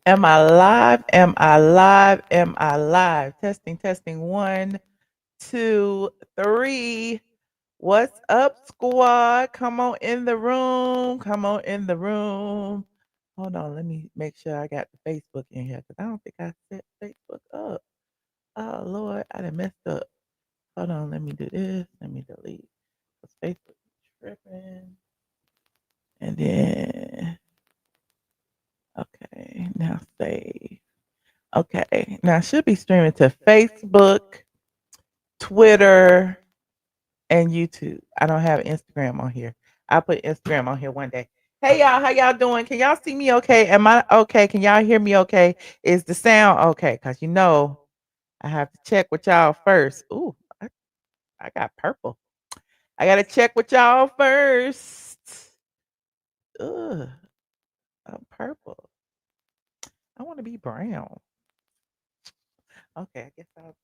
Am I live? Am I live? Am I live? Testing, testing. 1, 2, 3. What's up, squad? Come on in the room. Come on in the room. Hold on. Let me make sure I got the Facebook in here because I don't think I set Facebook up. Oh, Lord. I done messed up. Hold on. Let me do this. Let me delete. Because Facebook is tripping. And then, okay. Now save. Okay. Now I should be streaming to Facebook, Twitter, and YouTube. I don't have Instagram on here. I'll put Instagram on here one day. Hey y'all, how y'all doing? Can y'all see me okay? Am I okay? Can y'all hear me okay? Is the sound okay? Because I have to check with y'all first. Ooh, I got purple. I gotta check with y'all first. Ugh, I'm purple. I want to be brown. Okay, I guess I'll.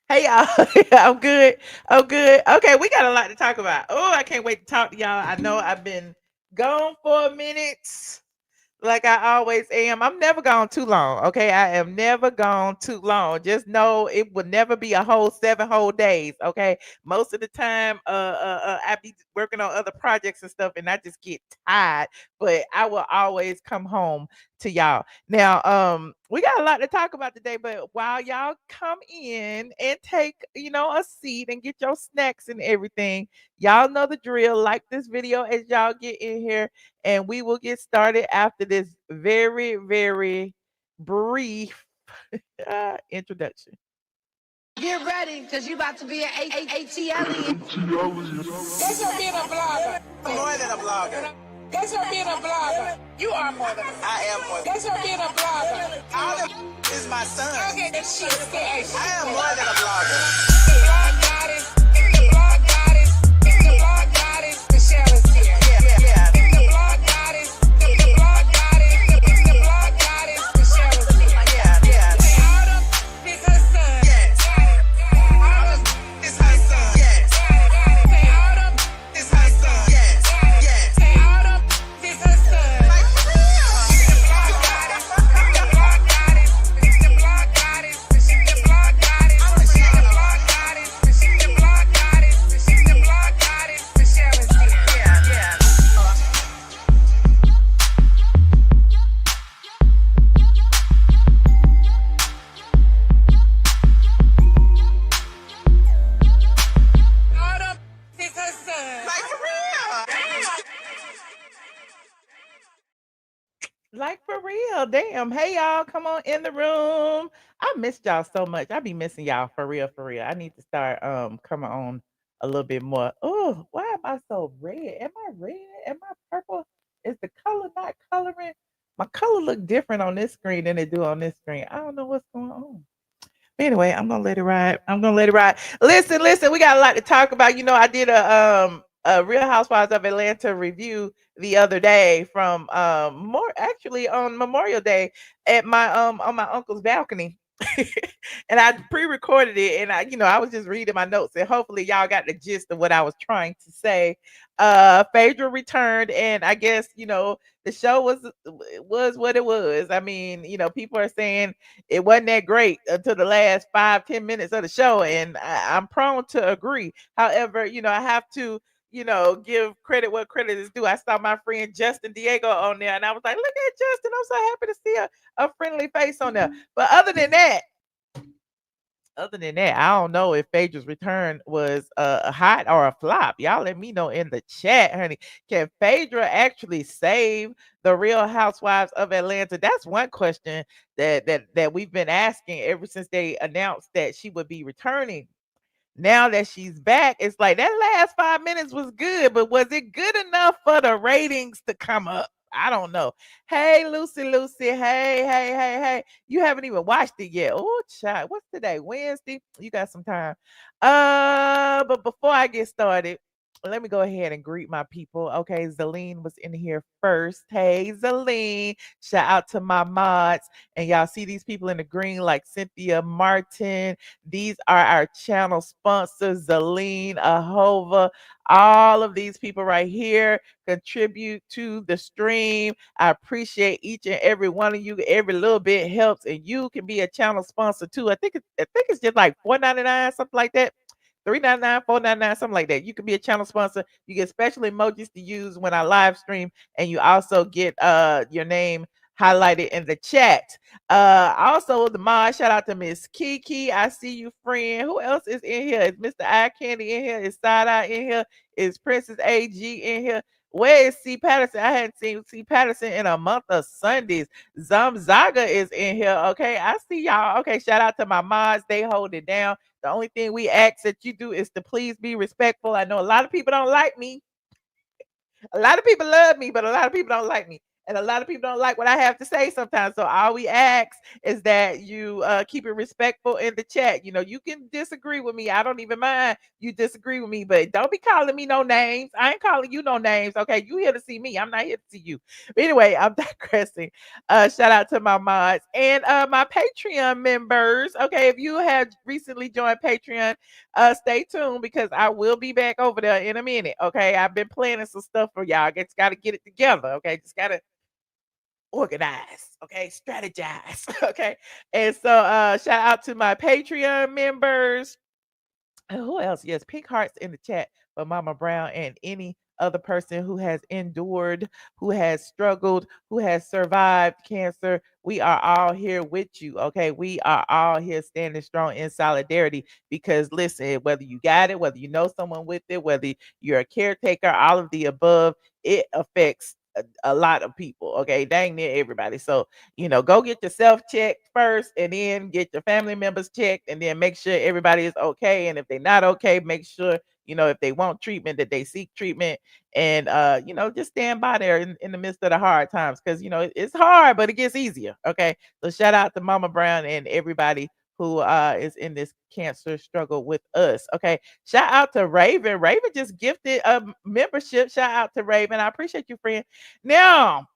Hey y'all, I'm good. I'm good. Okay, we got a lot to talk about. Oh, I can't wait to talk to y'all. I know I've been gone for a minute, like I always am. I'm never gone too long. Okay, I am never gone too long. Just know it will never be a whole 7 whole days. Okay, most of the time, I be working on other projects and stuff, and I just get tired. But I will always come home to y'all. Now, we got a lot to talk about today. But while y'all come in and take, a seat and get your snacks and everything, y'all know the drill. Like this video as y'all get in here and we will get started after this very, very brief introduction. Get ready, because you about to be an ATLien. That's her being a blogger. More than a blogger. That's her being a blogger. You are more than a blogger. I am more. That's her being a blogger. All them is my son. Okay, that shit is I am more than a blogger. The blog goddess. The blog goddess. The blog goddess. Michelle is here. Yeah. The blog goddess. The blog goddess. The blog goddess. Michelle is here. Yeah. Say Autumn is her son. Yes. Autumn It's her son. Yes. Say Autumn It's her son. Yes. Say Autumn is her son. Like for real. The blog goddess. The blog goddess. The blog goddess. The blog goddess. The blog goddess. The blog goddess. The blog goddess. Michelle is here. Yeah. Autumn is her son. Like for real. Like for real. Damn. Hey y'all, come on in the room. I missed y'all so much. I be missing y'all for real, for real. I need to start coming on a little bit more. Oh, why am I so red? Am I red? Am I purple? Is the color not coloring? My color look different on this screen than it do on this screen. I don't know what's going on. Anyway, I'm gonna let it ride. I'm gonna let it ride. Listen. We got a lot to talk about. I did a Real Housewives of Atlanta review the other day from more actually on Memorial Day at my on my uncle's balcony. And I pre-recorded it and I was just reading my notes and hopefully y'all got the gist of what I was trying to say. Phaedra returned and I guess the show was what it was. I mean, people are saying it wasn't that great until the last 5-10 minutes of the show, and I'm prone to agree. However, I have to, give credit what credit is due. I saw my friend Justin Diego on there, and I was like, "Look at Justin! I'm so happy to see a friendly face on there." But other than that, I don't know if Phaedra's return was a hot or a flop. Y'all let me know in the chat, honey. Can Phaedra actually save the Real Housewives of Atlanta? That's one question that we've been asking ever since they announced that she would be returning. Now that she's back, it's like that last 5 minutes was good, but was it good enough for the ratings to come up? I don't know. Hey, Lucy. Hey. You haven't even watched it yet. Oh, child. What's today? Wednesday? You got some time. But before I get started, let me go ahead and greet my people. Okay, Zaleen was in here first. Hey, Zaleen. Shout out to my mods. And y'all see these people in the green like Cynthia Martin. These are our channel sponsors, Zaleen, Ahova. All of these people right here contribute to the stream. I appreciate each and every one of you. Every little bit helps, and you can be a channel sponsor too. I think it's just like $4.99, something like that. 3.99, 4.99, something like that. You can be a channel sponsor. You get special emojis to use when I live stream, and you also get your name highlighted in the chat. Also the mod, shout out to Miss Kiki. I see you, friend. Who else is in here? Is Mr. Eye Candy in here? Is Side Eye in here? Is Princess AG in here? Where is C Patterson? I hadn't seen C Patterson in a month of Sundays. Zaga is in here. Okay, I see y'all. Okay, shout out to my mods. They hold it down. The only thing we ask that you do is to please be respectful. I know a lot of people don't like me. A lot of people love me, but a lot of people don't like me. And a lot of people don't like what I have to say sometimes. So all we ask is that you keep it respectful in the chat. You know, you can disagree with me. I don't even mind you disagree with me, but don't be calling me no names. I ain't calling you no names. Okay, you here to see me. I'm not here to see you. But anyway, I'm digressing. Shout out to my mods and my Patreon members. Okay, if you have recently joined Patreon, stay tuned because I will be back over there in a minute. Okay, I've been planning some stuff for y'all. Just got to get it together. Okay, just got to organize, okay, strategize. Okay, and so shout out to my Patreon members. And who else? Yes, pink hearts in the chat for Mama Brown and any other person who has endured, who has struggled, who has survived cancer. We are all here with you. Okay. We are all here standing strong in solidarity because listen, whether you got it, whether you know someone with it, whether you're a caretaker, all of the above, it affects a lot of people. Okay. Dang near everybody. So go get yourself checked first and then get your family members checked and then make sure everybody is okay. And if they're not okay, make sure, if they want treatment, that they seek treatment and, just stand by there in the midst of the hard times because, it's hard, but it gets easier. Okay. So shout out to Mama Brown and everybody who is in this cancer struggle with us. Okay. Shout out to Raven. Raven just gifted a membership. Shout out to Raven. I appreciate you, friend. Now,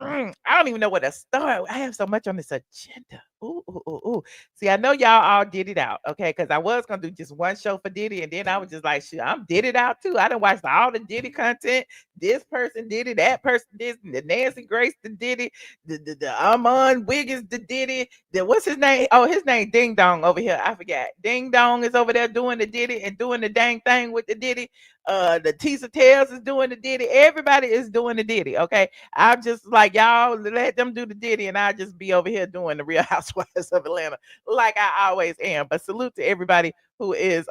I don't even know where to start. I have so much on this agenda. Ooh, ooh, ooh, ooh. See, I know y'all all did it out, okay? Because I was gonna do just one show for Diddy, and then I was just like, shit, I'm did it out too. I done watched all the Diddy content. This person did it, that person did it, the Nancy Grace did it, the Amon Wiggins did it. The what's his name? Oh, his name Ding Dong over here. I forgot. Ding Dong is over there doing the Diddy and doing the dang thing with the Diddy. The Tisa Tales is doing the Diddy. Everybody is doing the Diddy. Okay. I'm just like, y'all let them do the Diddy, and I just be over here doing the Real Housewives of Atlanta, like I always am. But salute to everybody who is,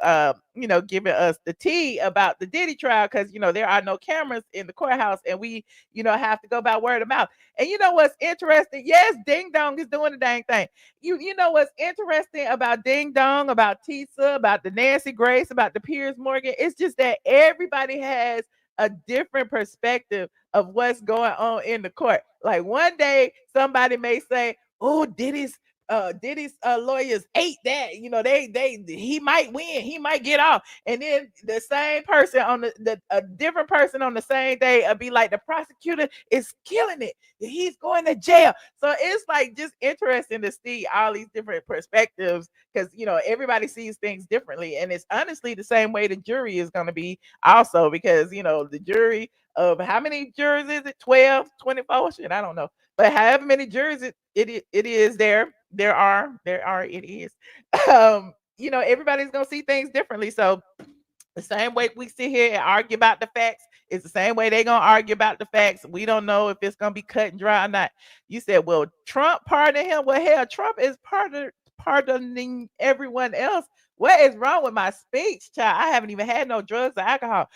giving us the tea about the Diddy trial, because there are no cameras in the courthouse, and we, have to go by word of mouth. And you know what's interesting? Yes, Ding Dong is doing the dang thing. You know what's interesting about Ding Dong, about Tisa, about the Nancy Grace, about the Piers Morgan? It's just that everybody has a different perspective of what's going on in the court. Like one day somebody may say, "Oh, Diddy's lawyers ate that. They he might win, he might get off." And then the same person on the a different person on the same day be like, "The prosecutor is killing it. He's going to jail." So it's like just interesting to see all these different perspectives because everybody sees things differently, and it's honestly the same way the jury is going to be also because the jury of how many jurors is it? 12, 24? Shit, I don't know. But however many jurors it is there are it is. Everybody's gonna see things differently. So the same way we sit here and argue about the facts, it's the same way they're gonna argue about the facts. We don't know if it's gonna be cut and dry or not. You said, well, Trump pardoned him. Well, hell, Trump is pardoning everyone else. What is wrong with my speech, child? I haven't even had no drugs or alcohol.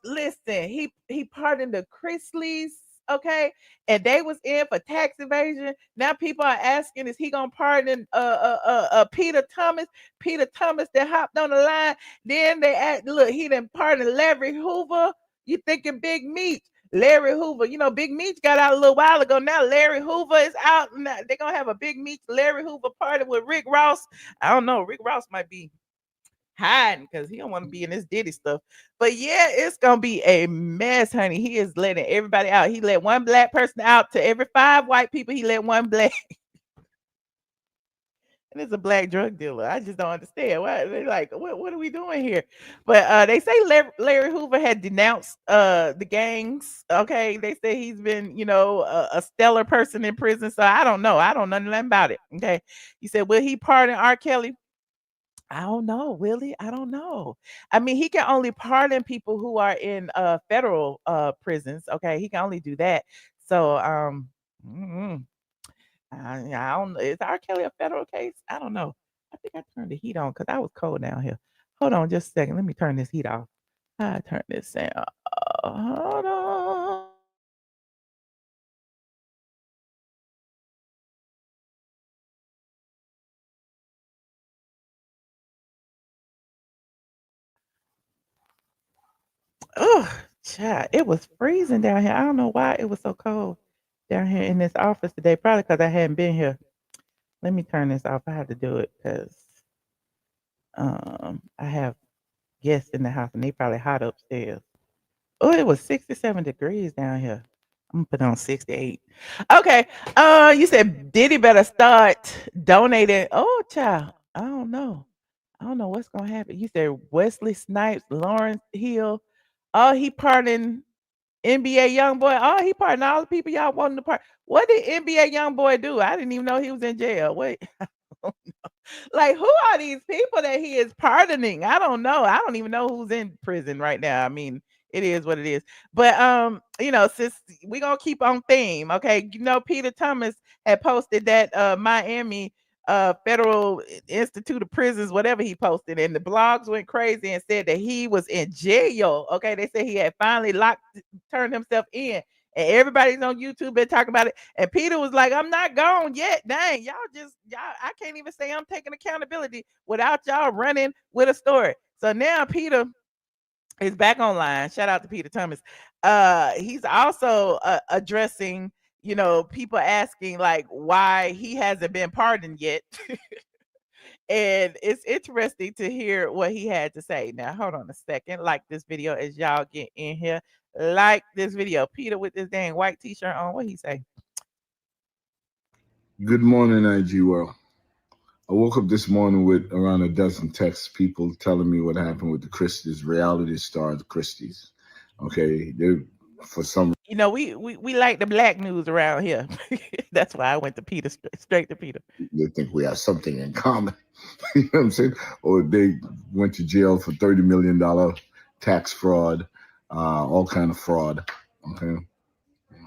Listen, he pardoned the Chrisleys, okay, and they was in for tax evasion. Now people are asking, is he gonna pardon Peter Thomas? Peter Thomas that hopped on the line. Then they asked, look, he didn't pardon Larry Hoover. You thinking Big Meat? Larry Hoover, Big Meat got out a little while ago. Now Larry Hoover is out. Now they're gonna have a Big Meat Larry Hoover party with Rick Ross. I don't know. Rick Ross might be hiding because he don't want to be in this Diddy stuff. But yeah, it's gonna be a mess, honey. He is letting everybody out. He let one black person out to every 5 white people. He let one black. And it's a black drug dealer. I just don't understand why they're like, what are we doing here? But they say Larry Hoover had denounced the gangs. Okay, they say he's been, a stellar person in prison. So I don't know. I don't know nothing about it. Okay, he said, will he pardon R. Kelly? I don't know, will he? I don't know. I mean, he can only pardon people who are in federal prisons. Okay, he can only do that. So mm, I don't know. Is R. Kelly a federal case? I don't know. I think I turned the heat on because I was cold down here. Hold on just a second. Let me turn this heat off. I turn this down. Hold on. Oh, child, it was freezing down here. I don't know why it was so cold down here in this office today. Probably because I hadn't been here. Let me turn this off. I have to do it because I have guests in the house and they probably hot upstairs. Oh, it was 67 degrees down here. I'm gonna put on 68. Okay. You said Diddy better start donating. Oh, child. I don't know. I don't know what's gonna happen. You said Wesley Snipes, Lawrence Hill. Oh, he pardoning NBA young boy. Oh, he pardoned all the people y'all wanted to pardon. What did NBA young boy do? I didn't even know he was in jail. Wait. Like, who are these people that he is pardoning? I don't know. I don't even know who's in prison right now. I mean, it is what it is. But since we're gonna keep on theme, okay. Peter Thomas had posted that Miami Federal Institute of Prisons, whatever he posted, and the blogs went crazy and said that he was in jail. Okay, they said he had finally turned himself in. And everybody's on YouTube been talking about it. And Peter was like, I'm not gone yet. Dang, y'all, I can't even say I'm taking accountability without y'all running with a story. So now Peter is back online. Shout out to Peter Thomas. He's also addressing, people asking like why he hasn't been pardoned yet. And it's interesting to hear what he had to say. Now, hold on a second. Like this video as y'all get in here. Like this video. Peter with this dang white t-shirt on. What he say? Good morning, IG World. I woke up this morning with around a dozen texts, people telling me what happened with the Christies, reality star, the Christies. Okay, they for some we like the black news around here. That's why I went to Peter, straight to Peter. They think we have something in common. You know what I'm saying? Or they went to jail for $30 million tax fraud, all kind of fraud. Okay,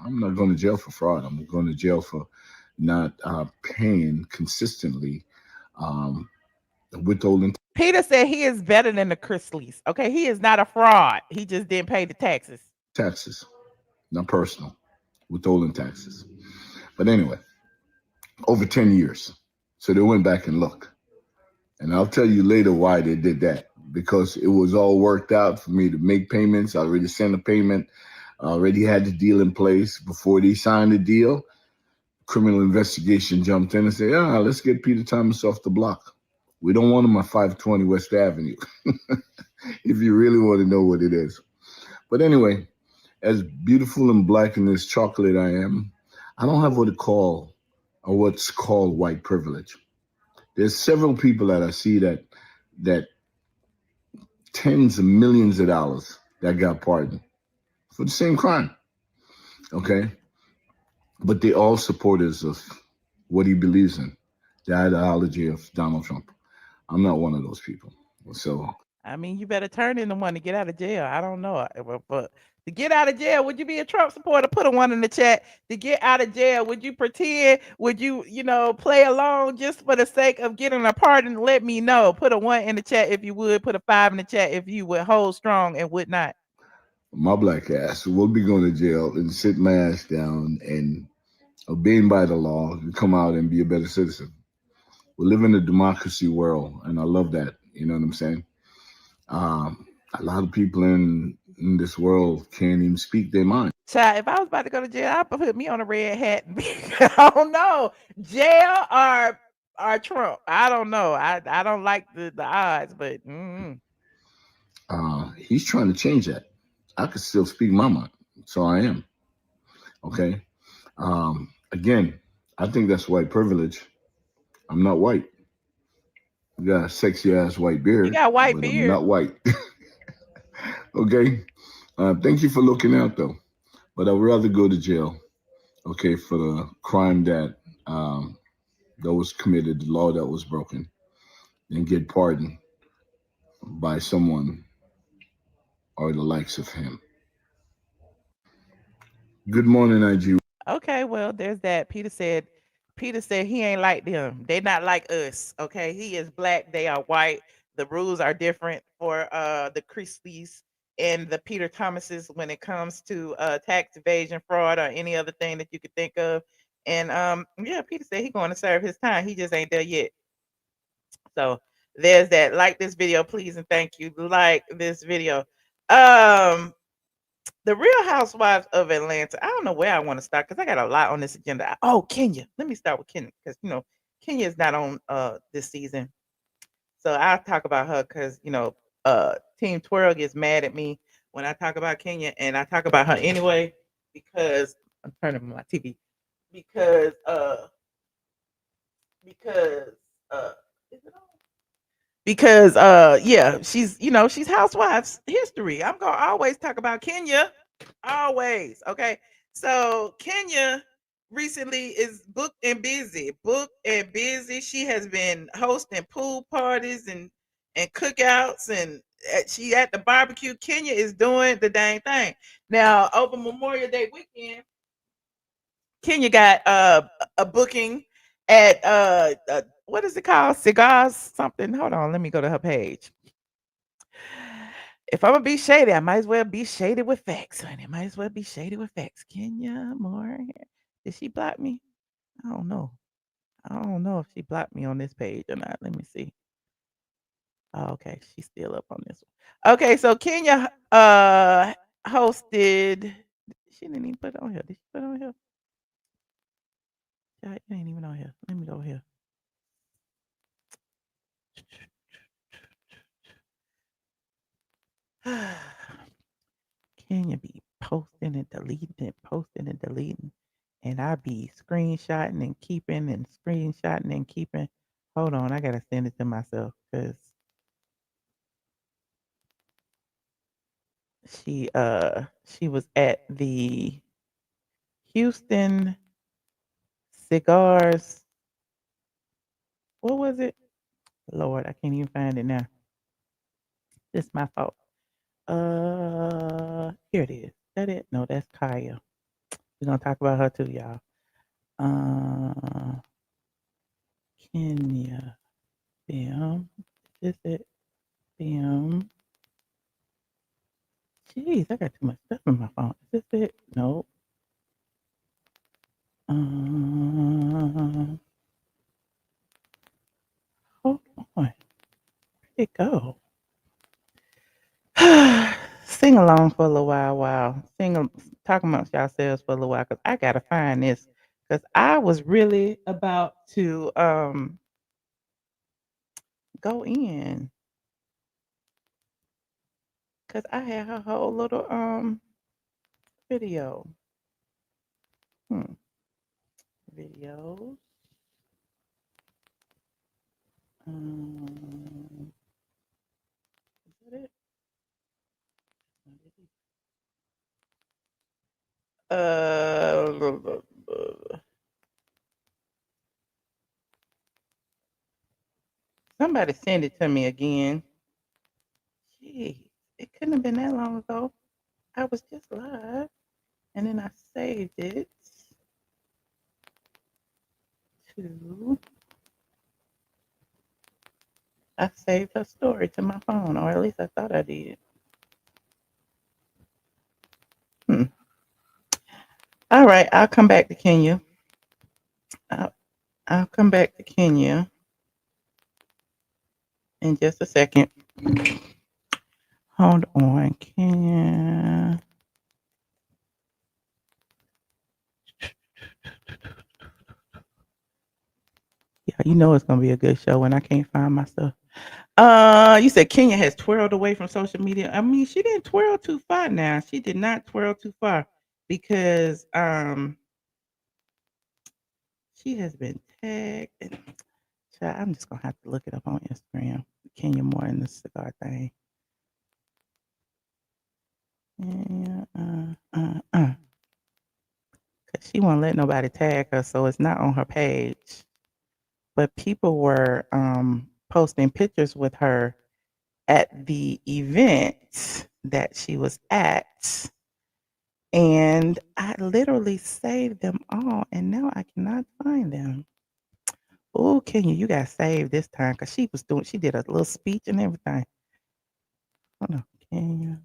I'm not going to jail for fraud. I'm going to jail for not paying consistently withholding. Peter said he is better than the Chrisleys. Okay, he is not a fraud. He just didn't pay the taxes. Taxes, not personal, withholding taxes. But anyway, over 10 years. So they went back and looked. And I'll tell you later why they did that. Because it was all worked out for me to make payments. I already sent a payment. I already had the deal in place. Before they signed the deal, criminal investigation jumped in and said, let's get Peter Thomas off the block. We don't want him at 520 West Avenue. If you really want to know what it is. But anyway, as beautiful and black and as chocolate I am, I don't have what's called white privilege. There's several people that I see that tens of millions of dollars that got pardoned for the same crime. Okay? But they're all supporters of what he believes in, the ideology of Donald Trump. I'm not one of those people. So I mean, you better turn into one to get out of jail. I don't know. But to get out of jail, would you be a Trump supporter? Put a one in the chat. To get out of jail, would you pretend? Would you, play along just for the sake of getting a pardon? Let me know. Put a one in the chat if you would. Put a 5 in the chat if you would hold strong and would not. My black ass will be going to jail and sit my ass down and obeying by the law and come out and be a better citizen. We live in a democracy world, and I love that. You know what I'm saying? A lot of people in this world can't even speak their mind. Child, if I was about to go to jail, I'd put me on a red hat. I don't know. Jail or or Trump. I don't know. I don't like the odds, but He's trying to change that. I could still speak my mind, so I am. Okay. Again, I think that's white privilege. I'm not white. I got a sexy ass white he beard, got white but I'm beard. not white. Okay. Thank you for looking out, though. But I'd rather go to jail, okay, for the crime um, that was committed, the law that was broken, than get pardoned by someone or the likes of him. Good morning, IG. Okay, well, there's that. Peter said he ain't like them. They not like us. Okay. He is black. They are white. The rules are different for the Chrisleys and the Peter Thomases when it comes to tax evasion, fraud, or any other thing that you could think of. And yeah, Peter said he going to serve his time. He just ain't there yet. So there's that. Like this video, please, and thank you. Like this video. Um the Real Housewives of Atlanta. I don't know where I want to start because I got a lot on this agenda. Oh, Kenya. Let me start with Kenya because Kenya is not on this season. So I'll talk about her because Team Twirl gets mad at me when I talk about Kenya, and I talk about her anyway because I'm turning my TV because because is it on? Because yeah, she's housewives history. I'm gonna always talk about Kenya. Always. Okay. So Kenya recently is booked and busy. She has been hosting pool parties and cookouts, and she at the barbecue. Kenya is doing the dang thing. Now over Memorial Day weekend, Kenya got a booking at what is it called? Cigars something. Hold on, let me go to her page. If I'm gonna be shady, I might as well be shady with facts, honey. Might as well be shady with facts. Kenya Moore. Did she block me? I don't know. I don't know if she blocked me on this page or not. Let me see. Oh, okay, she's still up on this one. Okay, so Kenya hosted. She didn't even put it on here. Did she put it on here? Yeah, it ain't even on here. Let me go here. Kenya be posting and deleting and posting and deleting. And I be screenshotting and keeping and screenshotting and keeping. Hold on, I gotta send it to myself because she was at the Houston Cigars. What was it? Lord, I can't even find it now. It's my fault. Here it is. That it? No, that's Khia. We're gonna talk about her too, y'all. Uh, Kenya. Bam. Is it? Bam. Jeez, I got too much stuff in my phone. Is this it? Nope. Um, hold on. Where'd it go? Sing along for a little while. Talk amongst yourselves for a little while because I gotta find this because I was really about to go in because I had her whole little video. Hmm. Videos. Is that it? Uh, somebody send it to me again. Gee, it couldn't have been that long ago. I was just live, and then I saved it to. I saved her story to my phone, or at least I thought I did. Hmm. All right, I'll come back to Kenya. I'll, I'll come back to Kenya in just a second. Hold on, Kenya. You know it's gonna be a good show when I can't find my stuff. You said Kenya has twirled away from social media. I mean, she didn't twirl too far now. She did not twirl too far because she has been tagged. And child, I'm just gonna have to look it up on Instagram. Kenya Moore in the cigar thing. Yeah, cause she won't let nobody tag her, so it's not on her page. But people were posting pictures with her at the event that she was at. And I literally saved them all, and now I cannot find them. Oh, Kenya, you got saved this time because she did a little speech and everything. Hold on, Kenya.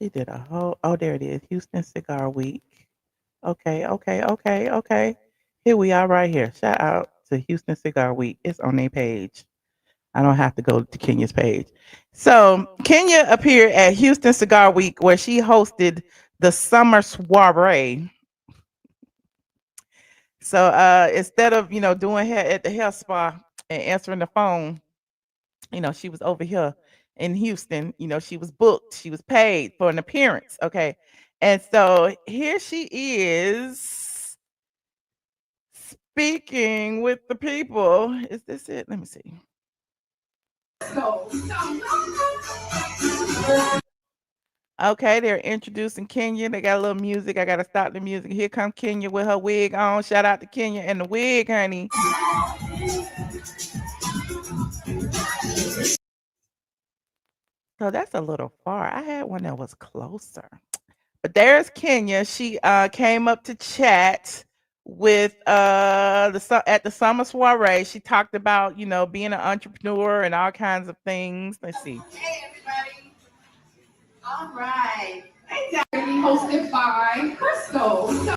She did a whole, oh, there it is, Houston Cigar Week. Okay, okay, okay, okay. Here we are right here. Shout out to Houston Cigar Week. It's on their page. I don't have to go to Kenya's page. So Kenya appeared at Houston Cigar Week where she hosted the summer soiree. So instead of doing hair at the hair spa and answering the phone, she was over here in Houston. She was booked, she was paid for an appearance. Okay. And so here she is speaking with the people. Is this it? Let me see. Okay, they're introducing Kenya. They got a little music. I gotta stop the music. Here come Kenya with her wig on. Shout out to Kenya and the wig, honey. So that's a little far. I had one that was closer. But there's Kenya. She came up to chat with at the summer soiree. She talked about being an entrepreneur and all kinds of things. Let's see. Hey everybody! All right, hosted by Crystal.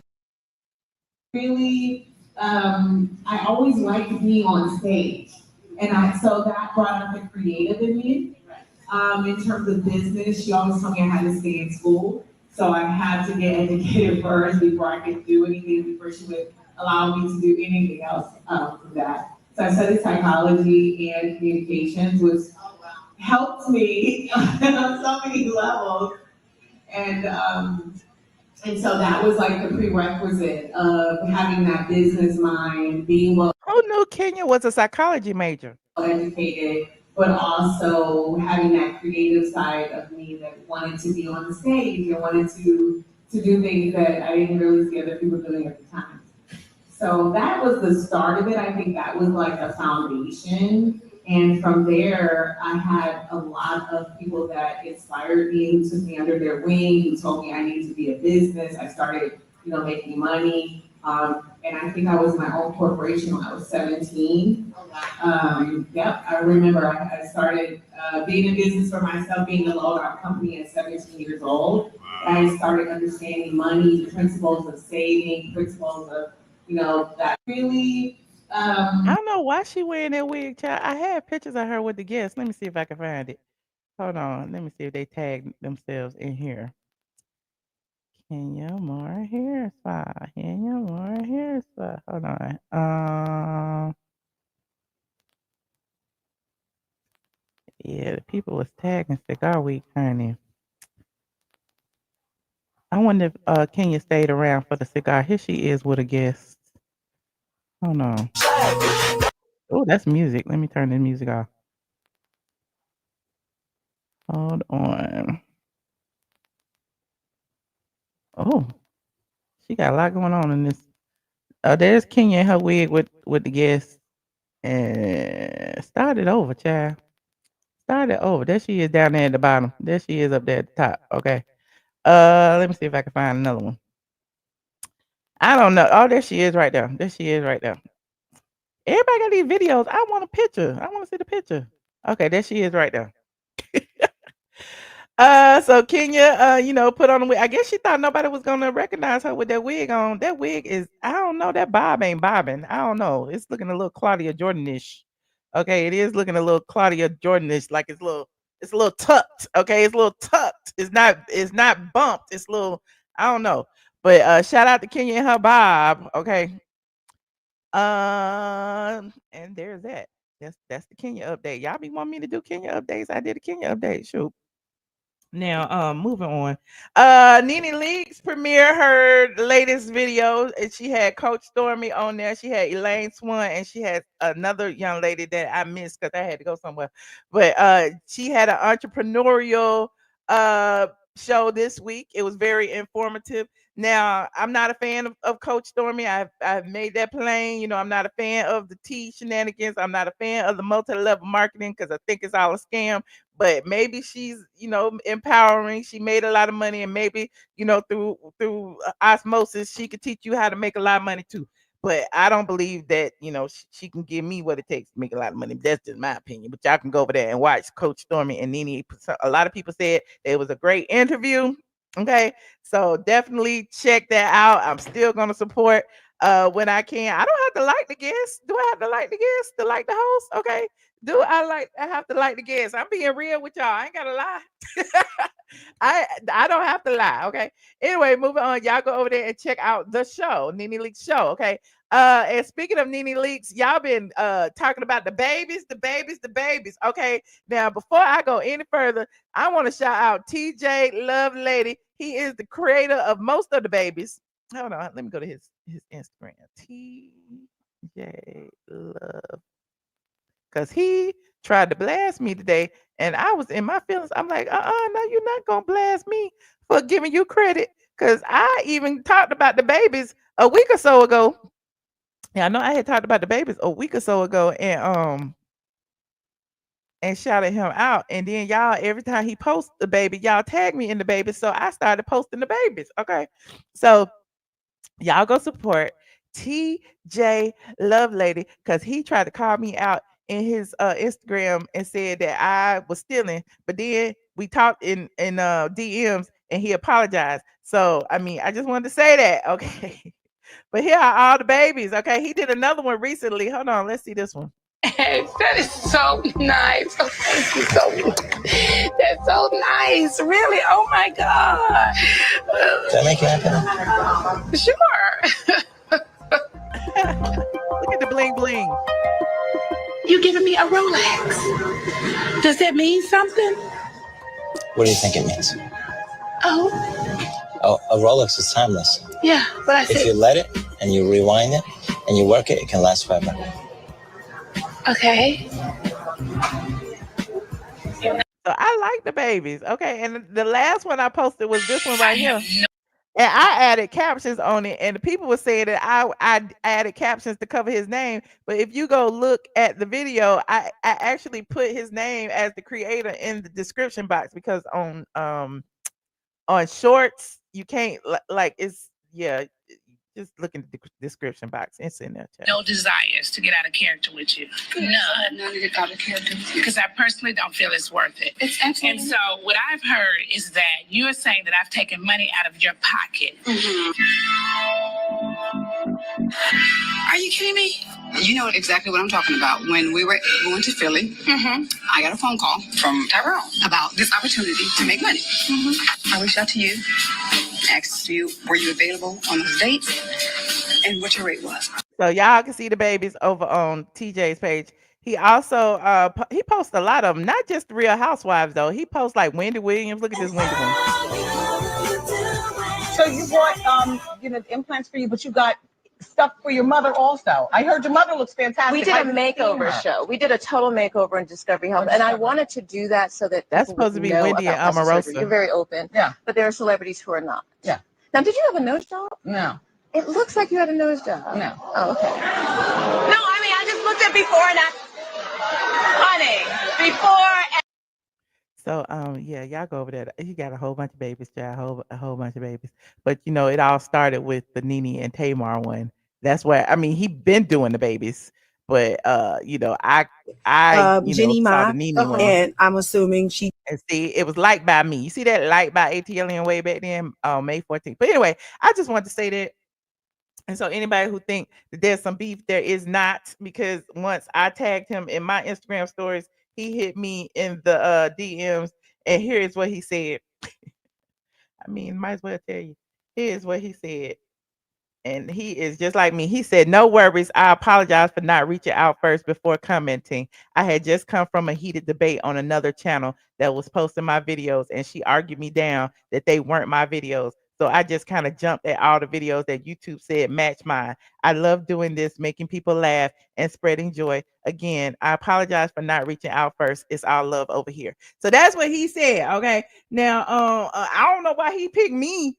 Really, I always liked being on stage, and so that brought up the creative in me. In terms of business, she always told me I had to stay in school. So I had to get educated first before I could do anything, before she would allow me to do anything else from that. So I studied psychology and communications, which helped me on so many levels. And so that was like the prerequisite of having that business mind, being well Who knew Kenya was a psychology major? educated, but also having that creative side of me that wanted to be on the stage and wanted to do things that I didn't really see other people doing at the time. So that was the start of it. I think that was like a foundation. And from there, I had a lot of people that inspired me, who took me under their wing, who told me I needed to be a business. I started, making money. And I think I was my own corporation when I was 17. Yep, I remember I started being in business for myself, being a load-out company at 17 years old. I started understanding money, the principles of saving, principles of, that really. I don't know why she wearing that wig, child. I had pictures of her with the guests. Let me see if I can find it. Hold on. Let me see if they tagged themselves in here. Kenya Moore hairstyle. Kenya Moore hairstyle. Hold on. Yeah, the people was tagging Cigar Week, honey. I wonder if Kenya stayed around for the cigar. Here she is with a guest. Hold on. Oh, that's music. Let me turn the music off. Hold on. Oh, she got a lot going on in this. There's Kenya in her wig with the guest. And start it over, child. Start it over. There she is down there at the bottom. There she is up there at the top. Okay. Let me see if I can find another one. I don't know. Oh, there she is right there. There she is right there. Everybody got these videos. I want a picture. I want to see the picture. Okay, there she is right there. So Kenya, put on the wig. I guess she thought nobody was gonna recognize her with that wig on. That wig is, I don't know, that bob ain't bobbing. I don't know. It's looking a little Claudia Jordanish. Okay, it is looking a little Claudia Jordanish, like it's a little tucked. Okay, it's a little tucked. It's not bumped. It's a little, I don't know. But shout out to Kenya and her Bob. Okay. And there's that. That's the Kenya update. Y'all be wanting me to do Kenya updates. I did a Kenya update. Shoot. Now, moving on. Nene Leakes premiere her latest video, and she had Coach Stormy on there. She had Elaine Swan, and she had another young lady that I missed because I had to go somewhere. But she had an entrepreneurial uh show this week. It was very informative. Now, I'm not a fan of Coach Stormy. I've made that plain. You know, I'm not a fan of the T shenanigans. I'm not a fan of the multi-level marketing because I think it's all a scam. But maybe she's, empowering. She made a lot of money, and maybe, through osmosis, she could teach you how to make a lot of money too. But I don't believe that, she can give me what it takes to make a lot of money. That's just my opinion. But y'all can go over there and watch Coach Stormy and Nene. A lot of people said it was a great interview. Okay. So definitely check that out. I'm still gonna support when I can. I don't have to like the guests. Do I have to like the guests to like the host? Okay. I have to like the guests? I'm being real with y'all. I ain't gotta lie. I don't have to lie. Okay. Anyway, moving on. Y'all go over there and check out the show, Nene Leakes show. Okay. And speaking of Nene Leakes, y'all been talking about the babies, the babies, the babies. Okay. Now, before I go any further, I want to shout out TJ Love Lady. He is the creator of most of the babies. Hold on, let me go to his Instagram. TJ Love, because he tried to blast me today, and I was in my feelings. I'm like, no, you're not gonna blast me for giving you credit, because I even talked about the babies a week or so ago. Yeah, I know I had talked about the babies a week or so ago, and shouted him out. And then y'all, every time he posts the baby, y'all tag me in the baby. So I started posting the babies. Okay. So y'all go support TJ Love Lady, because he tried to call me out in his Instagram and said that I was stealing. But then we talked in DMs, and he apologized. So I mean, I just wanted to say that. Okay. But here are all the babies. Okay. He did another one recently. Hold on, let's see this one. That is so nice. Oh, thank you so much. That's so nice. Really? Oh my God. Can I make you happy? Sure. Look at the bling bling. You giving me a Rolex? Does that mean something? What do you think it means? Oh, A Rolex is timeless. yeah, but I If you said, let it and you rewind it and you work it, it can last forever. okay. So I like the babies. Okay. And the last one I posted was this one right here. And I added captions on it, and the people were saying that I added captions to cover his name. But if you go look at the video, I actually put his name as the creator in the description box, because on shorts you can't like it's just look in the description box. It's in there. Chat. No desires to get out of character with you. None. None to get out of character with you. Because I personally don't feel it's worth it. It's absolutely. And so what I've heard is that you're saying that I've taken money out of your pocket. Are you kidding me? You know exactly what I'm talking about. When we were going to Philly, I got a phone call from Tyrone about this opportunity to make money. I reached out to you, asked you, were you available on those dates, and what your rate was. So y'all can see the babies over on TJ's page. He also he posts a lot of them, not just the Real Housewives though. He posts like Wendy Williams. Look at this Wendy one. So you bought implants for you, but you got stuff for your mother also. I heard your mother looks fantastic. We did a makeover show. We did a total makeover in Discovery Health, and I wanted to do that so that That's people supposed to would be know Wendy and about plastic surgery. Omarosa. You're very open. Yeah. But there are celebrities who are not. Yeah. Now, did you have a nose job? No. It looks like you had a nose job. No. Oh, okay. No, I mean, I just looked at before and after. Honey, before and So yeah, y'all go over there. He got a whole bunch of babies, child, a whole bunch of babies. But it all started with the Nene and Tamar one. That's where he been doing the babies, but I Jenny saw Ma, the Nene one, and I'm assuming she. and see it was Like by Me. You see that Like by iamATLien way back then, May 14th. But anyway, I just wanted to say that. And so anybody who think that there's some beef, there is not, because once I tagged him in my Instagram stories, he hit me in the DMs, and here is what he said. Might as well tell you. Here's what he said. And he is just like me. He said, "No worries. I apologize for not reaching out first before commenting. I had just come from a heated debate on another channel that was posting my videos, and she argued me down that they weren't my videos. So I just kind of jumped at all the videos that YouTube said match mine. I love doing this, making people laugh and spreading joy. Again, I apologize for not reaching out first. It's all love over here." So that's what he said. Okay. Now, I don't know why he picked me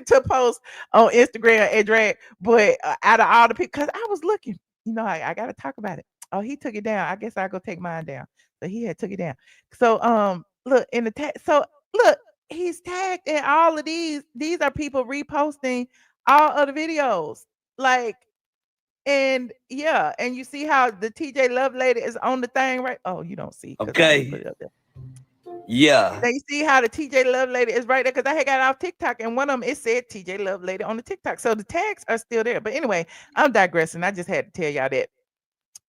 to post on Instagram and drag, but out of all the people, because I was looking, I got to talk about it. Oh, he took it down. I guess I go take mine down. So he had took it down. So look in the tag. So look, he's tagged in all of these. These are people reposting all of the videos, like. And yeah, and you see how the TJ Love lady is on the thing, right? Oh, you don't see. Okay. Put it up there. Yeah. Now you see how the TJ Love lady is right there, because I had got off TikTok and one of them, it said TJ Love lady on the TikTok. So the tags are still there. But anyway, I'm digressing. I just had to tell y'all that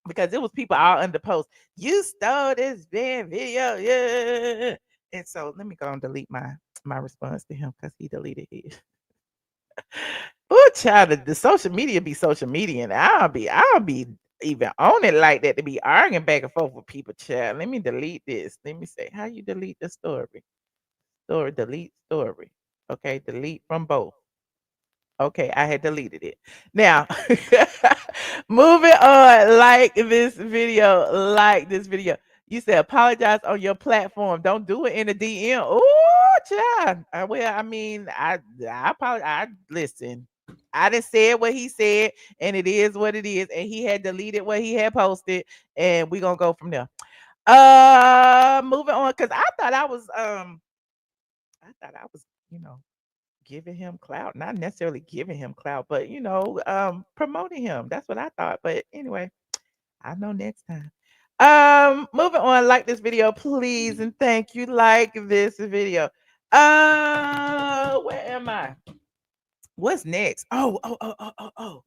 because it was people all under post. You stole this damn video. Yeah. And so let me go and delete my response to him because he deleted his. Oh, child, the social media be social media, and I'll be even on it like that to be arguing back and forth with people, child. Let me delete this. Let me say, how you delete the story? Delete story. Okay, delete from both. Okay, I had deleted it. Now, moving on, like this video. You said apologize on your platform. Don't do it in the DM. Oh, child. Well, I mean, I apologize. Listen. I didn't say what he said, and it is what it is. And he had deleted what he had posted, and we're gonna go from there. Moving on, because I thought I was giving him clout, not necessarily giving him clout, but promoting him. That's what I thought. But anyway, I know next time. Moving on, like this video, please, and thank you. Like this video. Where am I? What's next? Oh.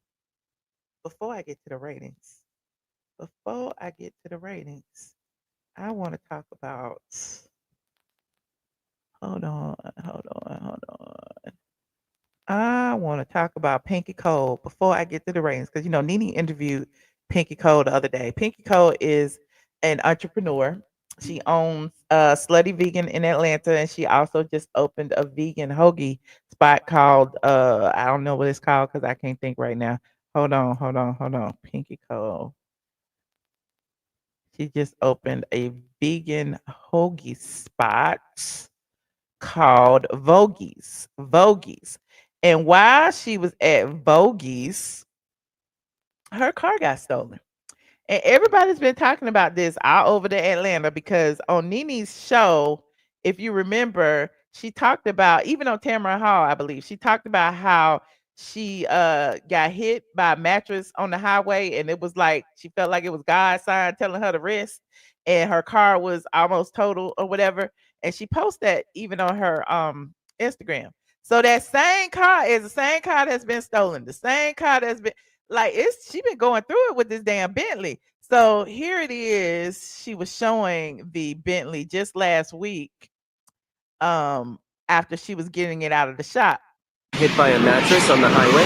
Before I get to the ratings, I want to talk about. Hold on. I want to talk about Pinky Cole before I get to the ratings, because Nene interviewed Pinky Cole the other day. Pinky Cole is an entrepreneur. She owns Slutty Vegan in Atlanta, and she also just opened a vegan hoagie spot called I don't know what it's called because I can't think right now. Hold on. Pinky Cole. She just opened a vegan hoagie spot called Vogies. And while she was at Vogies, her car got stolen. And everybody's been talking about this all over the Atlanta, because on Nene's show, if you remember, she talked about, even on Tamara Hall, I believe, she talked about how she got hit by a mattress on the highway, and it was like she felt like it was God's sign telling her to rest, and her car was almost total or whatever. And she posted that even on her Instagram. So that same car is the same car that's been stolen. The same car that's been she been going through it with this damn Bentley. So here it is. She was showing the Bentley just last week. After she was getting it out of the shop. Hit by a mattress on the highway.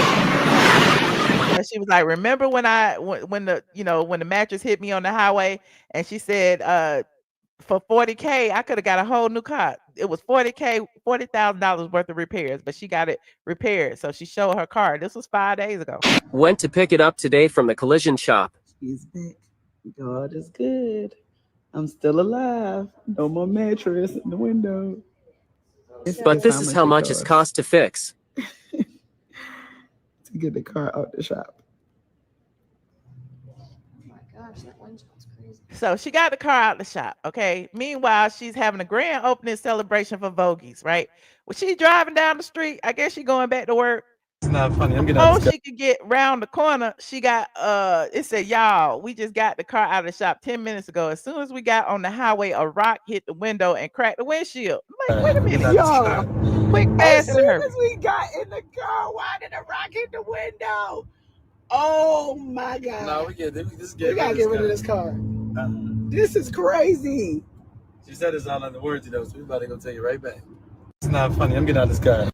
And she was like, remember when the mattress hit me on the highway? And she said, for $40K, I could have got a whole new car. It was $40K, $40,000 worth of repairs, but she got it repaired. So she showed her car. This was 5 days ago. Went to pick it up today from the collision shop. She's back. God is good. I'm still alive. No more mattress in the window. But this is how much it's cost to fix. To get the car out the shop. Oh my gosh, that windshield's crazy. So she got the car out the shop, okay? Meanwhile, she's having a grand opening celebration for Vogies, right? When she's driving down the street, I guess she's going back to work. It's not funny. I'm getting Before she could get round the corner, she got it said, y'all, we just got the car out of the shop 10 minutes ago. As soon as we got on the highway, a rock hit the window and cracked the windshield. I'm like, wait a minute, y'all. Quick, fast, As and soon hurry. as we got in the car, why did the rock hit the window? Oh my God. No, we gotta get rid of this car. This is crazy. She said it's all under warranty though, so we about to go take it right back. It's not funny. I'm getting out of this car.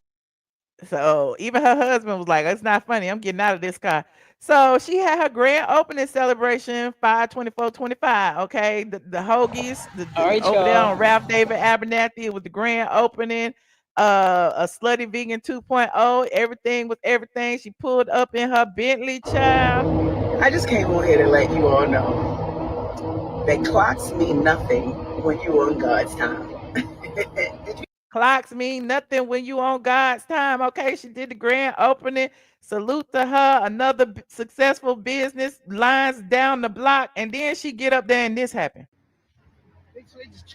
So even her husband was like, "It's not funny. I'm getting out of this car." So she had her grand opening celebration 5/24/25. Okay, the Hoagies, All right, over there on y'all. Ralph David Abernathy, it was the grand opening. A slutty vegan 2.0. Everything was everything. She pulled up in her Bentley, child. I just came on here to let you all know that clocks mean nothing when you on God's time. Clocks mean nothing when you on God's time. Okay, she did the grand opening. Salute to her. Another successful business lines down the block, and then she get up there and this happened.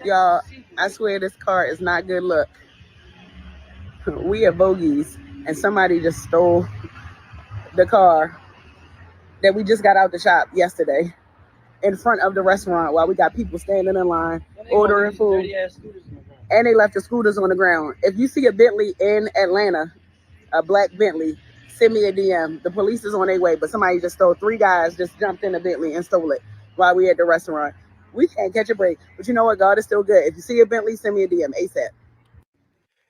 Y'all, I swear this car is not good luck. We at Bogies, and somebody just stole the car that we just got out the shop yesterday in front of the restaurant while we got people standing in line ordering food. And they left the scooters on the ground. If you see a Bentley in Atlanta, a black Bentley, send me a DM. The police is on their way, but somebody just stole. 3 guys just jumped in a Bentley and stole it while we at the restaurant. We can't catch a break. But you know what? God is still good. If you see a Bentley, send me a DM ASAP.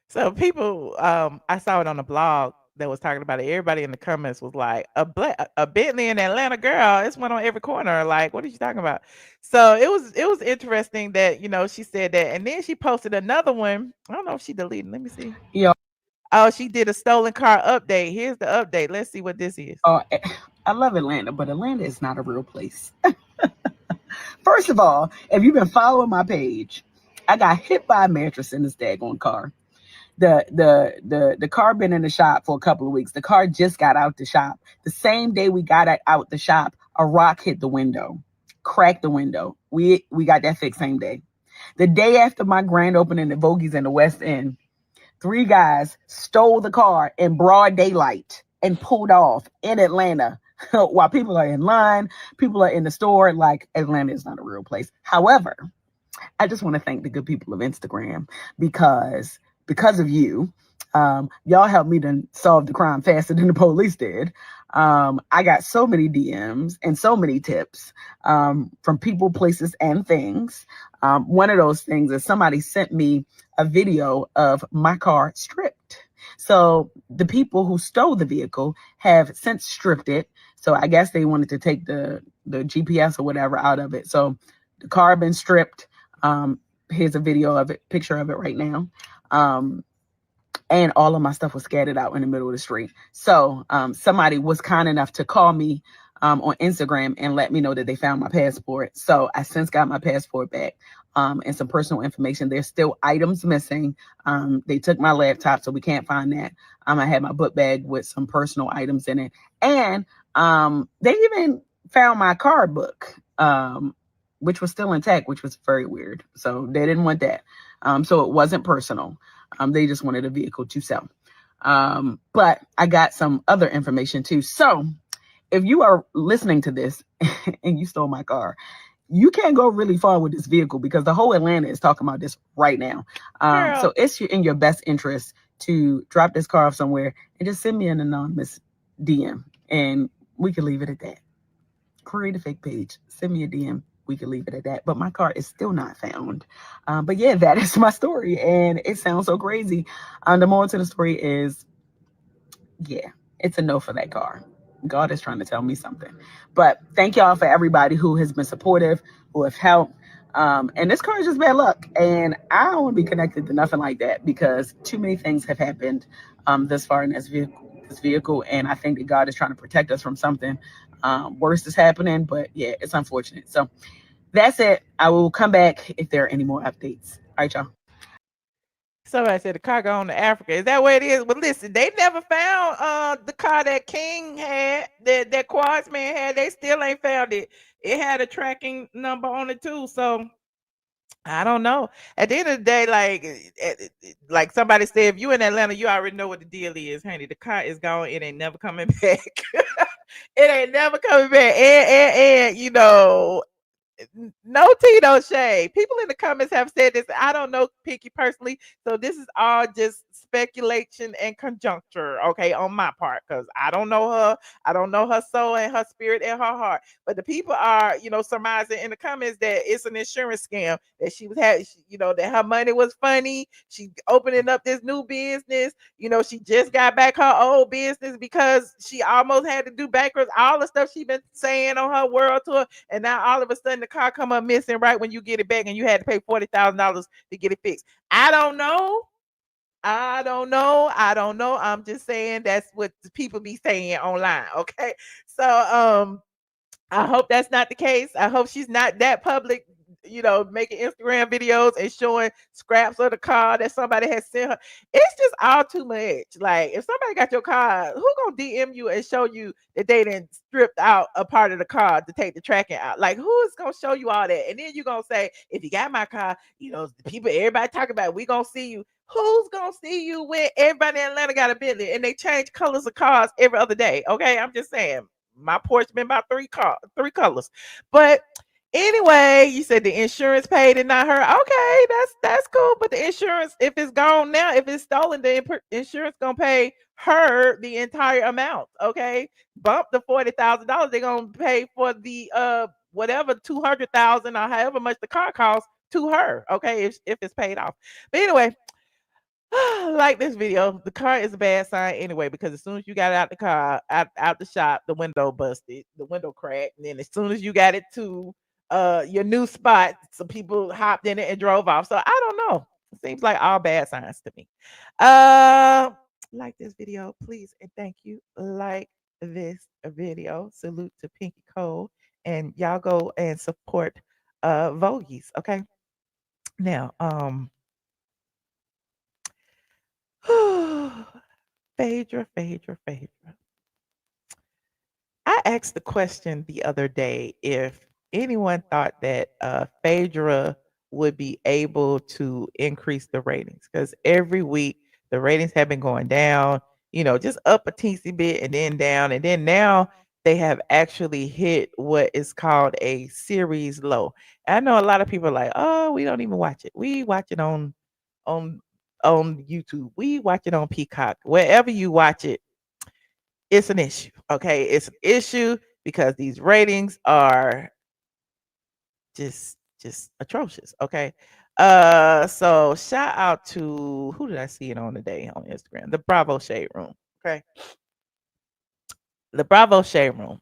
So people, I saw it on the blog that was talking about it. Everybody in the comments was like, a Bentley in Atlanta, girl. It's one on every corner. Like, what are you talking about? So it was interesting that she said that, and then she posted another one. I don't know if she deleted. Let me see. Yeah. Oh, she did a stolen car update. Here's the update. Let's see what this is. I love Atlanta, but Atlanta is not a real place. First of all, if you've been following my page, I got hit by a mattress in this daggone car. The car been in the shop for a couple of weeks. The car just got out the shop. The same day we got it out the shop, a rock hit the window, cracked the window. We got that fixed same day. The day after my grand opening at Vogies in the West End, 3 guys stole the car in broad daylight and pulled off in Atlanta while people are in line, people are in the store. Like, Atlanta is not a real place. However, I just want to thank the good people of Instagram because of you, y'all helped me to solve the crime faster than the police did. I got so many DMs and so many tips from people, places, and things. One of those things is somebody sent me a video of my car stripped. So the people who stole the vehicle have since stripped it. So I guess they wanted to take the GPS or whatever out of it. So the car been stripped. Here's a video of it, picture of it right now. And all of my stuff was scattered out in the middle of the street. So somebody was kind enough to call me on Instagram and let me know that they found my passport. So I since got my passport back and some personal information. There's still items missing. They took my laptop, so we can't find that. I had my book bag with some personal items in it. And they even found my card book, which was still intact, which was very weird. So they didn't want that. So it wasn't personal. They just wanted a vehicle to sell. But I got some other information too. So if you are listening to this and you stole my car, you can't go really far with this vehicle because the whole Atlanta is talking about this right now. So it's in your best interest to drop this car off somewhere and just send me an anonymous DM and we can leave it at that. Create a fake page, send me a DM. We can leave it at that. But my car is still not found. But yeah, that is my story. And it sounds so crazy. The moral to the story is, yeah, it's a no for that car. God is trying to tell me something. But thank y'all for everybody who has been supportive, who have helped. And this car is just bad luck. And I don't want to be connected to nothing like that because too many things have happened this far in this vehicle. And I think that God is trying to protect us from something worse is happening. But yeah, it's unfortunate. So that's it. I will come back if there are any more updates. All right, y'all. Somebody said the car gone to Africa. Is that where it is? But listen, they never found the car that King had, that Quads man had. They still ain't found it. It had a tracking number on it too. So I don't know. At the end of the day, like somebody said, if you in Atlanta, you already know what the deal is, honey. The car is gone. It ain't never coming back. It ain't never coming back. And no tea, no shade. People in the comments have said this. I don't know Pinky personally, so this is all just speculation and conjuncture, okay, on my part, because I don't know her. I don't know her soul and her spirit and her heart. But the people are, surmising in the comments that it's an insurance scam, that she was had, that her money was funny. She opening up this new business. She just got back her old business because she almost had to do bankrupt. All the stuff she been saying on her world tour, and now all of a sudden the car come up missing right when you get it back, and you had to pay $40,000 to get it fixed. I don't know. I don't know. I don't know. I'm just saying that's what the people be saying online. Okay. So I hope that's not the case. I hope she's not that public, making Instagram videos and showing scraps of the car that somebody has sent her. It's just all too much. Like, if somebody got your car, who gonna DM you and show you that they didn't stripped out a part of the car to take the tracking out? Like, who's gonna show you all that? And then you gonna say, if you got my car, the people, everybody talking about it, we gonna see you. Who's gonna see you when everybody in Atlanta got a Bentley and they change colors of cars every other day? Okay, I'm just saying. My Porsche been about three colors. But anyway, you said the insurance paid and not her. Okay, that's cool. But the insurance, if it's gone now, if it's stolen, the insurance gonna pay her the entire amount. Okay, bump the $40,000. They're gonna pay for the whatever 200,000 or however much the car costs to her. Okay, if it's paid off. But anyway, like this video, the car is a bad sign anyway, because as soon as you got it out the car, out the shop, the window busted, the window cracked, and then as soon as you got it to your new spot, some people hopped in it and drove off. So I don't know. It seems like all bad signs to me. Like this video, please, and thank you. Like this video. Salute to Pinky Cole, and y'all go and support Vogies. Okay. Now, Phaedra. I asked the question the other day if anyone thought that Phaedra would be able to increase the ratings, because every week the ratings have been going down, just up a teensy bit and then down, and then now they have actually hit what is called a series low. I know a lot of people are like, oh, we don't even watch it. We watch it on on YouTube. We watch it on Peacock. Wherever you watch it, it's an issue. Okay, it's an issue because these ratings are just atrocious. Okay. So shout out to, who did I see it on today on Instagram? The Bravo Shade Room. Okay. The Bravo Shade Room.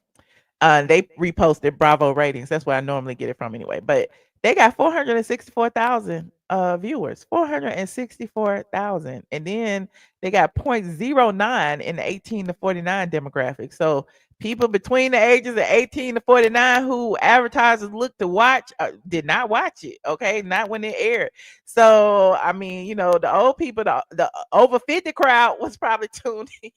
They reposted Bravo ratings. That's where I normally get it from anyway. But they got 464,000 viewers. 464,000. And then they got 0.09 in the 18 to 49 demographic. So people between the ages of 18 to 49 who advertisers look to watch did not watch it. Okay. Not when it aired. So, I mean, the old people, the over 50 crowd was probably tuned in,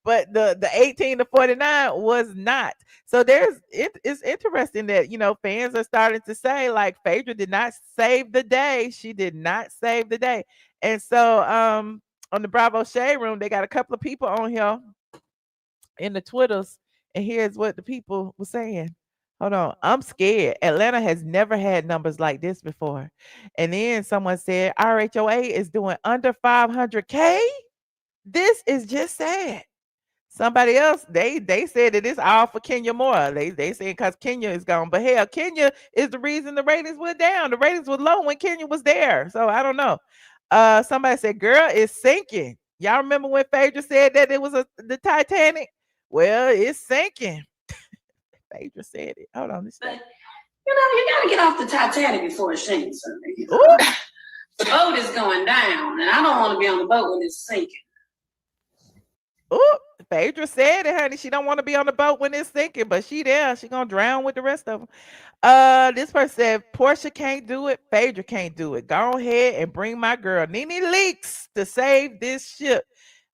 but the 18 to 49 was not. So it's interesting that fans are starting to say, like, Phaedra did not save the day. She did not save the day. And so on the Bravo Shade Room, they got a couple of people on here in the Twitters, and here's what the people were saying. Hold on, I'm scared. Atlanta has never had numbers like this before. And then someone said RHOA is doing under 500K. This is just sad. Somebody else, they said that it's all for Kenya Moore. They said because Kenya is gone. But hell, Kenya is the reason the ratings went down. The ratings were low when Kenya was there. So I don't know. Somebody said, girl, it's sinking. Y'all remember when Phaedra said that it was the Titanic? Well, it's sinking. Phaedra said it. Hold on. You gotta get off the Titanic before it sinks. The boat is going down, and I don't want to be on the boat when it's sinking. Oh, Phaedra said it, honey. She don't want to be on the boat when it's sinking, but she there. She gonna drown with the rest of them. This person said Porsha can't do it. Phaedra can't do it. Go ahead and bring my girl Nene Leakes to save this ship.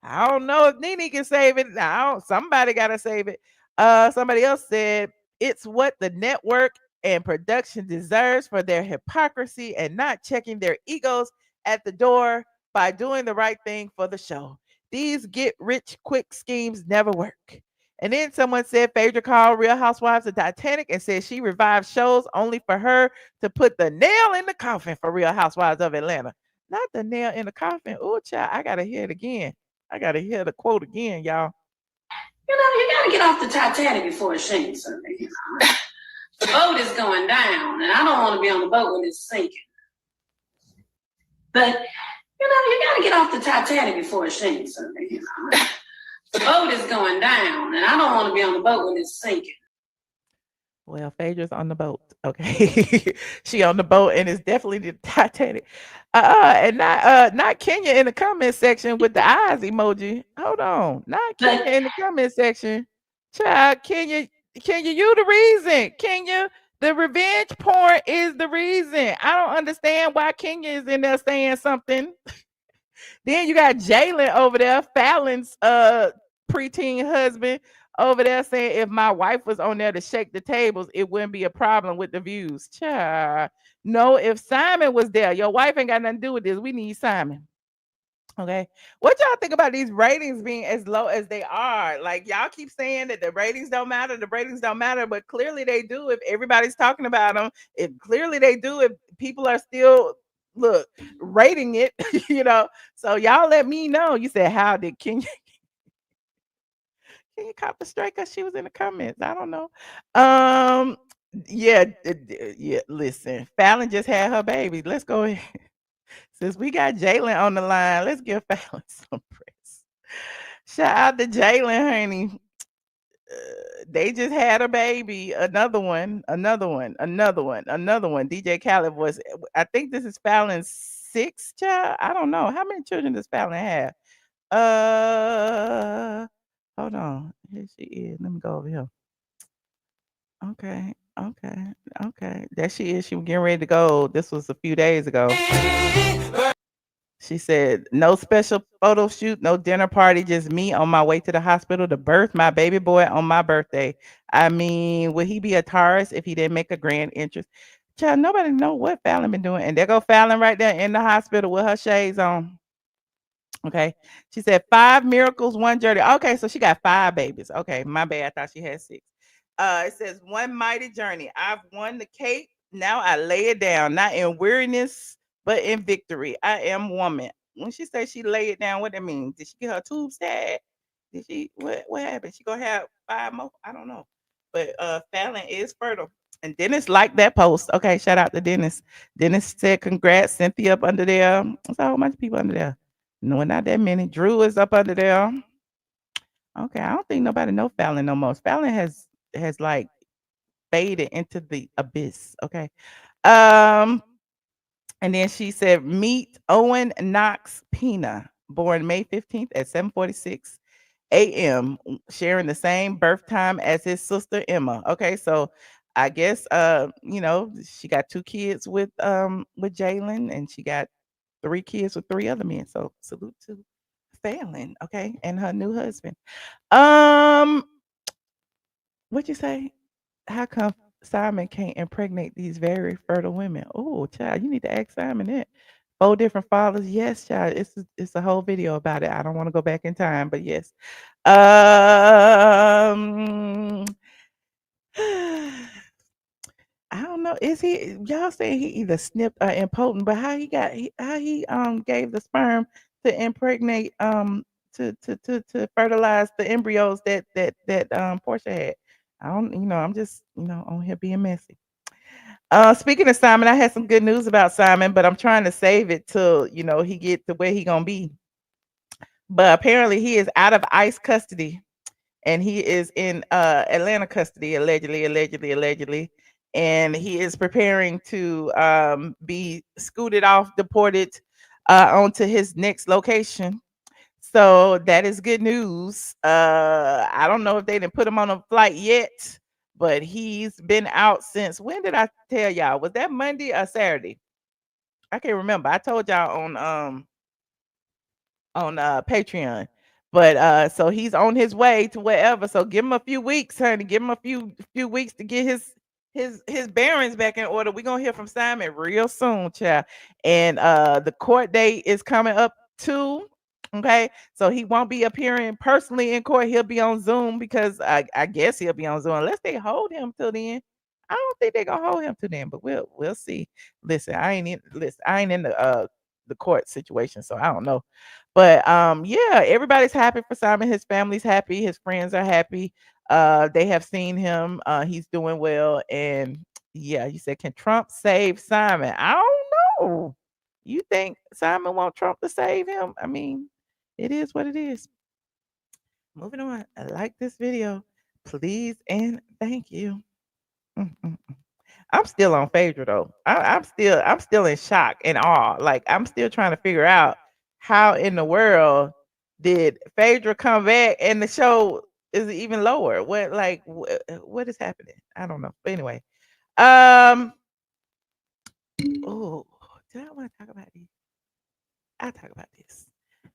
I don't know if Nene can save it. Somebody gotta save it. Somebody else said it's what the network and production deserves for their hypocrisy and not checking their egos at the door by doing the right thing for the show. These get rich quick schemes never work. And then someone said Phaedra called Real Housewives of Titanic and said she revived shows only for her to put the nail in the coffin for Real Housewives of Atlanta. Not the nail in the coffin. Oh, child, I gotta hear it again. I gotta hear the quote again, y'all. You gotta get off the Titanic before it sinks. The boat is going down, and I don't want to be on the boat when it's sinking. But you gotta get off the Titanic before it sinks. The boat is going down, and I don't want to be on the boat when it's sinking. Well, Phaedra's on the boat. Okay. She on the boat and it's definitely the Titanic. And not Kenya in the comment section with the eyes emoji. Hold on. Not Kenya in the comment section. Child, Kenya, you the reason. Kenya, the revenge porn is the reason. I don't understand why Kenya is in there saying something. Then you got Jalen over there, Fallon's preteen husband over there saying if my wife was on there to shake the tables, it wouldn't be a problem with the views. Child. No, if Simon was there, your wife ain't got nothing to do with this. We need Simon. Okay. What y'all think about these ratings being as low as they are? Like y'all keep saying that the ratings don't matter, but clearly they do if everybody's talking about them. If clearly they do if people are still rating it, So y'all let me know. You said how did Kenya can you cop the straight because she was in the comments? I don't know. Yeah, yeah. Listen, Fallon just had her baby. Let's go ahead. Since we got Jalen on the line, let's give Fallon some press. Shout out to Jalen, honey. They just had a baby. Another one. DJ Khaled was. I think this is Fallon's sixth child. I don't know. How many children does Fallon have? Hold on. Here she is. Let me go over here. Okay. There she is. She was getting ready to go. This was a few days ago. She said, no special photo shoot, no dinner party, just me on my way to the hospital to birth my baby boy on my birthday. I mean, would he be a Taurus if he didn't make a grand entrance? Child, nobody know what Fallon been doing. And there go Fallon right there in the hospital with her shades on. Okay. She said 5 miracles, 1 journey. Okay, so she got 5 babies. Okay, my bad. I thought she had 6. It says 1 mighty journey. I've won the cape. Now I lay it down, not in weariness, but in victory. I am woman. When she says she lay it down, what that means? Did she get her tubes tied? Did she what happened? She gonna have 5 more? I don't know. But Fallon is fertile. And Dennis liked that post. Okay, shout out to Dennis. Dennis said congrats. Cynthia up under there. There's a whole bunch of people under there. No, not that many. Drew is up under there. Okay, I don't think nobody know Fallon no more. Fallon has like faded into the abyss. Okay. And then she said, meet Owen Knox Pina, born May 15th at 7:46 a.m., sharing the same birth time as his sister Emma. Okay, so I guess she got 2 kids with Jalen, and she got 3 kids with 3 other men. So salute to Fallon, okay, and her new husband. What'd you say? How come Simon can't impregnate these very fertile women? Oh, child, you need to ask Simon that. 4 different fathers. Yes, child. It's a whole video about it. I don't want to go back in time, but yes. I don't know. Is he y'all saying he either snipped or impotent, but how he gave the sperm to impregnate to fertilize the embryos that Porsha had. I don't, I'm just, on here being messy. Speaking of Simon, I had some good news about Simon, but I'm trying to save it till, he get to where he gonna be. But apparently he is out of ICE custody and he is in Atlanta custody, allegedly. And he is preparing to be scooted off, deported onto his next location. So that is good news. I don't know if they didn't put him on a flight yet, but he's been out since when did I tell y'all? Was that Monday or Saturday? I can't remember. I told y'all on Patreon. But so he's on his way to wherever. So give him a few weeks, honey. Give him a few weeks to get his bearings back in order. We're gonna hear from Simon real soon, child. And the court date is coming up too. Okay, so he won't be appearing personally in court. He'll be on Zoom because I guess he'll be on Zoom unless they hold him till then. I don't think they're gonna hold him till then, but we'll see. Listen, I ain't in the court situation, so I don't know. But yeah, everybody's happy for Simon. His family's happy, his friends are happy. They have seen him, he's doing well, and yeah, he said, can Trump save Simon? I don't know. You think Simon want Trump to save him? I mean, it is what it is. Moving on. I like this video. Please and thank you. Mm-mm. I'm still on Phaedra though. I'm still in shock and awe. Like I'm still trying to figure out how in the world did Phaedra come back and the show is even lower. What is happening? I don't know. But anyway, oh, did I want to talk about this? I'll talk about this.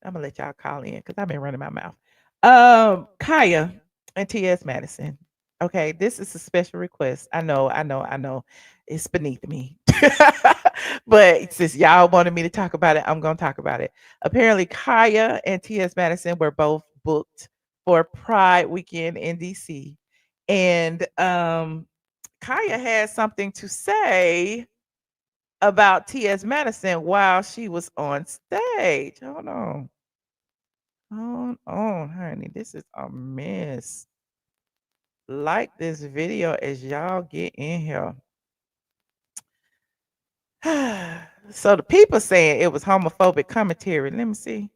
I'm gonna let y'all call in because I've been running my mouth. Khia and TS Madison. Okay, this is a special request. I know. It's beneath me. But since y'all wanted me to talk about it, I'm gonna talk about it. Apparently, Khia and TS Madison were both booked for Pride weekend in DC. And Khia had something to say about TS Madison while she was on stage. Hold on. Hold on, honey. This is a mess. Like this video as y'all get in here. So the people saying it was homophobic commentary. Let me see.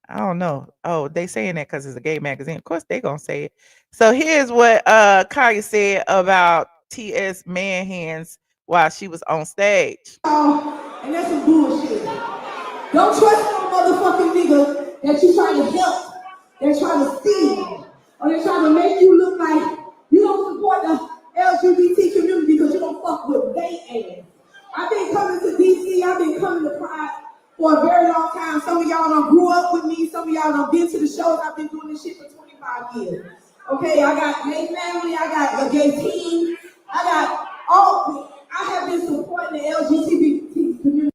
I don't know. Oh, they saying that because it's a gay magazine. Of course they gonna say it. So here's what Khia said about TS man hands while she was on stage. And that's some bullshit. Don't trust no motherfucking nigga that you trying to help. They're trying to steal. Or they're trying to make you look like you don't support the LGBT community because you don't fuck with they ass. I've been coming to DC, I've been coming to Pride for a very long time. Some of y'all done grew up with me, some of y'all done been to the shows. I've been doing this shit for 25 years. Okay, I got gay family, I got a gay team, I have been supporting the LGBT community.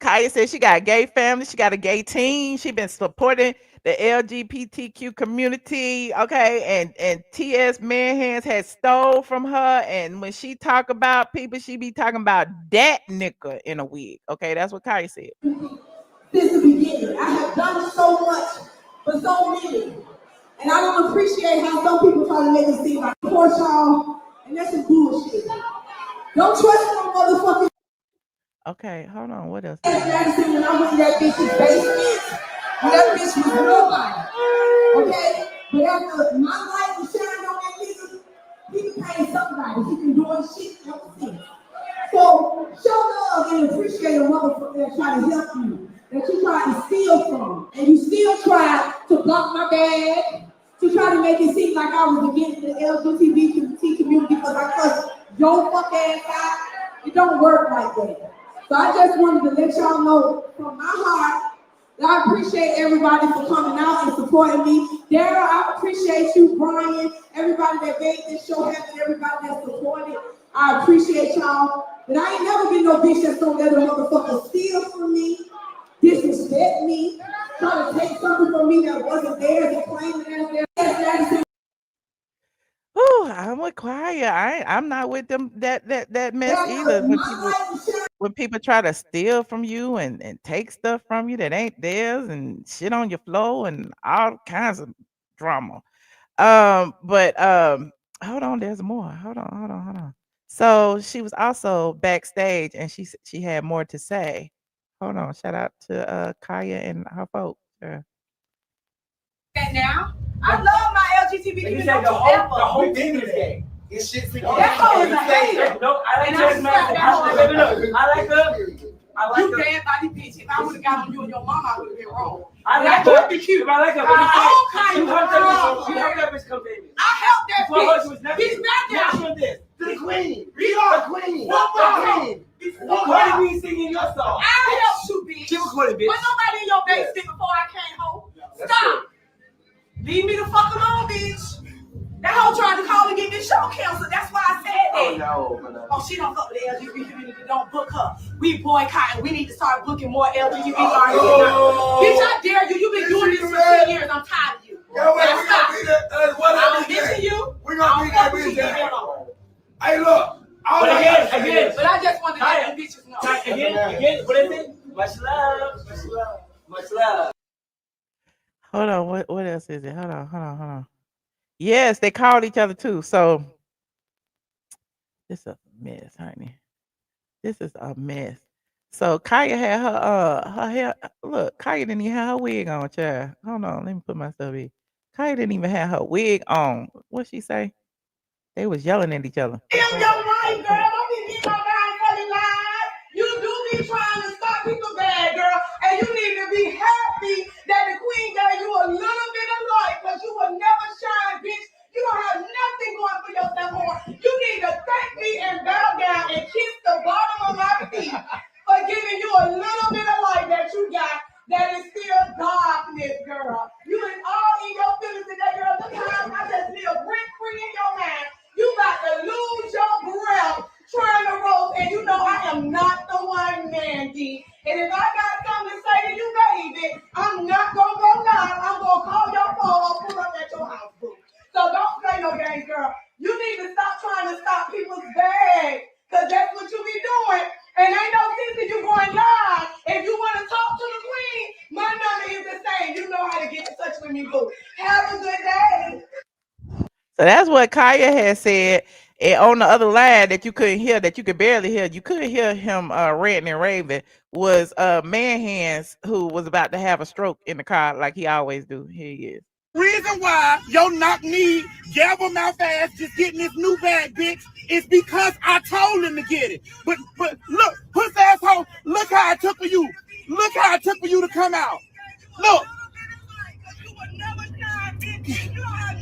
Khia said she got a gay family, she got a gay team, she been supporting the LGBTQ community, okay, and TS Manhands had stole from her, and when she talk about people, she be talking about that nigga in a wig, okay, that's what Khia said. Since the beginning, I have done so much for so many, and I don't appreciate how some people try to make it seem like Porsha, and that's some bullshit. Don't trust no motherfucking. Okay, hold on, what else? Madison, when I went to that bitch's basement, that bitch was nobody. Okay? But after my light was shining on that nigga, he became somebody. He been doing shit ever since. So show love and appreciate a motherfucker that try to help you, that you try to steal from. And you still try to block my bag, to try to make it seem like I was against the LGBT community because I cussed your fuck ass out. It don't work like that. So I just wanted to let y'all know from my heart that I appreciate everybody for coming out and supporting me. Daryl, I appreciate you, Brian, everybody that made this show happen, everybody that supported. I appreciate y'all. But I ain't never been no bitch that's gonna let a motherfucker steal from me, disrespect me, try to take something from me that wasn't theirs and claim it as theirs. Oh, I'm with Khia. I'm not with them that mess either. When people try to steal from you and take stuff from you that ain't theirs and shit on your floor and all kinds of drama. But hold on, there's more. Hold on. So she was also backstage and she had more to say. Hold on, shout out to Khia and her folks. Now, I love my LGBT community. The whole thing is gay. That's all it's a hater. No, I like Jess Madison. I like her. You bad body bitch. If I would have got on you and your mama, I would have been wrong. I like her. I like her. You helped that bitch come baby. I helped that bitch. He's not down. The queen. The queen. Cardi B singing your song. I helped you, bitch. She recorded, bitch. Was nobody in your basement before I came home? Stop. Leave me the fuck alone, bitch. That hoe tried to call and get this show canceled. That's why I said Oh no. Oh, she don't fuck with the LGBT community. Don't book her. We boycott and we need to start booking more LGBT artists. Bitch, I dare you. You've been doing this for 10 years. I'm tired of you. Now stop. I don't mention you. We're gonna beat that bitch down. Hey, look. But again. But I just want to let you bitches know. Again, what is it? Much love. Hold on, what else is it? Hold on. Yes, they called each other too. So this is a mess, honey. This is a mess. So Khia had her hair. Look, Khia didn't even have her wig on, child. Hold on, let me put myself in. Khia didn't even have her wig on. What she say? They was yelling at each other. You're right, girl. Don't be getting my mind funny lies. You do be trying to stop people bad, girl. And you need to be happy that the queen gave you a little bit of light, because you will never shine, bitch. You don't have nothing going for yourself more. You need to thank me and bow down and kiss the bottom of my feet for giving you a little bit of light that you got that is still darkness, girl. You is all in your feelings today, girl. Look how I just live rent-free in your mind. You about to lose your breath trying to roast, and you know I am not the one, Mandy. And if I got something to say to you, baby, I'm not gonna go live. I'm gonna call your phone or pull up at your house, boo. So don't play no games, girl. You need to stop trying to stop people's bag, because that's what you be doing. And ain't no sense in you going live. If you want to talk to the queen, my number is the same. You know how to get in touch with me, boo. Have a good day. So that's what Khia had said. And on the other line that you couldn't hear, that you could barely hear, you couldn't hear him ranting and raving, was Man Hands, who was about to have a stroke in the car like he always do. Here he is. Reason why your knock-knee, gavel mouth ass just getting this new bag, bitch, is because I told him to get it. But look, puss asshole, look how I took for you. Look how I took for you to come out. Look.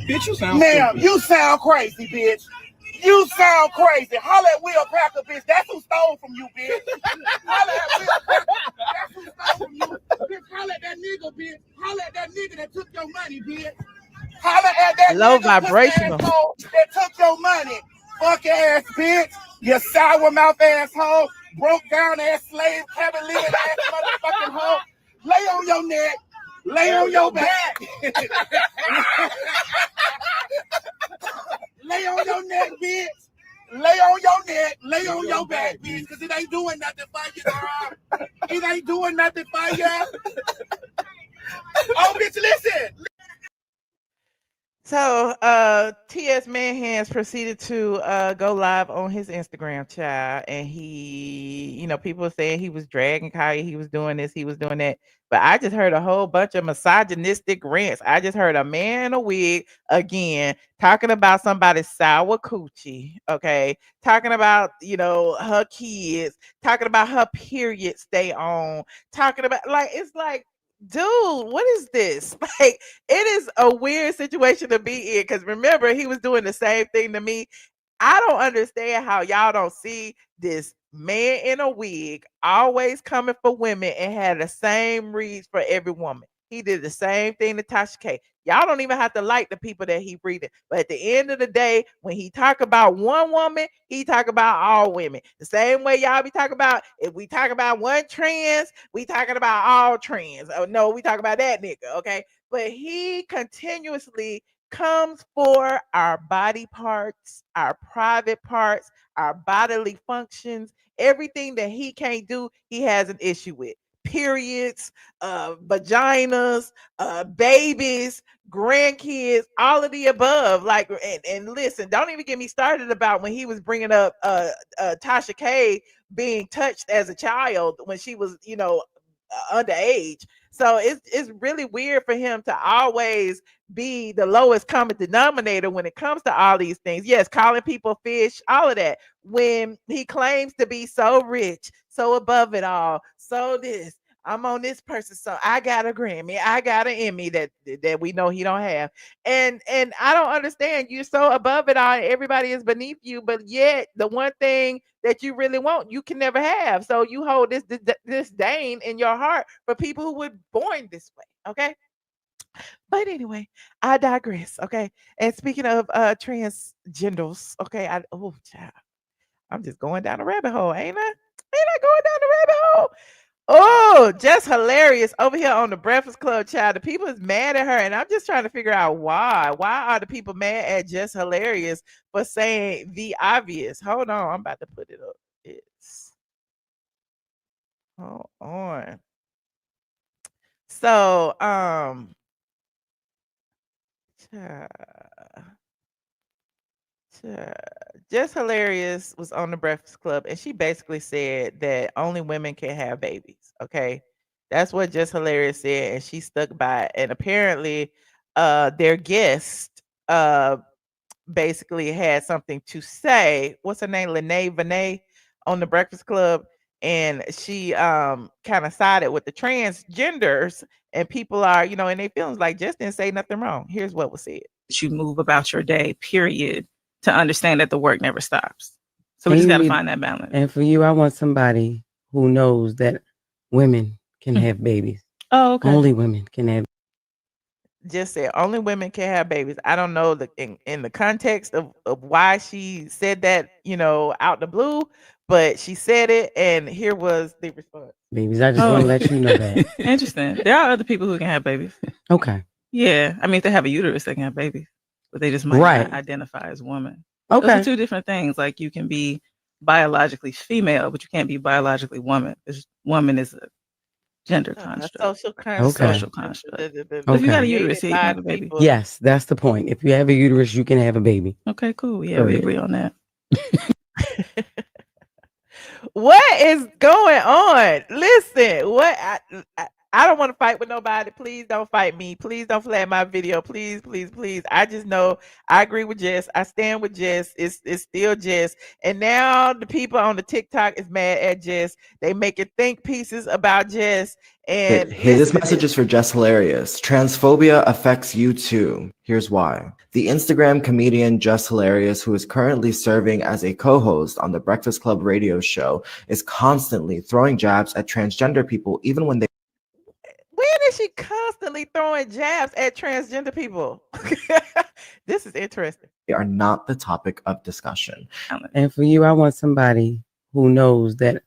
Bitch, you sound Ma'am, stupid. you sound crazy, bitch. You sound crazy. Holla at Will Cracker, bitch. That's who stole from you, bitch. Holla at Will Cracker. That's who stole from you. Bitch, holla at that nigga, bitch. Holla at that nigga that took your money, bitch. Holla at that Low nigga vibrational asshole that took your money. Fuck ass bitch. You sour mouth asshole. Broke down ass slave, cavalier ass motherfucking hoe. Lay on your neck. Lay on your back. Lay on your neck, bitch. Lay on your neck. Lay on your back, bitch. Because it ain't doing nothing for you, girl. It ain't doing nothing for you. Oh, bitch, listen. So TS Manhands proceeded to go live on his Instagram, child, and he, people were saying he was dragging Khia, he was doing this, he was doing that. But I just heard a whole bunch of misogynistic rants. I just heard a man in a wig again talking about somebody's sour coochie, okay? Talking about, her kids, talking about her period stay on, talking about it's like, dude, what is this? Like, it is a weird situation to be in, because remember, he was doing the same thing to me. I don't understand how y'all don't see this man in a wig always coming for women and had the same reads for every woman. He did the same thing to Tasha K. Y'all don't even have to like the people that he breathing. But at the end of the day, when he talk about one woman, he talk about all women. The same way y'all be talking about, if we talk about one trans, we talking about all trans. Oh no, we talk about that nigga, okay? But he continuously comes for our body parts, our private parts, our bodily functions, everything that he can't do, he has an issue with. Periods, vaginas, babies, grandkids, all of the above. Like, and listen, don't even get me started about when he was bringing up Tasha K being touched as a child when she was, underage. So it's really weird for him to always be the lowest common denominator when it comes to all these things. Yes, calling people fish, all of that. When he claims to be so rich, so above it all, so this, I'm on this person, so I got a Grammy, I got an Emmy that we know he don't have. And I don't understand. You're so above it all, everybody is beneath you, but yet the one thing that you really want, you can never have. So you hold this disdain in your heart for people who were born this way. Okay. But anyway, I digress. Okay. And speaking of transgenders, okay, child, I'm just going down the rabbit hole, ain't I? Ain't I going down the rabbit hole? Oh, just hilarious over here on the Breakfast Club, child. The people is mad at her, and I'm just trying to figure out why. Why are the people mad at Just Hilarious for saying the obvious? Hold on, I'm about to put it up. It's hold on. So, child, child, Just Hilarious was on the Breakfast Club, and she basically said that only women can have babies. Okay, that's what Just Hilarious said, and she stuck by it. And apparently, their guest, basically had something to say. What's her name? Lene Vinay on the Breakfast Club, and she kind of sided with the transgenders, and people are, in their feelings like just didn't say nothing wrong. Here's what was said. You move about your day, period, to understand that the work never stops. So we just got to find that balance. And for you, I want somebody who knows that women can have babies. Oh, okay. Only women can have. Just said only women can have babies. I don't know in the context of why she said that, out the blue, but she said it, and here was the response. Babies, I just want to let you know that. Interesting. There are other people who can have babies. Okay. Yeah, I mean, if they have a uterus, they can have babies, but they just might not identify as women. Okay. Those are two different things. Like you can be biologically female, but you can't be biologically woman. Because woman is a gender construct. Social construct. Okay. Social construct. But if you got a uterus, you can have a baby. Yes, that's the point. If you have a uterus, you can have a baby. Okay, cool. Yeah, we agree on that. What is going on? Listen, I don't want to fight with nobody. Please don't fight me. Please don't flag my video. Please, please, please. I just know I agree with Jess. I stand with Jess. It's still Jess. And now the people on the TikTok is mad at Jess. They making think pieces about Jess. And Hey, this message is for Jess Hilarious. Transphobia affects you too. Here's why. The Instagram comedian Jess Hilarious, who is currently serving as a co-host on the Breakfast Club radio show, is constantly throwing jabs at transgender people even when they... When is she constantly throwing jabs at transgender people? This is interesting. They are not the topic of discussion. And for you, I want somebody who knows that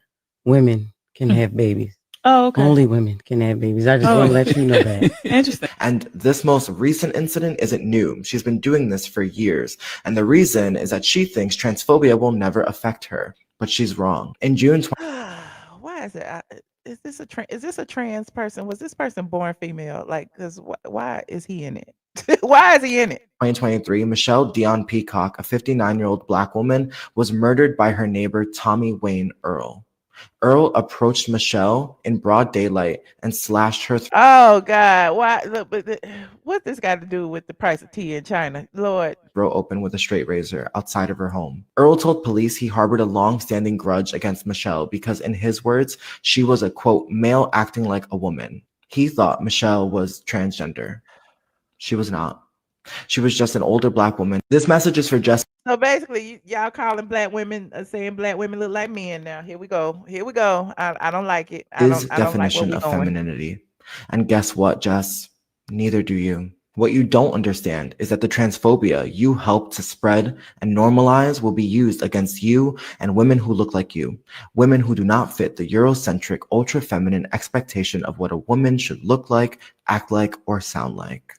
women can have babies. Oh, okay. Only women can have babies. I just want to let you know that. Interesting. And this most recent incident isn't new. She's been doing this for years. And the reason is that she thinks transphobia will never affect her. But she's wrong. In June... Why is it? Is this a trans person? Was this person born female? Like, because why is he in it? Why is he in it? 2023, Michelle Dion Peacock, a 59-year-old Black woman, was murdered by her neighbor Tommy Wayne Earl. Earl approached Michelle in broad daylight and slashed her throat. Oh God! Why? Look, what's this got to do with the price of tea in China, Lord? Open with a straight razor outside of her home. Earl told police he harbored a long-standing grudge against Michelle because, in his words, she was a quote male acting like a woman. He thought Michelle was transgender. She was not. She was just an older Black woman. This message is for Jess. So basically, y'all calling Black women, saying Black women look like men now. Here we go. Here we go. I don't like it. I don't Definition like of femininity. And guess what, Jess? Neither do you. What you don't understand is that the transphobia you helped to spread and normalize will be used against you and women who look like you. Women who do not fit the Eurocentric, ultra-feminine expectation of what a woman should look like, act like, or sound like.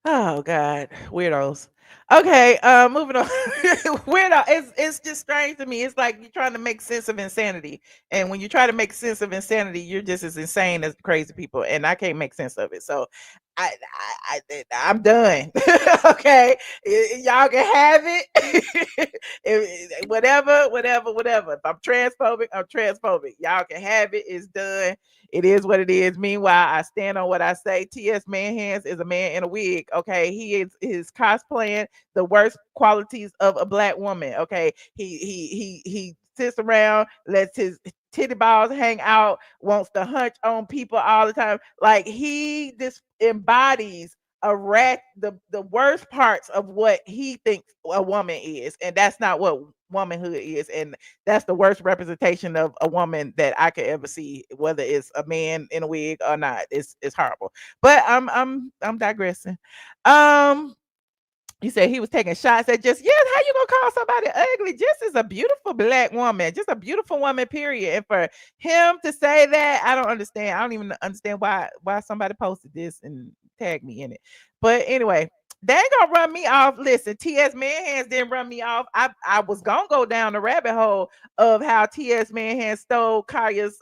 Oh God, weirdos. Okay, moving on. Weirdo. It's just strange to me. It's like you're trying to make sense of insanity, and when you try to make sense of insanity, you're just as insane as crazy people, and I can't make sense of it. So, I'm done. Okay, y'all can have it. Whatever. If I'm transphobic, I'm transphobic. Y'all can have it. It's done. It is what it is. Meanwhile, I stand on what I say. TS Manhands is a man in a wig. Okay, he is cosplaying the worst qualities of a Black woman. Okay, he sits around, lets his titty balls hang out, wants to hunch on people all the time. Like he just embodies the worst parts of what he thinks a woman is, and that's not what womanhood is, and that's the worst representation of a woman that I could ever see, whether it's a man in a wig or not. It's horrible. But I'm digressing. Um you said he was taking shots at Jess. Yes, how you gonna call somebody ugly? Jess is a beautiful black woman, just a beautiful woman, period. And for him to say that, I don't understand. I don't even understand why somebody posted this and tagged me in it. But anyway, they ain't gonna run me off. Listen, TS Manhands didn't run me off. I was gonna go down the rabbit hole of how TS Manhands stole Kaya's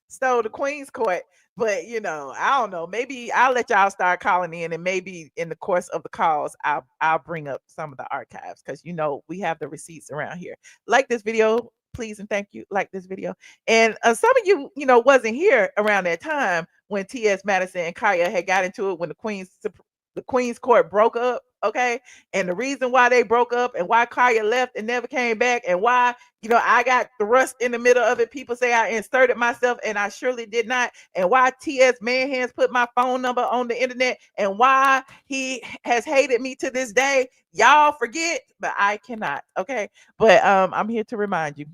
stole the Queen's Court. But I don't know. Maybe I'll let y'all start calling in, and maybe in the course of the calls, I'll bring up some of the archives because we have the receipts around here. Like this video, please and thank you. Like this video, and some of you wasn't here around that time when T.S. Madison and Khia had got into it when the Queen's Court broke up. Okay, and the reason why they broke up and why Khia left and never came back and why I got thrust in the middle of it. People say I inserted myself, and I surely did not. And why T.S. Manhands put my phone number on the internet, and why he has hated me to this day. Y'all forget, but I cannot. Okay, but I'm here to remind you.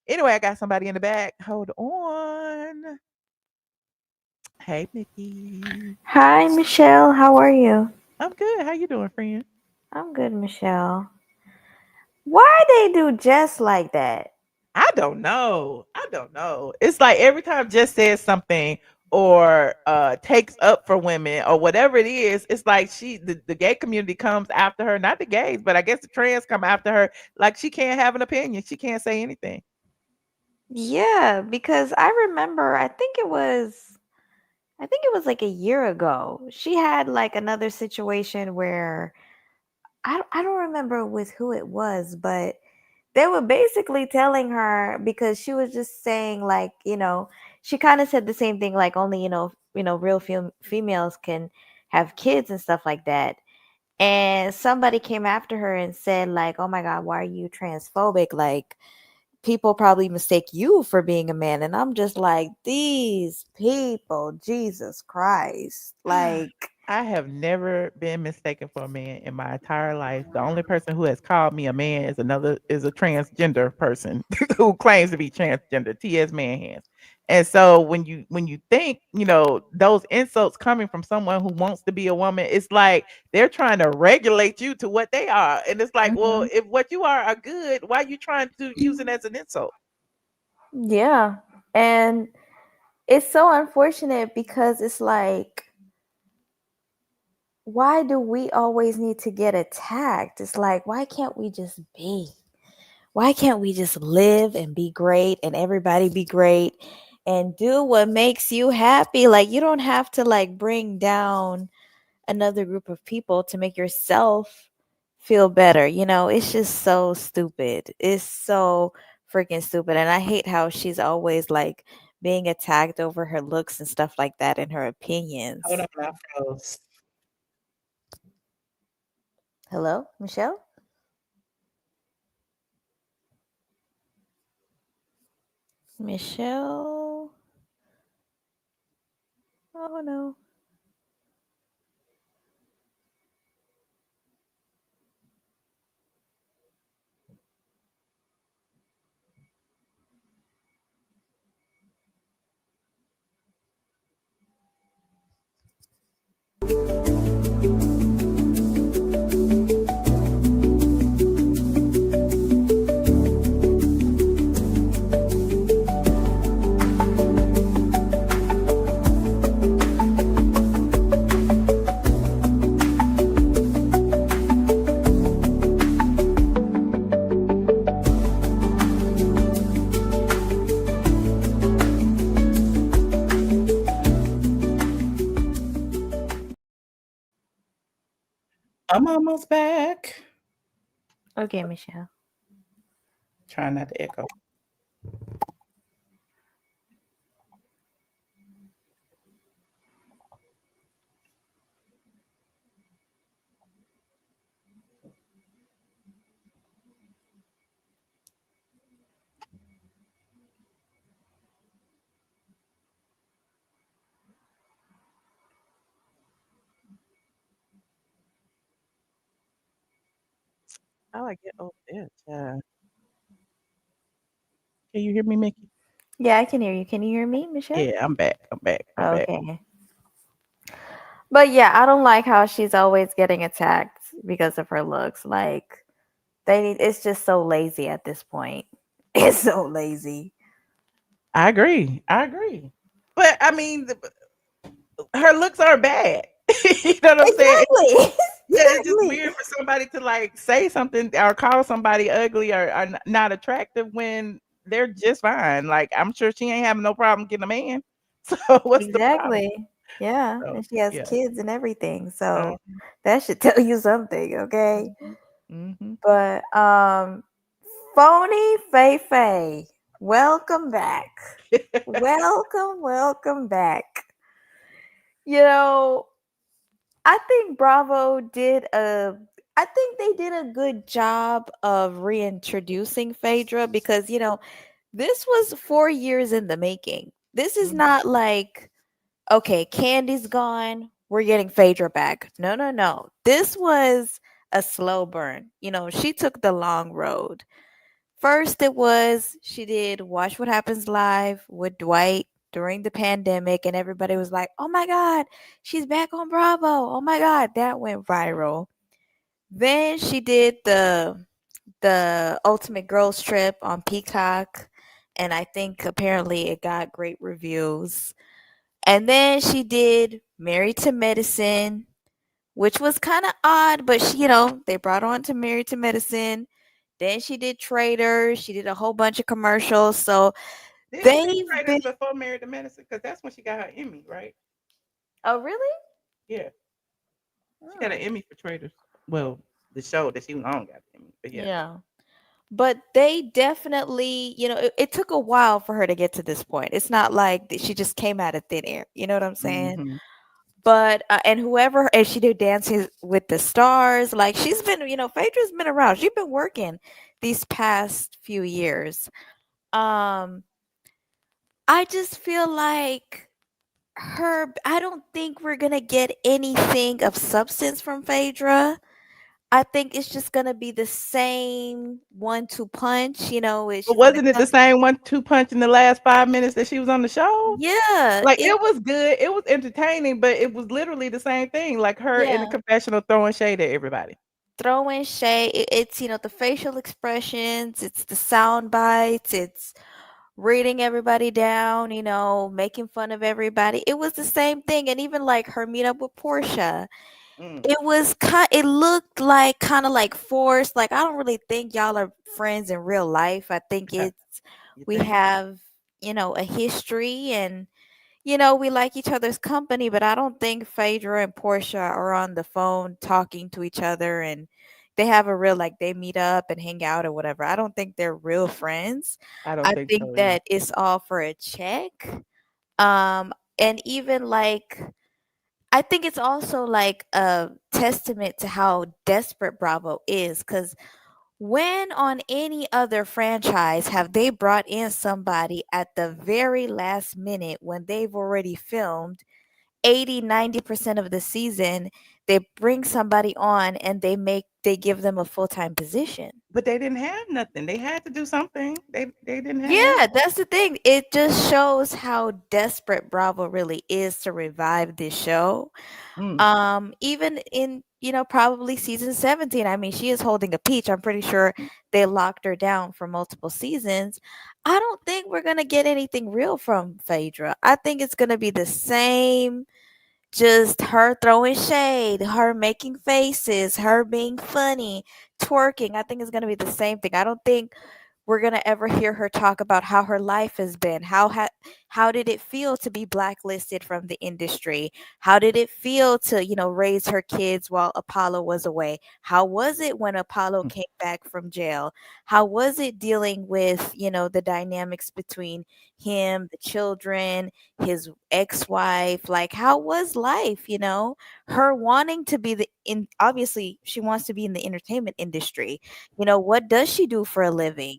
Anyway, I got somebody in the back. Hold on. Hey, Nikki. Hi, Michelle. How are you? I'm good. How you doing, friend? I'm good, Michelle. Why they do Jess like that? I don't know. It's like every time Jess says something or takes up for women or whatever it is, it's like the gay community comes after her. Not the gays, but I guess the trans come after her. Like she can't have an opinion. She can't say anything. Yeah, because I remember, I think it was like a year ago. She had like another situation where I don't remember with who it was, but they were basically telling her because she was just saying like, she kind of said the same thing like only, real females can have kids and stuff like that. And somebody came after her and said like, "Oh my god, why are you transphobic? Like people probably mistake you for being a man." And I'm just like, these people, Jesus Christ. Like I have never been mistaken for a man in my entire life. The only person who has called me a man is a transgender person who claims to be transgender, T.S. Manhands. And so when you think, those insults coming from someone who wants to be a woman, it's like they're trying to regulate you to what they are. And it's like, well, if what you are good, why are you trying to use it as an insult? yeah. And it's so unfortunate because it's like, why do we always need to get attacked? It's like, why can't we just be? Why can't we just live and be great and everybody be great and do what makes you happy? Like you don't have to like bring down another group of people to make yourself feel better. It's just so stupid. It's so freaking stupid. And I hate how she's always like being attacked over her looks and stuff like that and her opinions. Hold on, I froze. Hello, Michelle? Michelle? Oh no. I'm almost back. Okay, Michelle. Trying not to echo. How I get over there, child? Can you hear me, Mickey? Yeah, I can hear you. Can you hear me, Michelle? Yeah, I'm back. I'm back. I'm back. Okay. But yeah, I don't like how she's always getting attacked because of her looks. Like it's just so lazy at this point. It's so lazy. I agree. I agree. But I mean, her looks are bad. You know what I'm saying? Exactly. Yeah, it's just Exactly. weird for somebody to like say something or call somebody ugly or not attractive when they're just fine. Like I'm sure she ain't having no problem getting a man. So what's the problem? Exactly. Yeah, So and she has yeah. kids and everything. Uh, So that should tell you something, okay? mhm, mhm. But Phony Fei Fei, welcome back. Welcome back. You know, I think Bravo did a I think they did a good job of reintroducing Phaedra because, this was 4 years in the making. This is Mhm. not like, okay, Candy's gone, we're getting Phaedra back. No, no, no. This was a slow burn. She took the long road. First, it was she did Watch What Happens Live with Dwight during the pandemic, and everybody was like, oh my God, she's back on Bravo. Oh my God, that went viral. Then she did the Ultimate Girls Trip on Peacock, and I think apparently it got great reviews. And then she did Married to Medicine, which was kind of odd, but they brought her on to Married to Medicine. Then she did Traitors. She did a whole bunch of commercials. So Did she do they've Traitors been. before Married to Medicine? Because that's when she got her Emmy, right? Oh, really? Yeah, she got an Oh. Emmy for Traitors. Well, the show that she was on got an Emmy, but yeah. Yeah. But they definitely, it took a while for her to get to this point. It's not like she just came out of thin air. You know what I'm saying? Hmm. But and she did Dancing with the Stars. Like she's been, Phaedra's been around. She's been working these past few years. Um, I just feel like I don't think we're gonna get anything of substance from Phaedra. I think it's just gonna be the same 1-2 punch. But She's gonna wasn't it the come. same 1-2 punch in the last 5 minutes that she was on the show? Yeah, Like it was good. It was entertaining, but it was literally the same thing. Like her in the yeah, confessional throwing shade at everybody. throwing shade. It's the facial expressions. It's the sound bites. It's reading everybody down. Making fun of everybody. It was the same thing, and even like her meetup with Porsha. Mm. It looked like kind of like forced. Like I don't really think y'all are friends in real life. I think You we think? have, a history, and we like each other's company, but I don't think Phaedra and Portia are on the phone talking to each other and they have a real like they meet up and hang out or whatever. I don't think they're real friends. I don't I think think so either. that it's all for a check. And even like I think it's also like a testament to how desperate Bravo is because when on any other franchise have they brought in somebody at the very last minute when they've already filmed 80-90% of the season? They bring somebody on and they give them a full-time position. But they didn't have nothing. They had to do something. They didn't have Yeah, anything. that's the thing. It just shows how desperate Bravo really is to revive this show. Mm. Even in, probably season 17. I mean, she is holding a peach. I'm pretty sure they locked her down for multiple seasons. I don't think we're gonna get anything real from Phaedra. I think it's gonna be the same, just her throwing shade, her making faces, her being funny, twerking. I think it's gonna be the same thing. I don't think we're gonna ever hear her talk about how her life has been. How did it feel to be blacklisted from the industry? How did it feel to raise her kids while Apollo was away? How was it when Apollo Mm. came back from jail? How was it dealing with the dynamics between him, the children, his ex-wife? Like how was life? Her wanting to be obviously she wants to be in the entertainment industry. What does she do for a living?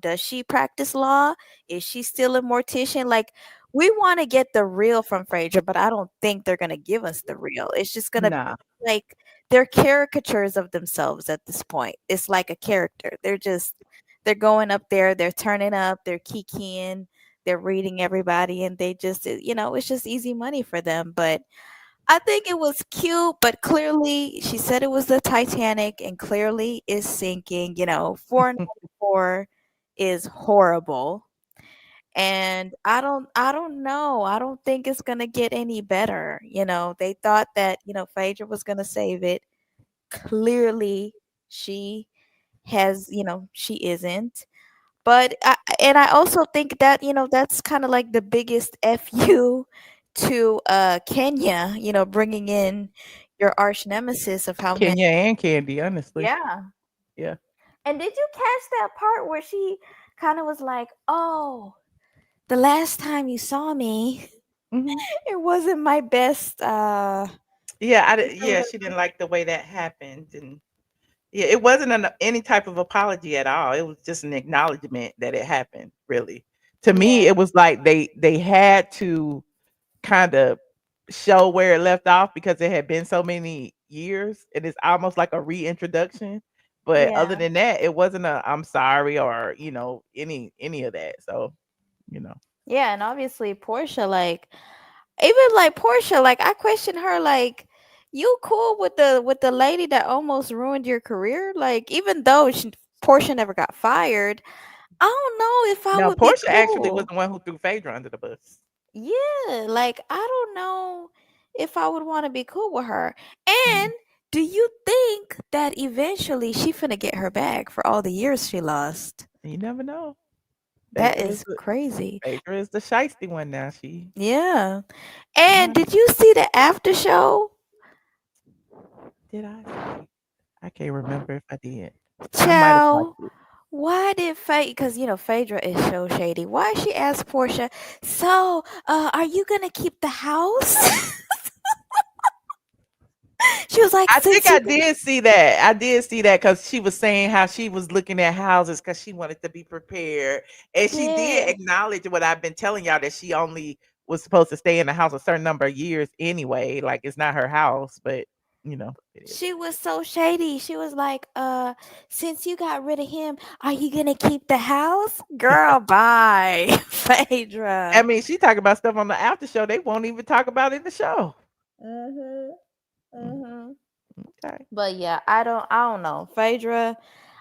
Does she practice law? Is she still a mortician? Like, we want to get the real from Phaedra, but I don't think they're gonna give us the real. It's just gonna be Nah. like they're caricatures of themselves at this point. It's like a character. They're going up there, they're turning up, they're kikiing, they're reading everybody, and they just it's just easy money for them. But I think it was cute, but clearly she said it was the Titanic and clearly is sinking. 494 is horrible. And I don't know. I don't think it's gonna get any better. They thought that, Phaedra was gonna save it. Clearly she she isn't. But I also think that, that's kind of like the biggest fu to Kenya, bringing in your arch nemesis of how many. Kenya and Candy, honestly. Yeah. Yeah. And did you catch that part where she kind of was like, "Oh, the last time you saw me, Mhm. it wasn't my best Yeah, she didn't like the way that happened, and yeah, it wasn't any type of apology at all. It was just an acknowledgement that it happened, really. To me, Yeah. it was like they had to kind of show where it left off because it had been so many years, and it's almost like a reintroduction. But other Yeah. than that, it wasn't a I'm sorry or, any of that. So, you know. Yeah, and obviously Portia, like, even like Portia, like, I question her, like, you cool with the lady that almost ruined your career? Like, even though Portia never got fired, I don't know if I Now, would be Portia actually was cool. the one who threw Phaedra under the bus. Yeah, like, I don't know if I would want to be cool with her. Mm. And do you think that eventually she finna get her back for all the years she lost? You never know. That Phaedra is is the crazy. Phaedra is the shiesty one now. Yeah. She And might did you see the after show? did I see? I can't remember if I did. I might have watched Child, it. why did because Phaedra is so shady. Why she asked Portia, so are you gonna keep the house? She was like, I think since I you did see that. I did see that because she was saying how she was looking at houses because she wanted to be prepared. And she did yeah. acknowledge what I've been telling y'all that she only was supposed to stay in the house a certain number of years anyway. Like it's not her house, but it is. She was so shady. She was like, since you got rid of him, are you gonna keep the house? Girl, bye. I Phaedra. mean, she talking about stuff on the after show. They won't even talk about in the show. Mhm. Mm, Mhm. okay. But yeah, I don't know. Phaedra,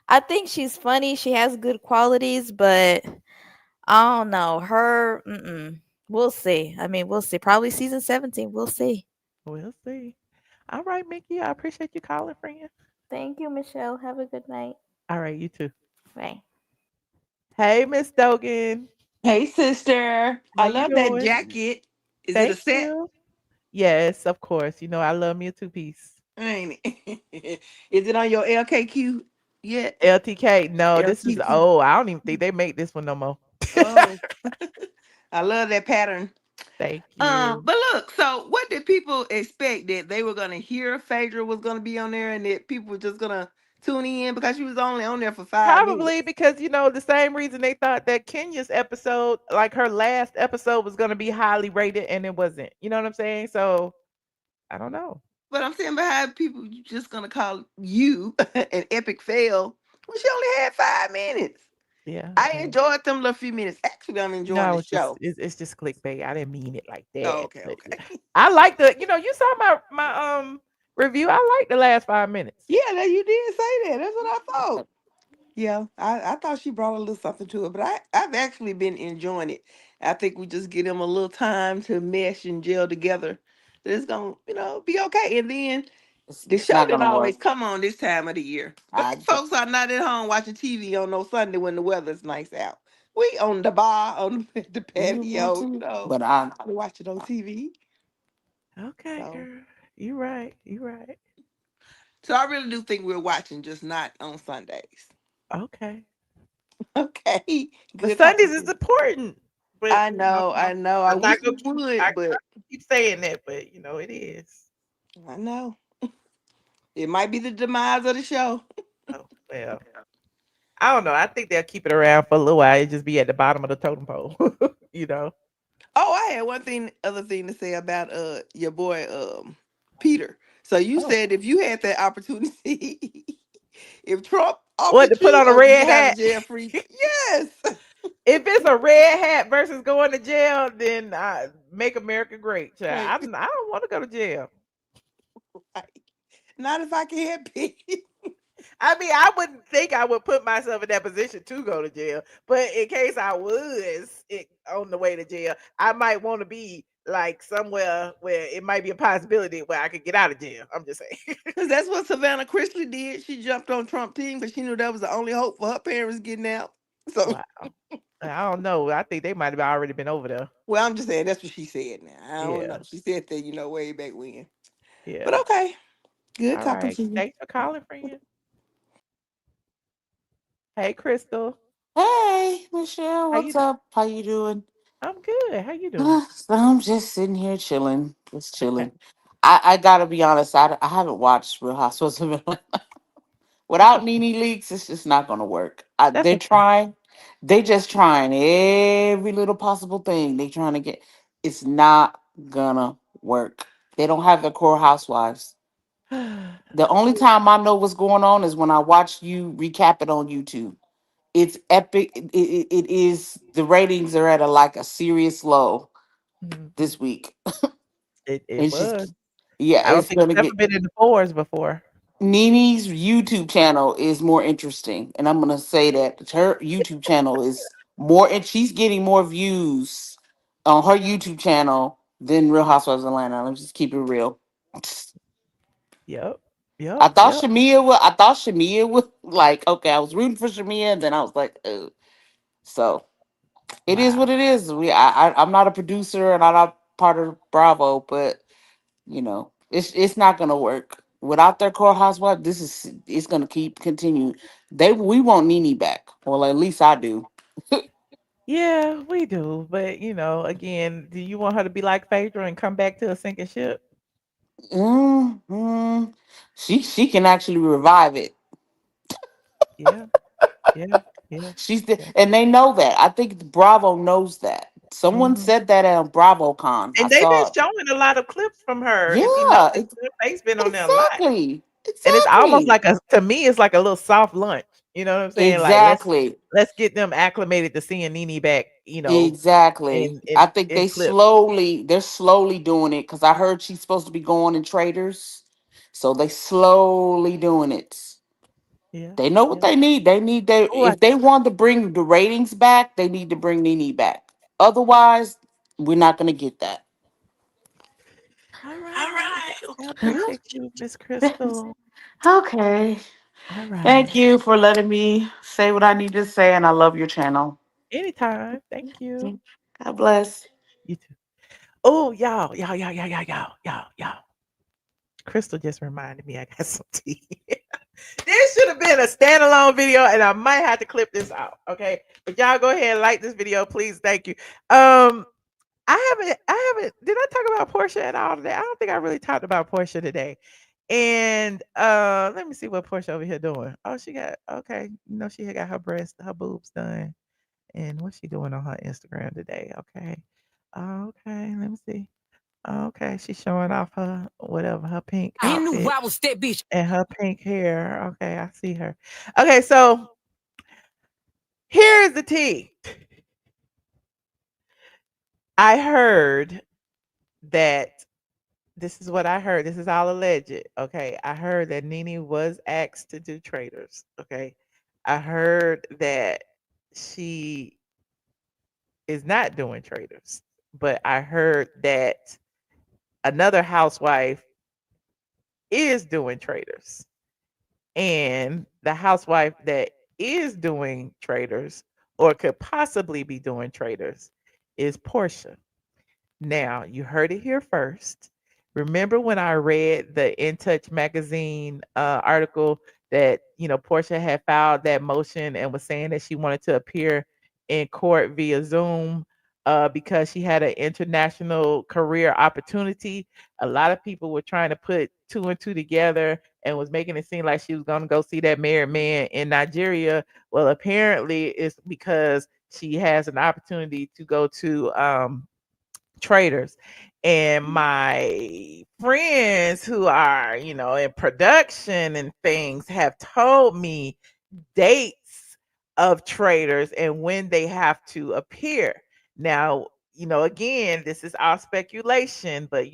I think she's funny. She has good qualities, but I don't know. We'll see. I mean, we'll see. Probably season 17. We'll see. We'll see. All right, Mickey. I appreciate you calling, friend. Thank you, Michelle. Have a good night. All right, you too. Bye. Hey, Miss Dogan. Hey, sister. How I you love that doing? jacket. Is it a Thank set? you. Yes, of course. I love me a two-piece. Ain't it? Is it on your LKQ yet? LTK. No, this is LTQ. old. I don't even think they make this one no more. Oh, I love that pattern. Thank you. But look, so what did people expect that they were gonna hear Phaedra was gonna be on there and that people were just gonna tune in because she was only on there for 5 minutes? Probably because the same reason they thought that Kenya's episode, like her last episode, was gonna be highly rated and it wasn't. You know what I'm saying? So I don't know. But I'm saying behind people you just gonna call you an epic fail when she only had 5 minutes. Yeah. I enjoyed them little few minutes. Actually, I'm enjoying No, the it's just show. it's just clickbait. I didn't mean it like Oh, that. okay, But okay. I like you saw my review. I like the last 5 minutes. Yeah, that you did say that. That's what I thought. Yeah, I thought she brought a little something to it, but I've actually been enjoying it. I think we just give them a little time to mesh and gel together. It's gonna, be okay. And then the It's show not didn't gonna always work. come on this time of the year. I Black folks are not at home watching TV on no Sunday when the weather's nice out. We on the bar, on the we want patio, to, but I we watch it on TV. Okay, So, girl. You right. You right. so I really do think we're watching, just not on Sundays. Okay. Okay, But good talking Sundays to is you. important. But I know, I know. I I'm not wish gonna we keep I, would, I but keep saying that, but it is. I know it might be the demise of the show. Oh well. I don't know. I think they'll keep it around for a little while. It just be at the bottom of the totem pole. you know. Oh, I had other thing to say about your boy Peter. So you Oh. said if you had that opportunity, if Trump What, offered to put you on a or you red have a hat? jail free, yes. If it's a red hat versus going to jail, then make America great, child. Right. I don't want to go to jail. Not if I can help it. I mean, I wouldn't think I would put myself in that position to go to jail, but in case I was on the way to jail, I might want to be like somewhere where it might be a possibility where I could get out of jail. I'm just saying. Because that's what Savannah Chrisley did. She jumped on Trump team because she knew that was the only hope for her parents getting out. So, Wow. I don't know. I think they might have already been over there. well, I'm just saying that's what she said now. I don't Yeah. know. She said that, way back when. But Yeah. okay. Good All talking right. to you. Thanks for calling, friend. Hey, Crystal. Hey, Michelle, How what's you? up? How you doing? I'm good. How you doing? So I'm just sitting here chilling, just chilling. I gotta be honest, I haven't watched Real Housewives of Atlanta. That's Without okay. Nene leaks, it's just not gonna work. That's They're okay. trying, they just trying every little possible thing they trying to get. It's not gonna work. They don't have the core housewives. The only time I know what's going on is when I watch you recap it on YouTube. It's epic. It is, the ratings are at a serious low Mhm. this week. It It's was. just, yeah, I don't it's think it's gonna ever get. been in the fours before. Nene's YouTube channel is more interesting, and I'm gonna say that her YouTube channel is more, and she's getting more views on her YouTube channel than Real Housewives of Atlanta. Let's just keep it real. Yep. I Yep. thought Yep. Shamia was. I thought Shamia was like, okay. I was rooting for Shamia, and then I was like, so it is what Wow. it is. I'm not a producer, and I'm not part of Bravo, but it's not gonna work without their core housewife. It's gonna keep continue. We want Nene back. Well, at least I do. Yeah, we do. But again, do you want her to be like Phaedra and come back to a sinking ship? hmm She can actually revive it. Yeah. Yeah. Yeah. Yeah. And they know that. I think Bravo knows that. Someone Hmm. said that at BravoCon. I And they've been saw it. showing a lot of clips from her. If you Yeah, notice, her face been on there a lot. exactly, And it's almost exactly, like to me, it's like a little soft lunch. You know what I'm saying? Like exactly. let's get them acclimated to seeing Nene back, Exactly. in I think clips. they're slowly doing it because I heard she's supposed to be going in Traitors. So they slowly doing it. Yeah. They know what Yeah. they need. Oh, If they want to bring the ratings back, they need to bring Nene back. Otherwise, we're not gonna get that. all All right. right. I appreciate you, Miss Crystal. Okay. All Thank right. you for letting me say what I need to say, and I love your channel. Anytime. Thank you. God bless. You too. Oh, y'all. Crystal just reminded me I got some tea. This should have been a standalone video, and I might have to clip this out. Okay. But y'all go ahead and like this video, please. Thank you. I haven't did I talk about Porsha at all today? I don't think I really talked about Porsha today. And let me see what Porsha over here doing. Oh, she got okay. She had got her boobs done. And what's she doing on her Instagram today? Okay. Okay, let me see. Okay, she's showing off her whatever, her pink I knew outfit I was that bitch. and her pink hair. Okay, I see her. Okay, so here's the tea. I heard that this is what I heard. This is all alleged. Okay. I heard that Nene was asked to do Traitors. Okay. I heard that she is not doing Traitors, but I heard that another housewife is doing Traitors. And the housewife that is doing Traitors or could possibly be doing Traitors is Porsha. Now, you heard it here first. Remember when I read the In Touch magazine article that, Porsha had filed that motion and was saying that she wanted to appear in court via Zoom because she had an international career opportunity. A lot of people were trying to put two and two together and was making it seem like she was going to go see that married man in Nigeria. Well, apparently it's because she has an opportunity to go to Traitors. And my friends who are, in production and things have told me dates of Traitors and when they have to appear. Now, again, this is all speculation, but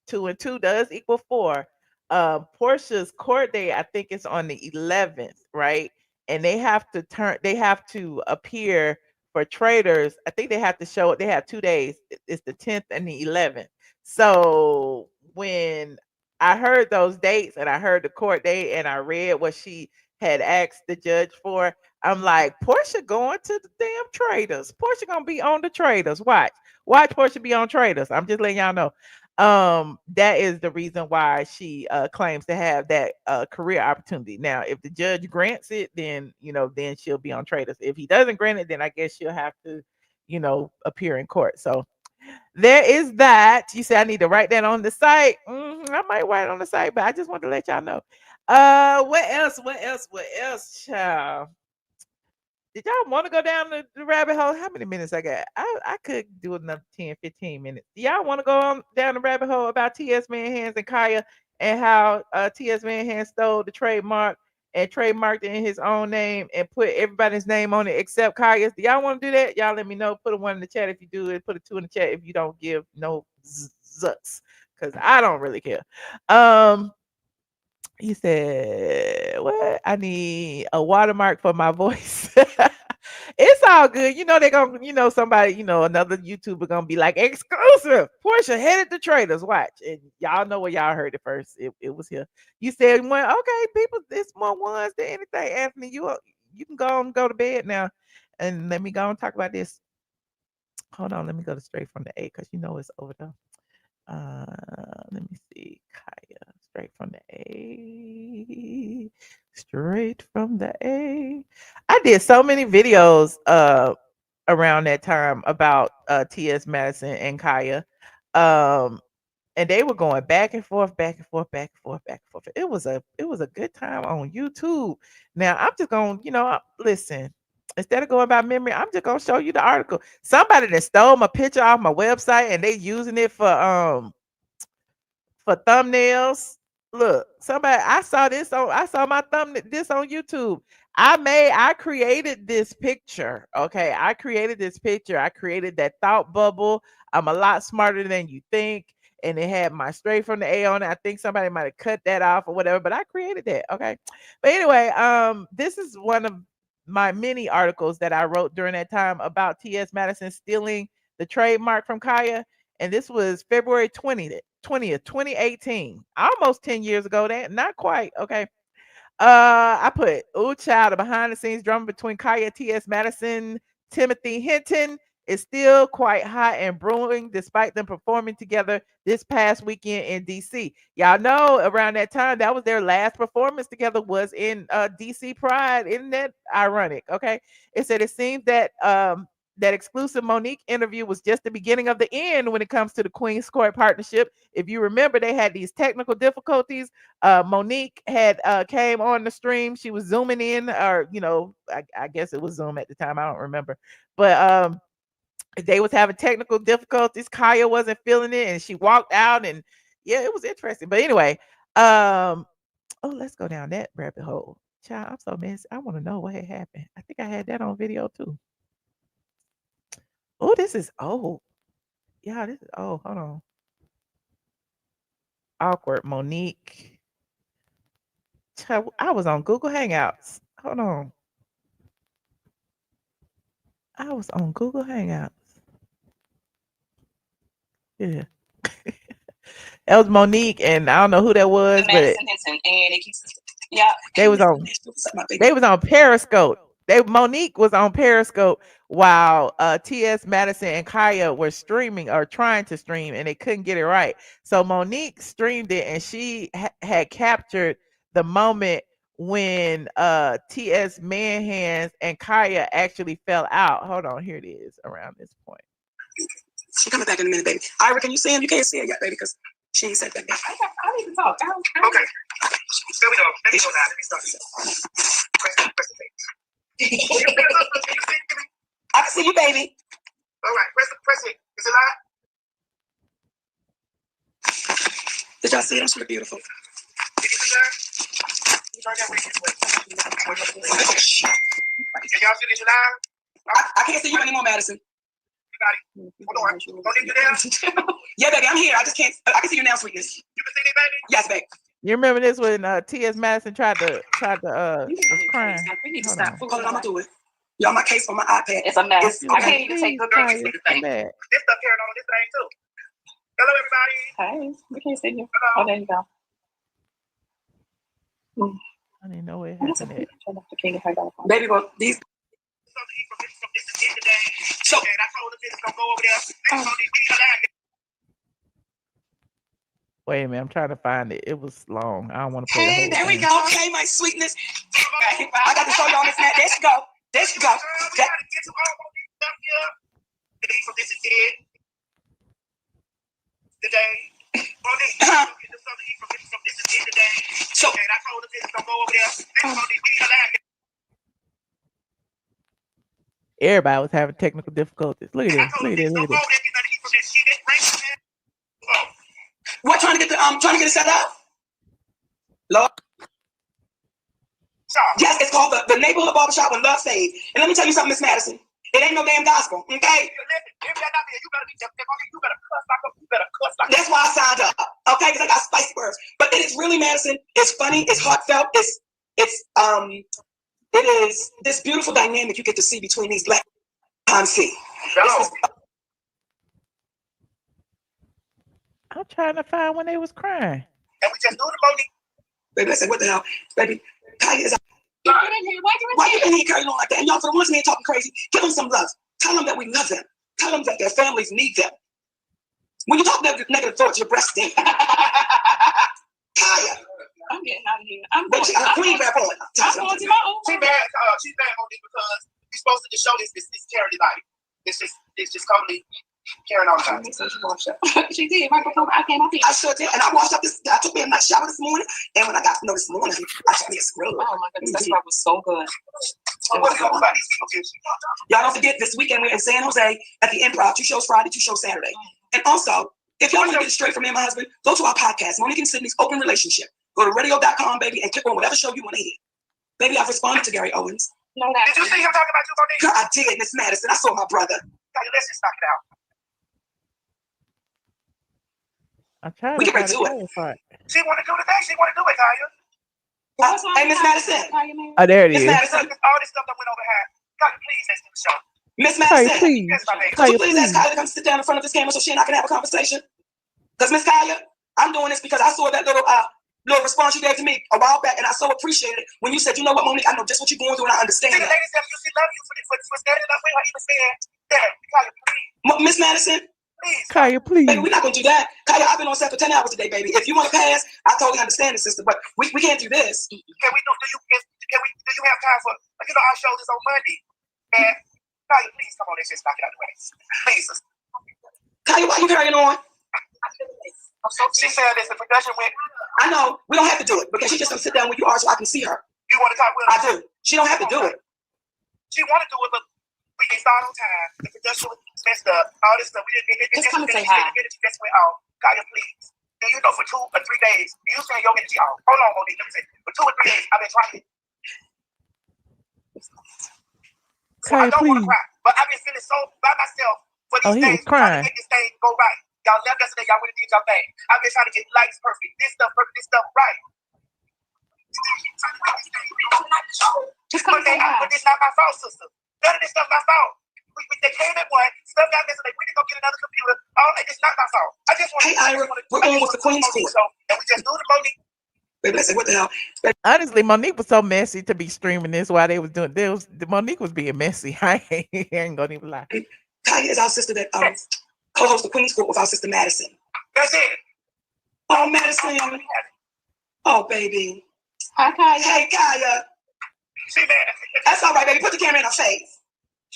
two and two does equal four. Portia's court date, I think, is on the 11th, right? And they have to appear for Traitors. I think they have to show it. They have 2 days. It's the 10th and the 11th. So when I heard those dates and I heard the court date and I read what she had asked the judge for, I'm like, Porsha going to the damn Traitors. Porsha gonna be on the Traitors. Watch Porsha be on Traitors. I'm just letting y'all know. That is the reason why she claims to have that career opportunity. Now, if the judge grants it, then then she'll be on Traitors. If he doesn't grant it, then I guess she'll have to, appear in court. So there is that. You say I need to write that on the site. I might write it on the site, but I just want to let y'all know. What else? What else? What else, child? Did y'all want to go down the rabbit hole? How many minutes I got? I could do another 10, 15 minutes. Do y'all want to go on down the rabbit hole about TS Manhands and Khia and how TS Manhands stole the trademark and trademarked it in his own name and put everybody's name on it except Khia's? Do y'all want to do that? Y'all let me know. Put a 1 in the chat if you do it. Put a 2 in the chat if you don't give no zucks. Because I don't really care. He said, "What? I need a watermark for my voice." It's all good. They're gonna, somebody, another YouTuber gonna be like, exclusive. Porsha headed to Traitors. Watch. And y'all know where y'all heard it first. It was here. You said one, okay, people, it's more ones than anything. Anthony, you can go and go to bed now. And let me go and talk about this. Hold on, let me go to straight from the A because it's over there. Let me see. Khia, straight from the A. Straight from the A. I did so many videos around that time about TS Madison and Khia. And they were going back and forth, back and forth, back and forth, back and forth. It was a good time on YouTube. Now I'm just gonna, listen. Instead of going by memory, I'm just gonna show you the article. Somebody that stole my picture off my website and they using it for thumbnails. Look, somebody I saw my thumb this on YouTube. I created this picture. Okay. I created this picture. I created that thought bubble. I'm a lot smarter than you think. And it had my straight from the A on it. I think somebody might have cut that off or whatever, but I created that. Okay. But anyway, this is one of my many articles that I wrote during that time about TS Madison stealing the trademark from Khia. And this was February 20th, 2018. Almost 10 years ago. That not quite. Okay. I put, oh child, the behind the scenes drama between Khia and TS Madison, Timothy Hinton is still quite hot and brewing despite them performing together this past weekend in DC. Y'all know around that time that was their last performance together was in DC Pride. Isn't that ironic? Okay. It said it seems that that exclusive Monique interview was just the beginning of the end when it comes to the Queen's Court partnership. If you remember, they had these technical difficulties. Monique had came on the stream. She was zooming in, or I guess it was Zoom at the time. I don't remember, but they was having technical difficulties. Khia wasn't feeling it, and she walked out. And yeah, it was interesting. But anyway, oh, let's go down that rabbit hole. Child, I'm so messy. I want to know what had happened. I think I had that on video too. Oh, this is old. Yeah, this is old. Hold on. Awkward Monique. Child, I was on Google Hangouts. Hold on. I was on Google Hangouts. Yeah. That was Monique, and I don't know who that was, but Madison Hinton, and it keeps, yeah. they was on Periscope. Monique was on Periscope while TS Madison and Khia were streaming or trying to stream, and they couldn't get it right. So Monique streamed it, and she had captured the moment when TS Manhands and Khia actually fell out. Hold on, here it is around this point. She coming back in a minute, baby. Ira, can you see him? You can't see her yet, baby, because she ain't said that. I need to talk. Okay. There we go. Let me go now. Let me start this. Press the tape. I can see you, baby. All right. Press it. Is it live? Did y'all see it? She look beautiful. Did you see that? You turned that way this way. Oh, shit. Can y'all see this live? I can't see you anymore, Madison. Hold on. Don't need you there? Yeah, baby, I'm here. I just can't. I can see you now, sweetness. You can see me, baby? Yes, babe. You remember this when TS Madison tried to was crying? We need to Hold stop on. fooling. Hold on, I'm gonna do it. Y'all, my case on my iPad. It's a mess. She's I like, can't even take "Please, good Khia, pictures. come back." This stuff carrying on this thing, too. Hello, everybody. Hey, we can't see you. Hello. Oh, there you go. I didn't know it happened. Baby, well, these. So, and I told the kids don't go over there. Wait a minute, I'm trying to find it. It was long. I don't want to play the Hey, whole there we thing. go. Okay, my sweetness. I got to show y'all this now. There she go. There she go. This is it. Today. So, and I told the kids don't go over there. Everybody was having technical difficulties. Look at this. Look at this. Look at this. What, trying to get it set up? Lord. Yes, it's called the Neighborhood Barbershop when Love Saves. And let me tell you something, Miss Madison. It ain't no damn gospel, okay? That's why I signed up, okay? Because I got spicy words. But it is really, Madison. It's funny. It's heartfelt. It is this beautiful dynamic you get to see between these black and see. I'm trying to find when they was crying. And we just do the money. Baby, I said, what the hell? Baby, Khia is why you in here carrying on like that? And y'all, for the ones in here talking crazy, give them some love. Tell them that we love them. Tell them that their families need them. When you talk negative thoughts, your breast stink. Khia. I'm getting out of here. I'm going to my own. She's bad on this because you're supposed to just show this charity life. It's just totally carrying on. She did. Right before I came up here. I sure did. And I washed up I took me a nice shower this morning. And when I got to know this morning, I took me a scrub. Oh my goodness, that scrub was so good. Y'all don't forget, this weekend we're in San Jose at the Improv. 2 shows Friday, 2 shows Saturday. And also, if y'all want to get it straight from me and my husband, go to our podcast, Monique and Sydney's Open Relationship. Go to radio.com, baby, and click on whatever show you want to hear. Baby, I've responded to Gary Owens. No, that. Did you see him talking about you, Monique? Girl, I did, Miss Madison. I saw my brother. Let's just knock it out. I'm trying We to can find do the it. part. She want to do the thing. She want to do it, Khia. Hey, Miss Madison. Oh, there it Miss is. Madison. All this stuff that went over her. Khia, please, let's do the show. Miss Khia, Madison. please. Could you please ask Khia to come sit down in front of this camera so she and I can have a conversation? Because Miss Khia, I'm doing this because I saw that little response you gave to me a while back, and I so appreciate it when you said, you know what, Monique, I know just what you're going through, and I understand See, that. the lady said she love you for standing up with her, even saying that. Khia, please. Miss Madison. Please. Khia, please. Baby, we're not going to do that. Khia, I've been on set for 10 hours today, baby. If you want to pass, I totally understand it, sister, but we can't do this. Do you have time for, our show is on Monday? And Khia, please, come on, let's just knock it out of the way. Please, sister. Khia, why are you carrying on? She said this, the production went. I know, we don't have to do it, because she just going to sit down where you are so I can see her. You want to talk with her? I do. She don't have to do it. She want to do it, but we didn't start on time. The production was messed up. All this stuff. We didn't. Just come and say hi. Just went off. Khia, please. Do you know for 2 or 3 days, you saying your energy off? Hold on, Monique. Let me say. For 2 or 3 days, I've been trying. Khia, I don't want please. to cry, but I've been feeling so by myself for these He days. was crying. To make this thing go right. Y'all left yesterday. Y'all really did your thing. I've been trying to get lights perfect. This stuff perfect. This stuff right. Just come and say hi. But it's not my fault, sister. None of this stuff my fault. They came at one. Stuff got missing. They went to go get another computer. All that. It's not my fault. I just want. Hey, Ira, we're on with the Queen's Court. And we just do the Monique. Baby, I said, what the hell? Honestly, Monique was so messy to be streaming this while they was doing this. Monique was being messy. I ain't gonna even lie. Khia is our sister that co-hosts the Queen's Court with our sister Madison. That's it. Oh, Madison. Oh, baby. Hi, Khia. Hey, Khia. See, man. That's all right, baby. Put the camera in her face.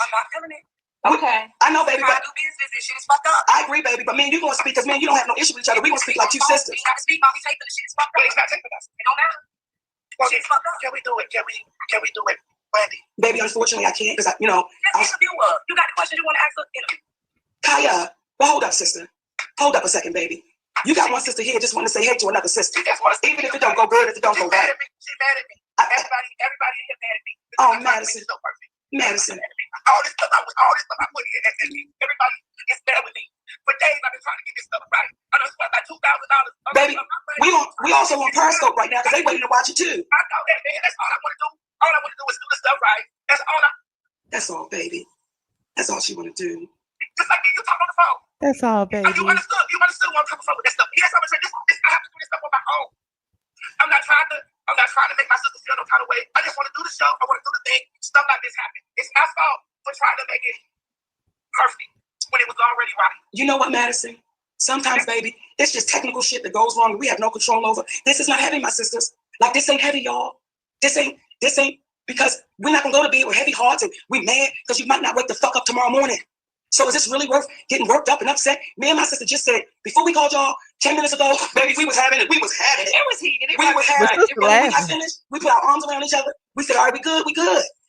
I'm not feeling it. Okay. I know, baby. Trying to do business. This shit is fucked up. I agree, baby. But me and you gonna speak because me and you don't have no issue with each other. We gonna speak like 2 sisters. We gotta speak about these papers. Shit is fucked up. It's not taking us. It don't matter. Well, shit's fucked up. Can we do it? Can we do it, Wendy? Baby, unfortunately, I can't because Just interview her. You got the questions you want to ask her? Interview. Khia, well, hold up, sister. Hold up a second, baby. You got one sister here just want to say hey to another sister. Even if it don't go good, if it don't go bad. She's mad at me. Everybody in here mad at me. Oh, Madison. Madison. All this stuff I put in, and everybody is mad with me. For days I've been trying to get this stuff right. I done spent like $2,000. Baby, we also on Periscope right now because they waiting to watch it too. I know that, man. That's all I want to do. All I want to do is do the stuff right. That's all, baby. That's all she want to do. Just like me, you talk on the phone. That's all, baby. You understood what I'm talking about with that stuff. Yes, I'm gonna say this. I have to do this stuff on my own. I'm not trying to make my sister feel no kind of way. I just want to do the show. I want to do the thing. Stuff like this happen. It's my fault for trying to make it perfect when it was already right. You know what, Madison? Sometimes, baby, it's just technical shit that goes wrong that we have no control over. This is not heavy, my sisters. Like, this ain't heavy, y'all. This ain't because we're not gonna go to bed with heavy hearts and we mad because you might not wake the fuck up tomorrow morning. So is this really worth getting worked up and upset? Me and my sister just said, before we called y'all 10 minutes ago, baby, we was having it. It was heated. We was having it. When we got finished, we put our arms around each other. We said, all right, we good.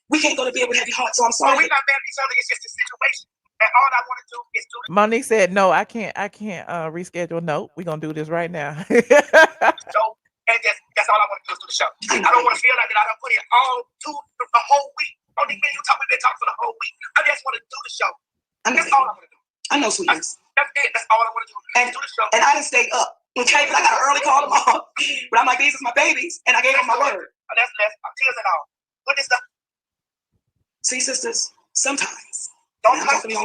We can't go to bed with heavy hearts, so I'm sorry. We're not mad at each other. It's just a situation. And all I want to do is do the Monique said, no, I can't reschedule. No, we're gonna do this right now. show. And that's all I want to do is do the show. I don't want to feel like that I don't put it all to the whole week. Only me, we've been talking for the whole week. I just want to do the show. That's all I want to do. I know, sweetness. That's it. That's all I want to do. And do the show. And I didn't stay up. Okay, but I got an early call tomorrow. But I'm like, these is my babies, and I gave them my word. That's tears and all. What is that? See, sisters, sometimes. Don't touch me.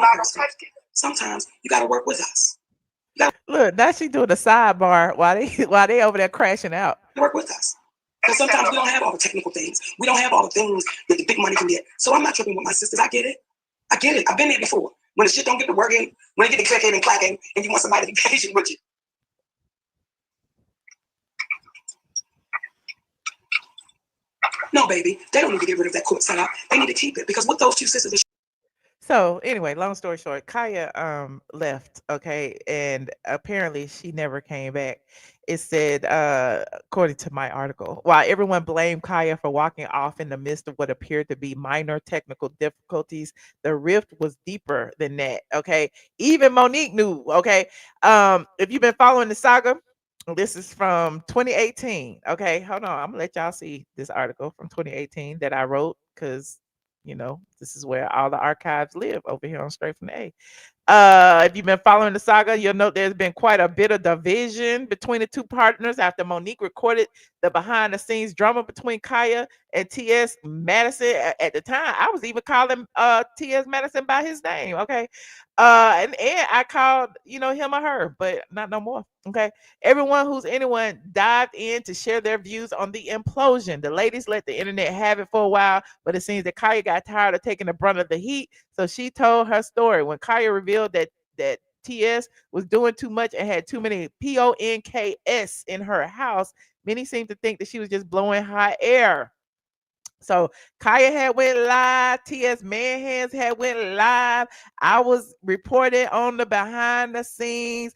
Sometimes you gotta work with us. Look, now she doing the sidebar while they over there crashing out. Work with us. Because sometimes we don't have all the technical things. We don't have all the things that the big money can get. So I'm not tripping with my sisters. I get it. I've been there before. When the shit don't get to working, when it get to clicking and clacking, and you want somebody to be patient with you. No, baby, they don't need to get rid of that court setup. They need to keep it because with those two sisters. So anyway, long story short, Khia left, okay, and apparently she never came back. It said, according to my article, while everyone blamed Khia for walking off in the midst of what appeared to be minor technical difficulties, the rift was deeper than that. Okay, even Monique knew. Okay, if you've been following the saga, this is from 2018. Okay, hold on, I'm gonna let y'all see this article from 2018 that I wrote because this is where all the archives live over here on Straight from the A. If you've been following the saga, you'll note there's been quite a bit of division between the two partners after Monique recorded the behind-the-scenes drama between Khia and TS Madison. At the time, I was even calling TS Madison by his name. Okay, and I called him or her, but not no more. Okay, everyone who's anyone dived in to share their views on the implosion. The ladies let the internet have it for a while, but it seems that Khia got tired of taking the brunt of the heat, so she told her story. When Khia revealed that TS was doing too much and had too many PONKS in her house, many seemed to think that she was just blowing hot air. So Khia had went live. TS Manhands had went live. I was reported on the behind the scenes.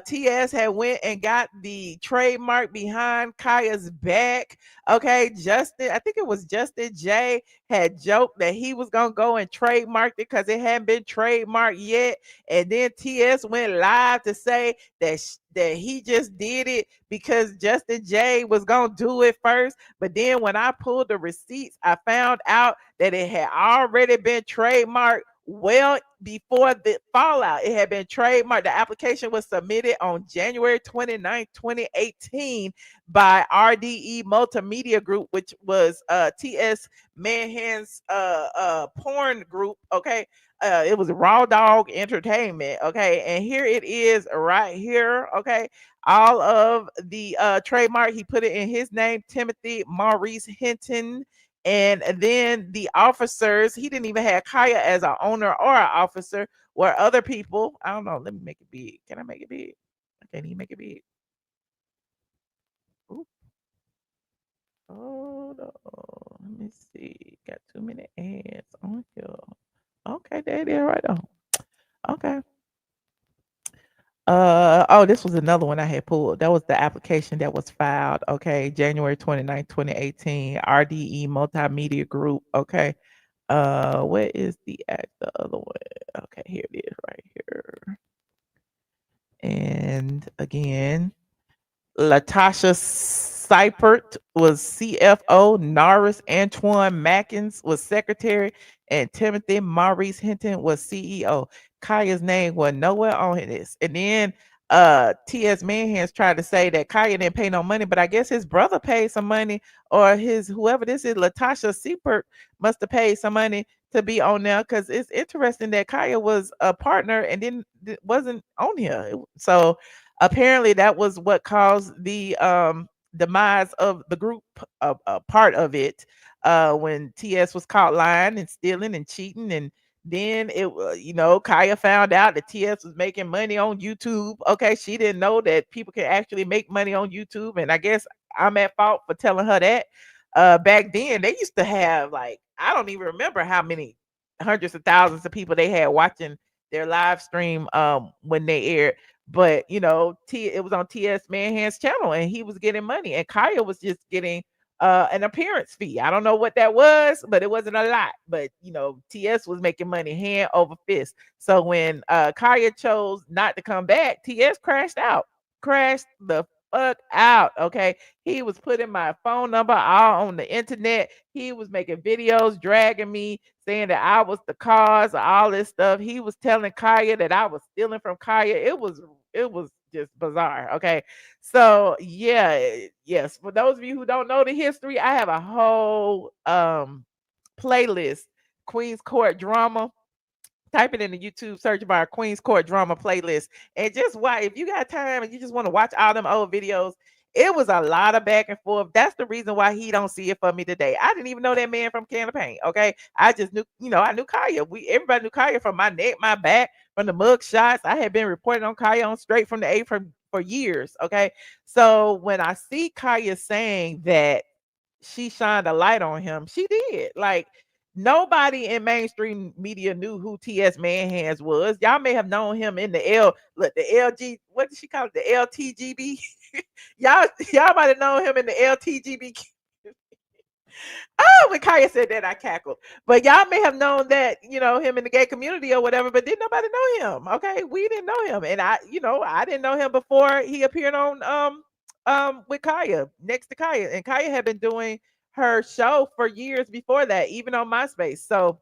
TS had went and got the trademark behind Khia's back. Okay, Justin, I think it was Justin J had joked that he was gonna go and trademark it because it hadn't been trademarked yet. And then TS went live to say that he just did it because Justin J was gonna do it first. But then when I pulled the receipts, I found out that it had already been trademarked well before the fallout. It had been trademarked. The application was submitted on January 29th, 2018 by RDE Multimedia Group, which was TS Manhand's porn group. Okay. It was Raw Dog Entertainment. Okay. And here it is right here. Okay. All of the trademark, he put it in his name, Timothy Maurice Hinton. And then the officers, he didn't even have Khia as an owner or an officer, where other people, I don't know, let me make it big. Can I make it big? I can't even make it big. Ooh. Hold on. Let me see. Got too many ads on here. Okay, there it is right on. Okay. Oh, this was another one I had pulled. That was the application that was filed. Okay, January 29th, 2018, RDE Multimedia Group. Okay. What is the other one? Okay, here it is right here. And again, Latasha Seipert was CFO, Norris Antoine Mackins was secretary, and Timothy Maurice Hinton was CEO. Kaya's name was nowhere on this. And then TS Manhands tried to say that Kaya didn't pay no money, but I guess his brother paid some money, or his whoever this is, Latasha Seipert, must have paid some money to be on there, because it's interesting that Kaya was a partner and then wasn't on here. So apparently that was what caused the demise of the group, part of it, when TS was caught lying and stealing and cheating. And then Kaya found out that TS was making money on YouTube. Okay, she didn't know that people can actually make money on YouTube, and I guess I'm at fault for telling her that. Back then they used to have, like, I don't even remember how many hundreds of thousands of people they had watching their live stream when they aired. But it was on TS Manhand's channel, and he was getting money, and Kaya was just getting an appearance fee. I don't know what that was, but it wasn't a lot. But TS was making money hand over fist. So when Kaya chose not to come back, TS crashed the fuck out. Okay, he was putting my phone number all on the internet. He was making videos dragging me, saying that I was the cause of all this stuff. He was telling Kaya that I was stealing from Kaya. It was just bizarre. Okay, so yeah, yes, for those of you who don't know the history, I have a whole playlist, Queen's Court Drama. Type it in the YouTube search bar, Queen's Court Drama playlist, and just watch. If you got time and you just want to watch all them old videos, it was a lot of back and forth. That's the reason why he don't see it for me today. I didn't even know that man from Can of Paint. Okay, I just knew, I knew Kaya. Everybody knew Kaya from my neck, my back, from the mug shots. I had been reporting on Kaya on Straight from the A for years. Okay, so when I see Kaya saying that she shined a light on him, she did. Like, nobody in mainstream media knew who TS Manhands was. Y'all may have known him in the LG, what did she call it? The LTGB. y'all might have known him in the LTGB. Oh, when Kaya said that, I cackled. But y'all may have known that, him in the gay community or whatever, but didn't nobody know him. Okay, we didn't know him, and I didn't know him before he appeared on with Kaya, next to Kaya, and Kaya had been doing her show for years before that, even on MySpace. So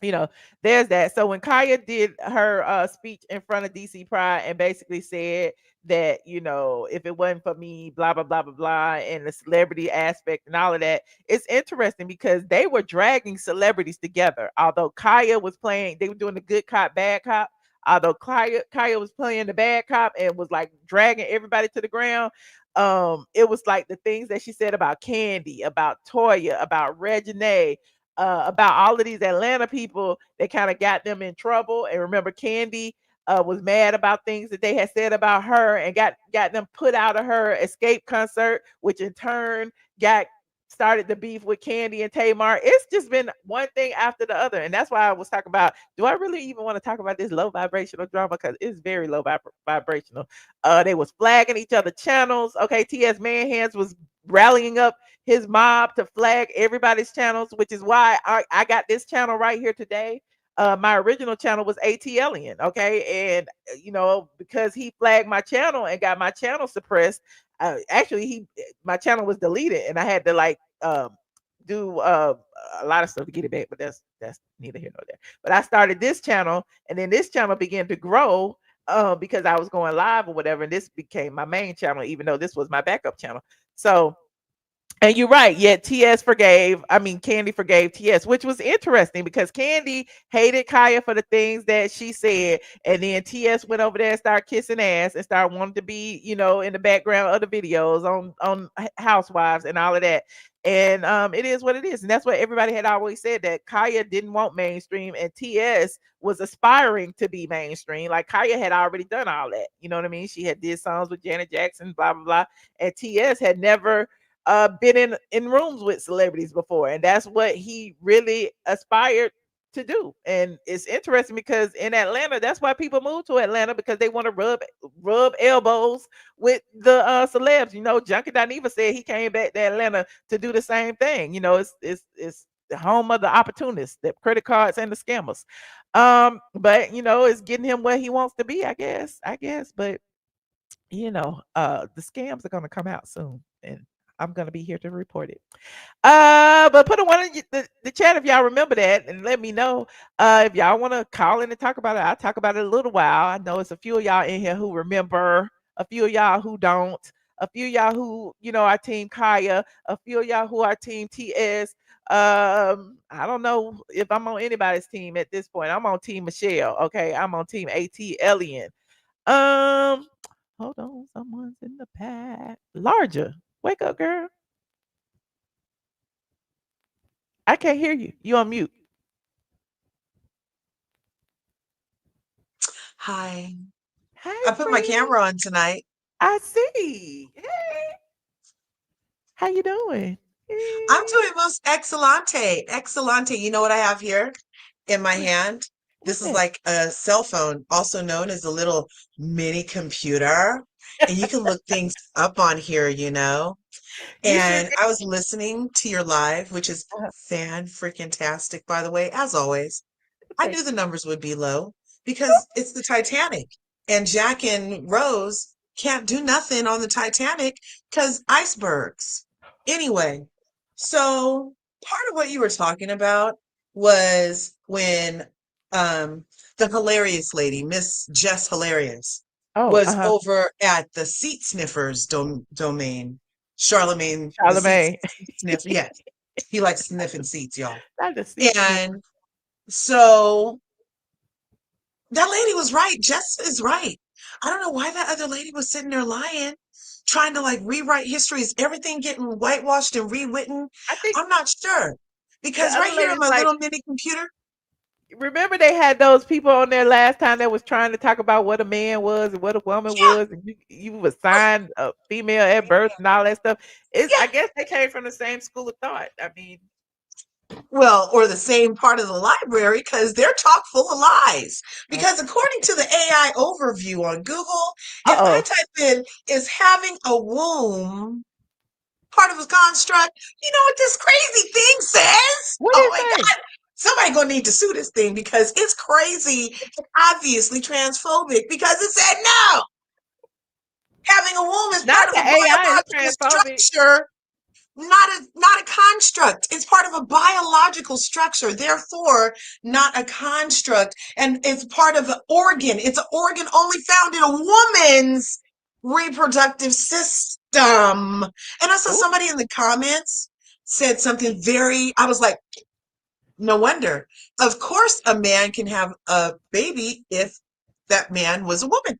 you know, there's that. So when Kaya did her speech in front of DC Pride and basically said that, if it wasn't for me, blah, blah, blah, blah, blah, and the celebrity aspect and all of that, it's interesting because they were dragging celebrities together. Although Kaya was playing, they were doing the good cop, bad cop. Although Kaya was playing the bad cop and was like dragging everybody to the ground. It was like the things that she said about Candy, about Toya, about Regine, about all of these Atlanta people that kind of got them in trouble. And remember, Candy was mad about things that they had said about her and got them put out of her Escape concert, which in turn got started the beef with Candy and Tamar. It's just been one thing after the other. And that's why I was talking about, do I really even want to talk about this low vibrational drama? Because it's very low vibrational. They was flagging each other channels. Okay, TS Manhands was rallying up his mob to flag everybody's channels, which is why I got this channel right here today. My original channel was iamATLien, okay, and because he flagged my channel and got my channel suppressed. Actually, my channel was deleted, and I had to do a lot of stuff to get it back. But that's neither here nor there. But I started this channel, and then this channel began to grow because I was going live or whatever, and this became my main channel, even though this was my backup channel. So. And you're right. Yet Candy forgave TS, which was interesting because Candy hated Kaya for the things that she said. And then TS went over there and started kissing ass and started wanting to be, in the background of the videos on Housewives and all of that. And it is what it is. And that's what everybody had always said, that Kaya didn't want mainstream and TS was aspiring to be mainstream. Like Kaya had already done all that. You know what I mean? She had did songs with Janet Jackson, blah, blah, blah. And TS had never been in rooms with celebrities before, and that's what he really aspired to do. And it's interesting because in Atlanta, that's why people move to Atlanta, because they want to rub elbows with the celebs. Junkie Dineva said he came back to Atlanta to do the same thing. It's the home of the opportunists, the credit cards and the scammers. But it's getting him where he wants to be, I guess. But the scams are gonna come out soon, and I'm gonna be here to report it. But put a one in the chat if y'all remember that, and let me know. If y'all want to call in and talk about it, I'll talk about it a little while. I know it's a few of y'all in here who remember, a few of y'all who don't, a few of y'all who are team Khia, a few of y'all who are team TS. I don't know if I'm on anybody's team at this point. I'm on team Michelle. Okay, I'm on team iamATLien. Um, hold on, someone's in the pack. Larger, wake up, girl. I can't hear you. You on mute. Hi. Hey, I put my friend. camera on tonight. I see. Hey, how you doing? I'm doing most excellente. Excellente. You know what I have here in my hand? What's This is that? like a cell phone, also known as a little mini computer. And you can look things up on here, you know? You sure And did. I was listening to your live, which is Uh-huh. fan freaking tastic, by the way, as always. I Thank knew the you. numbers would be low because it's the Titanic. And Jack and Rose can't do nothing on the Titanic because icebergs. Anyway, so part of what you were talking about was when um the hilarious lady, Miss Jess Hilarious, Oh, was uh-huh. over at the seat sniffers domain. Charlemagne, the Charlemagne. seat sniffer. Yes, he likes sniffing seats, y'all. Not the seat sniffer. And so that lady was right. Jess is right. I don't know why that other lady was sitting there lying, trying to like rewrite history. Is everything getting whitewashed and rewritten? I think I'm not sure. the Because right other here on lady's my like, little mini computer, remember they had those people on there last time that was trying to talk about what a man was and what a woman yeah, was, and you was assigned a female at birth and all that stuff. I yeah. guess they came from the same school of thought. I mean, Well, or the same part of the library, because they're chock full of lies. uh Because according to the AI overview on Google, if I oh, type in is having a womb part of a construct. You know what this crazy thing says? what Oh did my it say? God. Somebody gonna need to sue this thing because it's crazy and obviously transphobic because it said no. Having a womb is Not part of the a AI is biological transphobic. structure, not a construct. It's part of a biological structure, therefore not a construct. And it's part of an organ. It's an organ only found in a woman's reproductive system. And I saw Ooh. somebody in the comments said something I was like, no wonder. Of course, a man can have a baby if that man was a woman.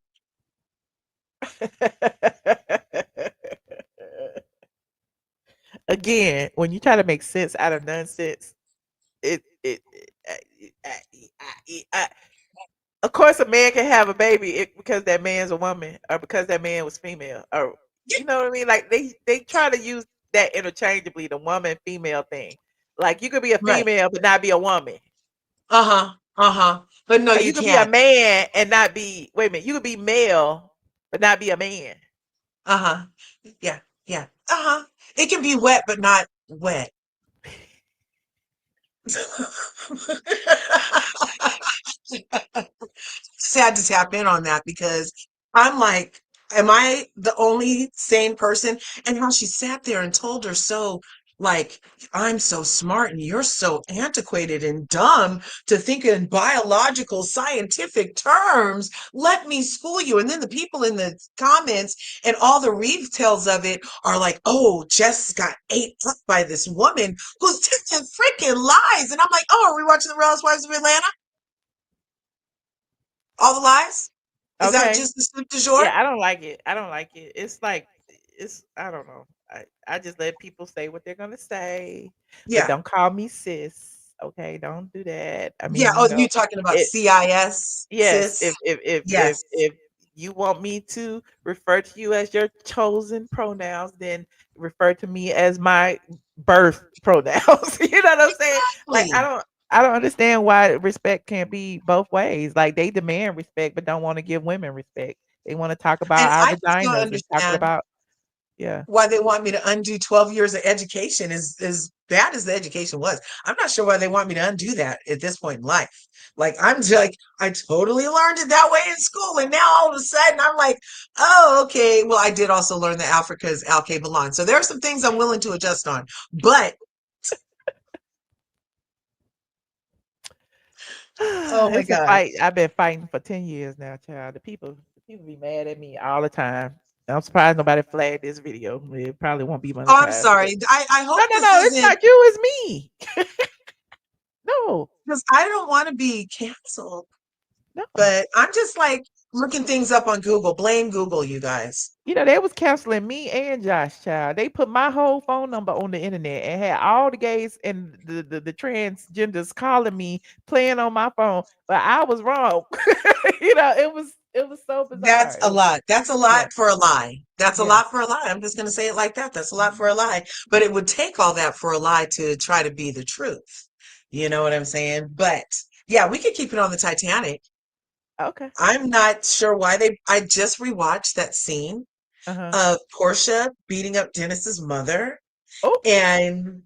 Again, when you try to make sense out of nonsense, of course a man can have a baby because that man's a woman or because that man was female, or you know what I mean. Like they try to use that interchangeably, the woman female thing. Like you could be a Right. female but not be a woman, Uh-huh. Uh-huh. But no, or you you could be a can't. man and not be, wait a minute, you could be male but not be a man. Uh-huh. Yeah, yeah. Uh-huh. It can be wet, but not wet. Sad to tap in on that because I'm like, am I the only sane person? And how she sat there and told her so, like, I'm so smart and you're so antiquated and dumb to think in biological scientific terms. Let me school you. And then the people in the comments and all the retells of it are like, oh, Jess got ate up by this woman who's telling freaking lies. And I'm like, oh, are we watching the Real Housewives of Atlanta? All the lies? Is that Okay. just the soup du jour? Yeah, I don't like it. I don't like it. It's like I don't know. I just let people say what they're gonna say, but Yeah. don't call me sis. Okay, don't do that. I Yeah. mean, Oh, you talking about it CIS, yes, sis? if Yes. you want me to refer to you as your chosen pronouns, then refer to me as my birth pronouns. You know what I'm saying? Like Exactly. I don't understand why respect can't be both ways. Like they demand respect but don't want to give women respect. They want to talk about And our I just don't vaginas and talk understand. about Yeah. why they want me to undo 12 years of education is as bad as the education was. I'm not sure why they want me to undo that at this point in life. Like I'm just like, I totally learned it that way in school. And now all of a sudden I'm like, oh, okay. Well, I did also learn that Africa is Al Milan. So there are some things I'm willing to adjust on. But oh my It's a God. fight. I've been fighting for 10 years now, child. The people be mad at me all the time. I'm surprised nobody flagged this video. It probably won't be Oh, I'm monetized. sorry. I No, hope no, this no. It's isn't not you. It's me. No, because I don't want to be canceled. no. But I'm just like looking things up on Google. Blame Google, you guys. They was canceling me and Josh, child. They put my whole phone number on the internet and had all the gays and the transgenders calling me, playing on my phone. But I was wrong. It was so That's bizarre. a lot. That's a Yeah, lot for a lie. That's a yeah. lot for a lie. I'm just going to say it like that. That's a lot for a lie. But it would take all that for a lie to try to be the truth. You know what I'm saying? But yeah, we could keep it on the Titanic. Okay. I'm not sure why I just rewatched that scene Uh-huh. of Porsha beating up Dennis's mother. Oh, And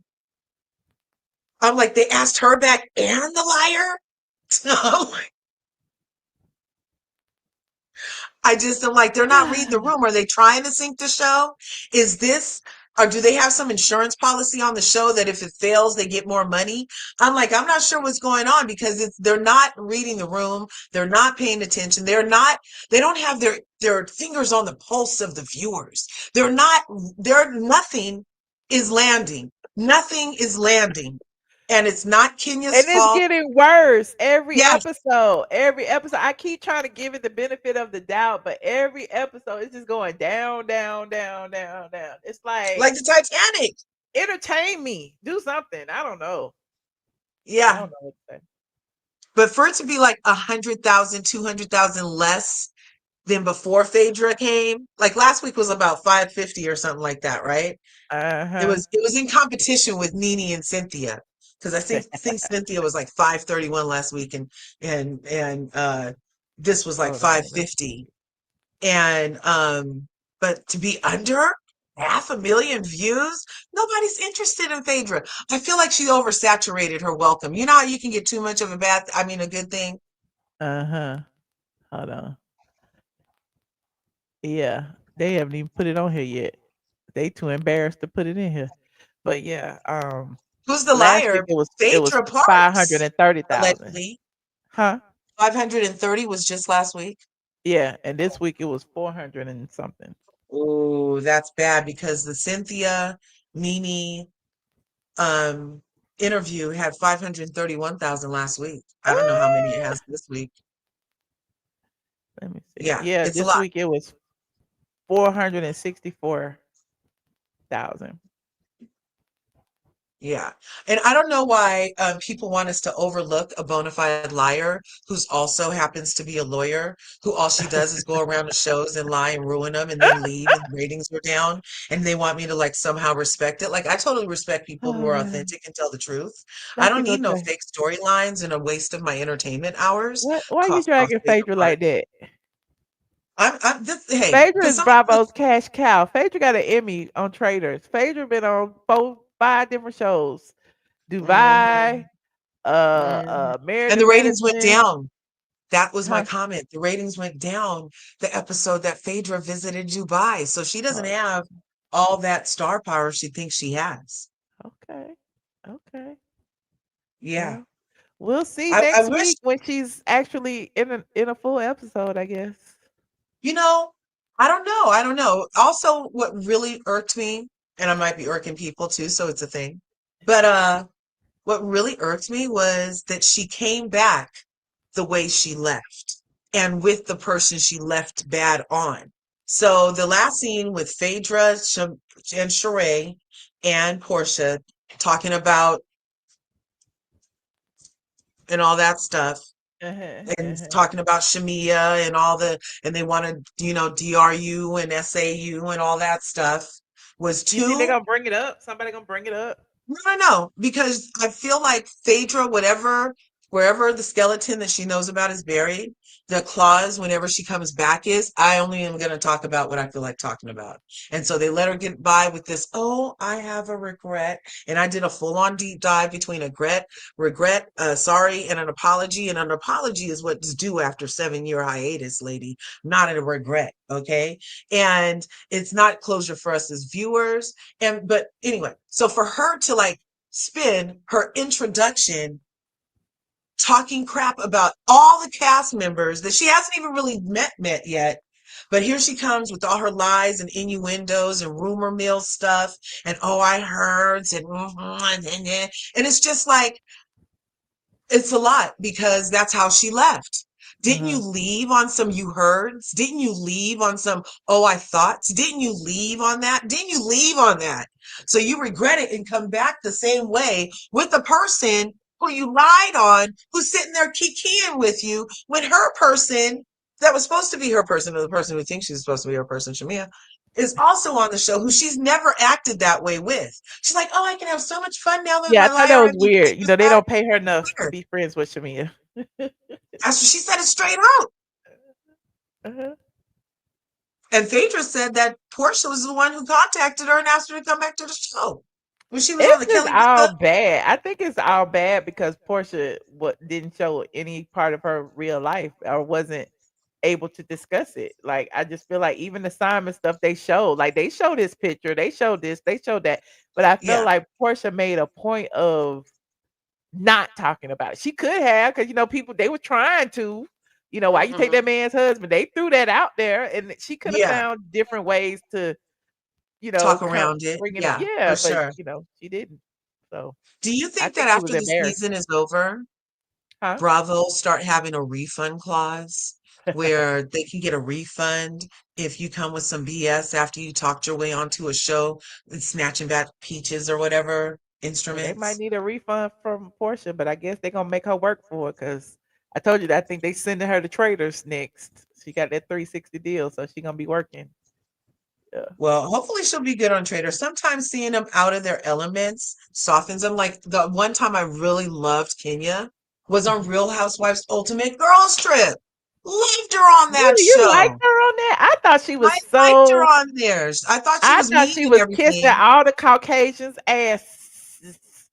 I'm like, they asked her back and the liar? I'm like, I just am like, they're not reading the room. Are they trying to sink the show? Is this, or do they have some insurance policy on the show that if it fails, they get more money? I'm like, I'm not sure what's going on because they're not reading the room. They're not paying attention. They don't have their fingers on the pulse of the viewers. Nothing is landing. Nothing is landing. And it's not Kenya's and it's fault. getting worse every Yes, episode. Every episode, I keep trying to give it the benefit of the doubt, but every episode it's just going down, down, down, down, down. It's like like the Titanic. entertain me, do something. I don't know. I Yeah. don't know what to say. But for it to be like 100,000, 200,000 less than before Phaedra came, like last week was about 550 or something like that, right? Uh It huh. was it was in competition with Nene and Cynthia because I think Cynthia was like 531 last week and this was like Hold on. Let's 550. And but to be under 500,000 views, nobody's interested in Phaedra. I feel like she oversaturated her welcome. You know how you can get too much of a good thing? Uh huh. Hold on. Yeah, they haven't even put it on here yet. They too embarrassed to put it in here. But yeah, Who's the last week liar? it was Phaedra Parks, 530,000. allegedly. Huh? 530 was just last week. Yeah, and this week it was 400 and something. Oh, that's bad because the Cynthia Nene um interview had 531,000 last week. I don't know how many it Ah! has this week. Let me see. Yeah, Yeah, it's a this lot. week it was 464,000. Yeah. And I don't know why people want us to overlook a bona fide liar who's also happens to be a lawyer, who all she does is go around to shows and lie and ruin them and then leave and ratings are down. And they want me to like somehow respect it. Like I totally respect people who are authentic and tell the truth. I Not don't you go need no drag. fake storylines and a waste of my entertainment hours. Why you Cough, dragging Phaedra Phaedra like Parks. that? Hey, Phaedra can is somebody Bravo's cash cow. Phaedra got an Emmy on Traitors. Phaedra been on 5 different shows. Mhm, Dubai, Married and to the ratings went Medicine. down. That was my Huh? comment. The ratings went down the episode that Phaedra visited Dubai. So she doesn't Oh, have all that star power she thinks she has. okay. Okay. Yeah. Well, we'll see I next wish, week when she's actually in a full episode, I guess. you know, I don't know. I don't know. Also, what really irked me, and I might be irking people too, so it's a thing. But what really irked me was that she came back the way she left and with the person she left bad on. So the last scene with Phaedra and Sheree and Porsha talking about and all that stuff Uh-huh, and uh-huh. talking about Shamia and and they want to, DRU and SAU and all that stuff was You think they're too. gonna bring it up? Somebody gonna bring it up? No, no, no, because I feel like Phaedra, whatever wherever the skeleton that she knows about is buried, the clause whenever she comes back is, I only am going to talk about what I feel like talking about. And so they let her get by with this, oh, I have a regret. And I did a full-on deep dive between a regret, sorry, and an apology. And an apology is what's due after 7-year hiatus, lady, not a regret, okay? And it's not closure for us as viewers. But anyway, so for her to like spin her introduction talking crap about all the cast members that she hasn't even really met yet. But here she comes with all her lies and innuendos and rumor mill stuff and oh, I heard and it's just like it's a lot because that's how she left. Didn't you leave on some you heards? Didn't you leave on some oh I thoughts? Didn't you leave on that? Didn't you leave on that? So you regret it and come back the same way with the person who you lied on, who's sitting there kikiing with you when her person that was supposed to be her person, or the person who thinks she's supposed to be her person, Shamia, is also on the show who she's never acted that way with. She's like, oh, I can have so much fun now that Yeah, my I thought that liar was MVP weird. was They back. don't pay her enough to Weird. be friends with Shamia. That's what she said it straight out. Uh-huh. And Phaedra said that Porsha was the one who contacted her and asked her to come back to the show when she was on It's the just Kelly all Ripa. bad. I think it's all bad because Portia didn't show any part of her real life or wasn't able to discuss it. Like I just feel like even the Simon stuff they showed, like they showed this picture, they showed this, they showed that, but I felt Yeah. like Portia made a point of not talking about it. She could have, because people they were trying to, why you take Mhm. that man's husband? They threw that out there, and she could have Yeah. found different ways to, Talk come around it. bring it up. Yeah, Yeah, for but sure. she didn't. So Do you I think that think she was after the embarrassed. season is over, Huh? Bravo start having a refund clause where they can get a refund if you come with some BS after you talked your way onto a show and snatching back peaches or whatever Well, they might instruments? need a refund from Portia, but I guess they're gonna make her work for it because I told you that I think they sending her to Traitors next. She got that 360 deal, so she gonna be working. Yeah. Well, hopefully she'll be good on Trader. Sometimes seeing them out of their elements softens them. Like the one time I really loved Kenya was on Mhm. Real Housewives Ultimate Girls Trip. Loved her on that Really, you liked show. her on that? I thought she was I liked her so. on theirs. I thought she I was thought mean she and was kissing everything. all the Caucasians' ass,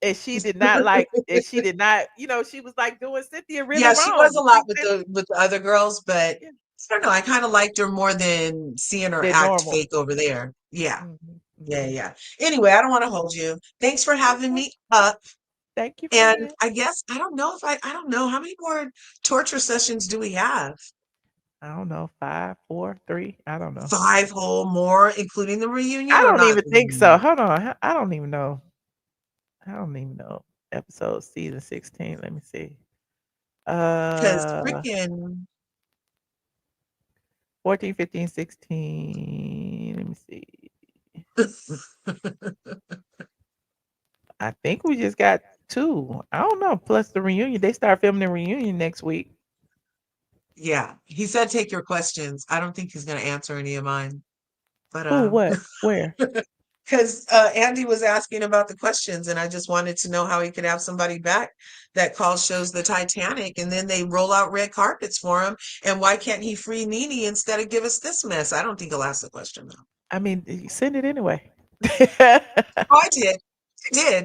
and she did not like. And she did not. She was like doing Cynthia really Yeah, she was wrong. a lot with the other girls, but Yeah, I don't know. I kind of liked her more than seeing her they're act normal. fake over there. Yeah, Mhm, yeah, mhm. yeah. Anyway, I don't want to hold you. Thanks for having Okay. me up. Thank you, And friend. I guess I don't know if I don't know how many more torture sessions do we have? I don't know, 5, 4, 3. I don't know. 5 whole more, including the reunion, I or don't not even the think so. reunion? Hold on. I don't even know. I don't even know. Episode season 16. Let me see. Because Uh freaking 14, 15, 16. Let me see. I think we just got 2. I don't know. Plus the reunion. They start filming the reunion next week. yeah, he said take your questions. I don't think he's going to answer any of mine, but Who, what, where? because Andy was asking about the questions, and I just wanted to know how he could have somebody back that calls shows the Titanic, and then they roll out red carpets for him. And why can't he free Nene instead of give us this mess? I don't think he'll ask the question though. I mean, you send it anyway. Oh, I did,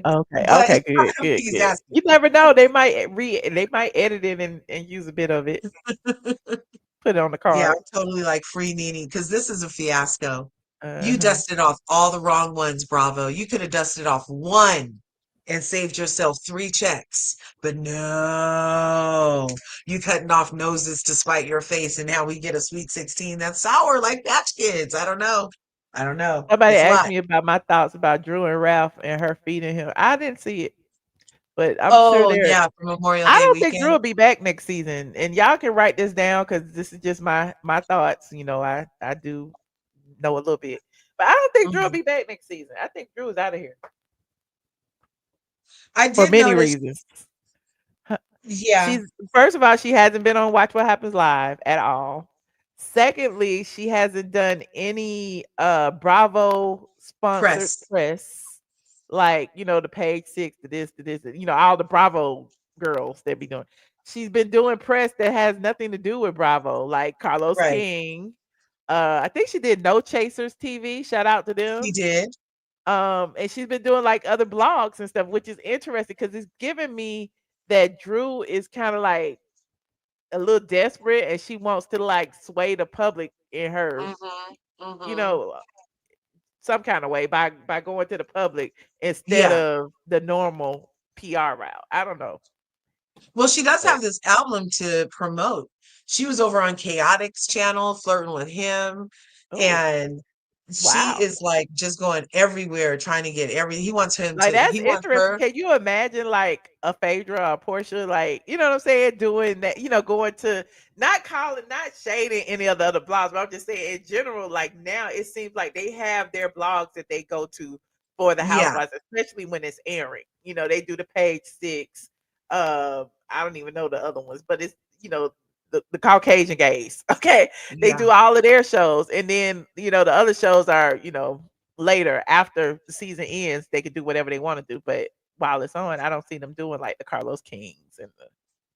Okay, but I okay, good, don't good, think he's good. asking. You never know. They might edit it and use a bit of it. Put it on the Yeah, card. I'm totally like free Nene because this is a fiasco. You Uh-huh. dusted off all the wrong ones, Bravo. You could have dusted off one and saved yourself 3 checks. But no, you cutting off noses to spite your face, and now we get a Sweet 16 that's sour like Batch Kids. I don't know. I don't know. Somebody It's a asked lot. me about my thoughts about Drew and Ralph and her feeding him. I didn't see it, but I'm sure Oh, they're. yeah, for Memorial I Day don't think Drew weekend. will be back next season, and y'all can write this down because this is just my thoughts. I do know a little bit, but I don't think Drew will Mhm. be back next season. I think Drew is out of here I for did many notice, reasons. yeah, She's First of all, she hasn't been on Watch What Happens Live at all. Secondly, she hasn't done any Bravo sponsored press. press, like the page 6 to this, all the Bravo girls that be doing. She's been doing press that has nothing to do with Bravo, like Carlos Right. King. I think she did No Chasers TV. Shout out to He them. did. And she's been doing like other blogs and stuff, which is interesting because it's giving me that Drew is kind of like a little desperate and she wants to like sway the public in her, Mm-hmm. you Mm-hmm. know, some kind of way by going to the public instead Yeah. of the normal PR route. I don't know. Well, she does But have this album to promote. She was over on Chaotic's channel flirting with him, oh, and she wow. is like just going everywhere trying to get he wants him Like, to that's he wants interesting. her. Can you imagine, like, a Phaedra or Porsha, like, you know what I'm saying, doing that, going to not shading any of the other blogs, but I'm just saying in general, like, now it seems like they have their blogs that they go to for the Yeah. housewives, especially when it's airing. They do the Page 6. I don't even know the other ones, but it's, the Caucasian gays. Okay. They Yeah. do all of their shows. And then, the other shows are, later after the season ends, they can do whatever they want to do. But while it's on, I don't see them doing like the Carlos Kings and the.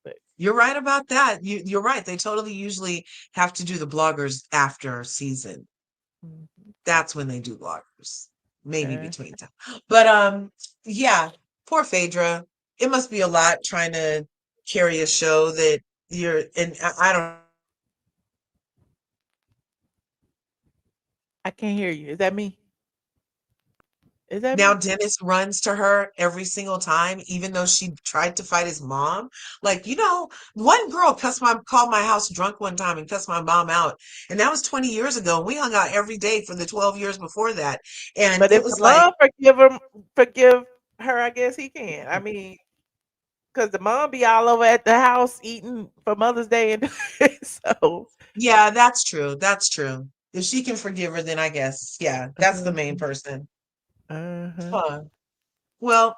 But You're right about that. You're right. They totally usually have to do the bloggers after season. Mhm. That's when they do bloggers. Maybe Uh, between time. But yeah, poor Phaedra. It must be a lot trying to carry a show that and I don't I can't hear you. Is that me? Is that now me? Dennis runs to her every single time, even though she tried to fight his mom. Like, one girl called my house drunk one time and cussed my mom out. And that was 20 years ago. We hung out every day for the 12 years before that. And But it if the was like, mom forgive her, I guess he can. I mean, because the mom be all over at the house eating for Mother's Day, and so. yeah, that's true. That's true. If she can forgive her, then I guess, yeah, that's the main Uh-huh. person. Uh-huh. Huh. Well,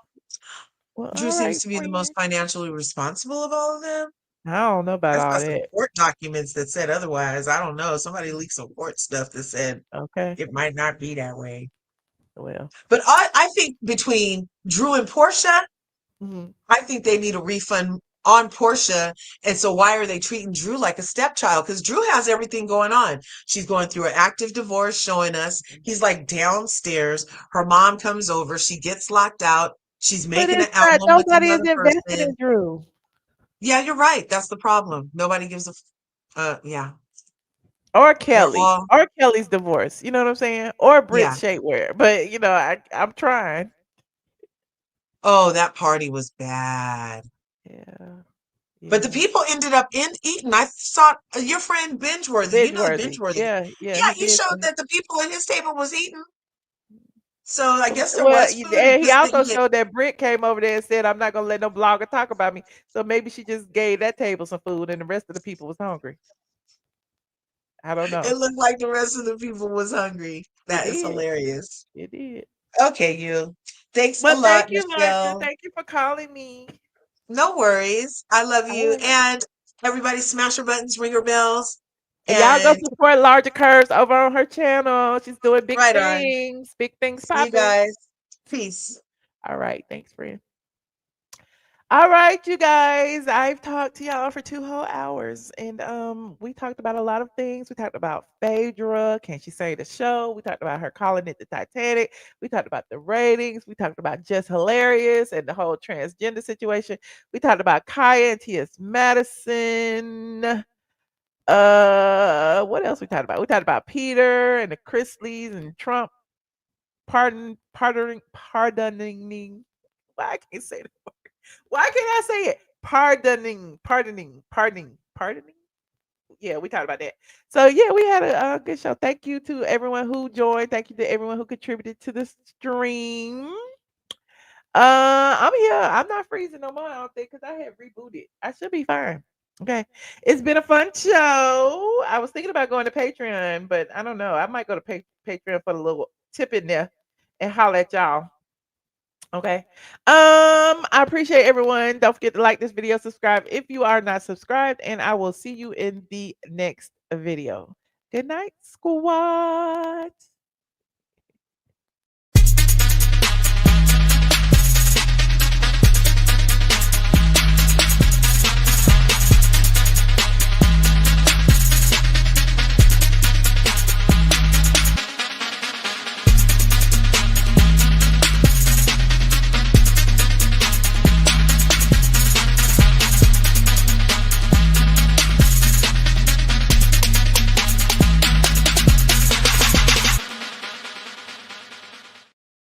Well, Drew all seems right, to be the most friend. financially responsible of all of them. I don't know about I've all got some that. court documents that said otherwise. I don't know. Somebody leaked some court stuff that said Okay. it might not be that way. Well. But I think between Drew and Porsha, Mhm. I think they need a refund on Porsha. And so why are they treating Drew like a stepchild? Because Drew has everything going on. She's going through an active divorce, showing us. He's like downstairs. Her mom comes over. She gets locked out. She's But making an it's not. album with Nobody is another invested in person. Drew. Yeah, you're right. That's the problem. Nobody gives yeah. Or They're Kelly. all, Or Kelly's divorce. You know what I'm saying? Or yeah. Brit's shapewear. But I'm trying. Oh, that party was bad. Yeah. But the Yeah. people ended up eating. I saw your friend Bingeworthy. You Binge know worthy. Bingeworthy. Yeah, yeah, Yeah, he he did showed say. that the people at his table was eating. So I guess there Well, was food. It's and he just that also you get, showed that Brit came over there and said, "I'm not gonna let no blogger talk about me." So maybe she just gave that table some food, and the rest of the people was hungry. I don't it know. looked like the rest of the people was hungry. It That is did. hilarious. It did. Okay, you. Thanks a Well, thank lot, you, Londra. Michelle. Thank you for calling me. No worries. I love All you. right. And everybody smash your buttons, ring your bells. And y'all go And support Larger Curves over on her channel. She's doing big right on. things. Big things See you popping. guys. Peace. All right. Thanks, friend. All right, you guys. I've talked to y'all for 2 whole hours, and we talked about a lot of things. We talked about Phaedra, can she say the show? We talked about her calling it the Titanic. We talked about the ratings. We talked about Just Hilarious and the whole transgender situation. We talked about Khia and TS Madison. What else we talked about? We talked about Peter and the Chrisleys and Trump pardoning. Why I can't say that word? Why can't I say it? Pardoning. Yeah, we talked about that. So yeah, we had a good show. Thank you to everyone who joined. Thank you to everyone who contributed to the stream. I'm here. I'm not freezing no more. I don't think because I have rebooted. I should be fine. Okay, it's been a fun show. I was thinking about going to Patreon, but I don't know. I might go to Patreon for a little tip in there and holler at y'all. Okay. I appreciate everyone. Don't forget to like this video, subscribe if you are not subscribed, and I will see you in the next video. Good night, squad.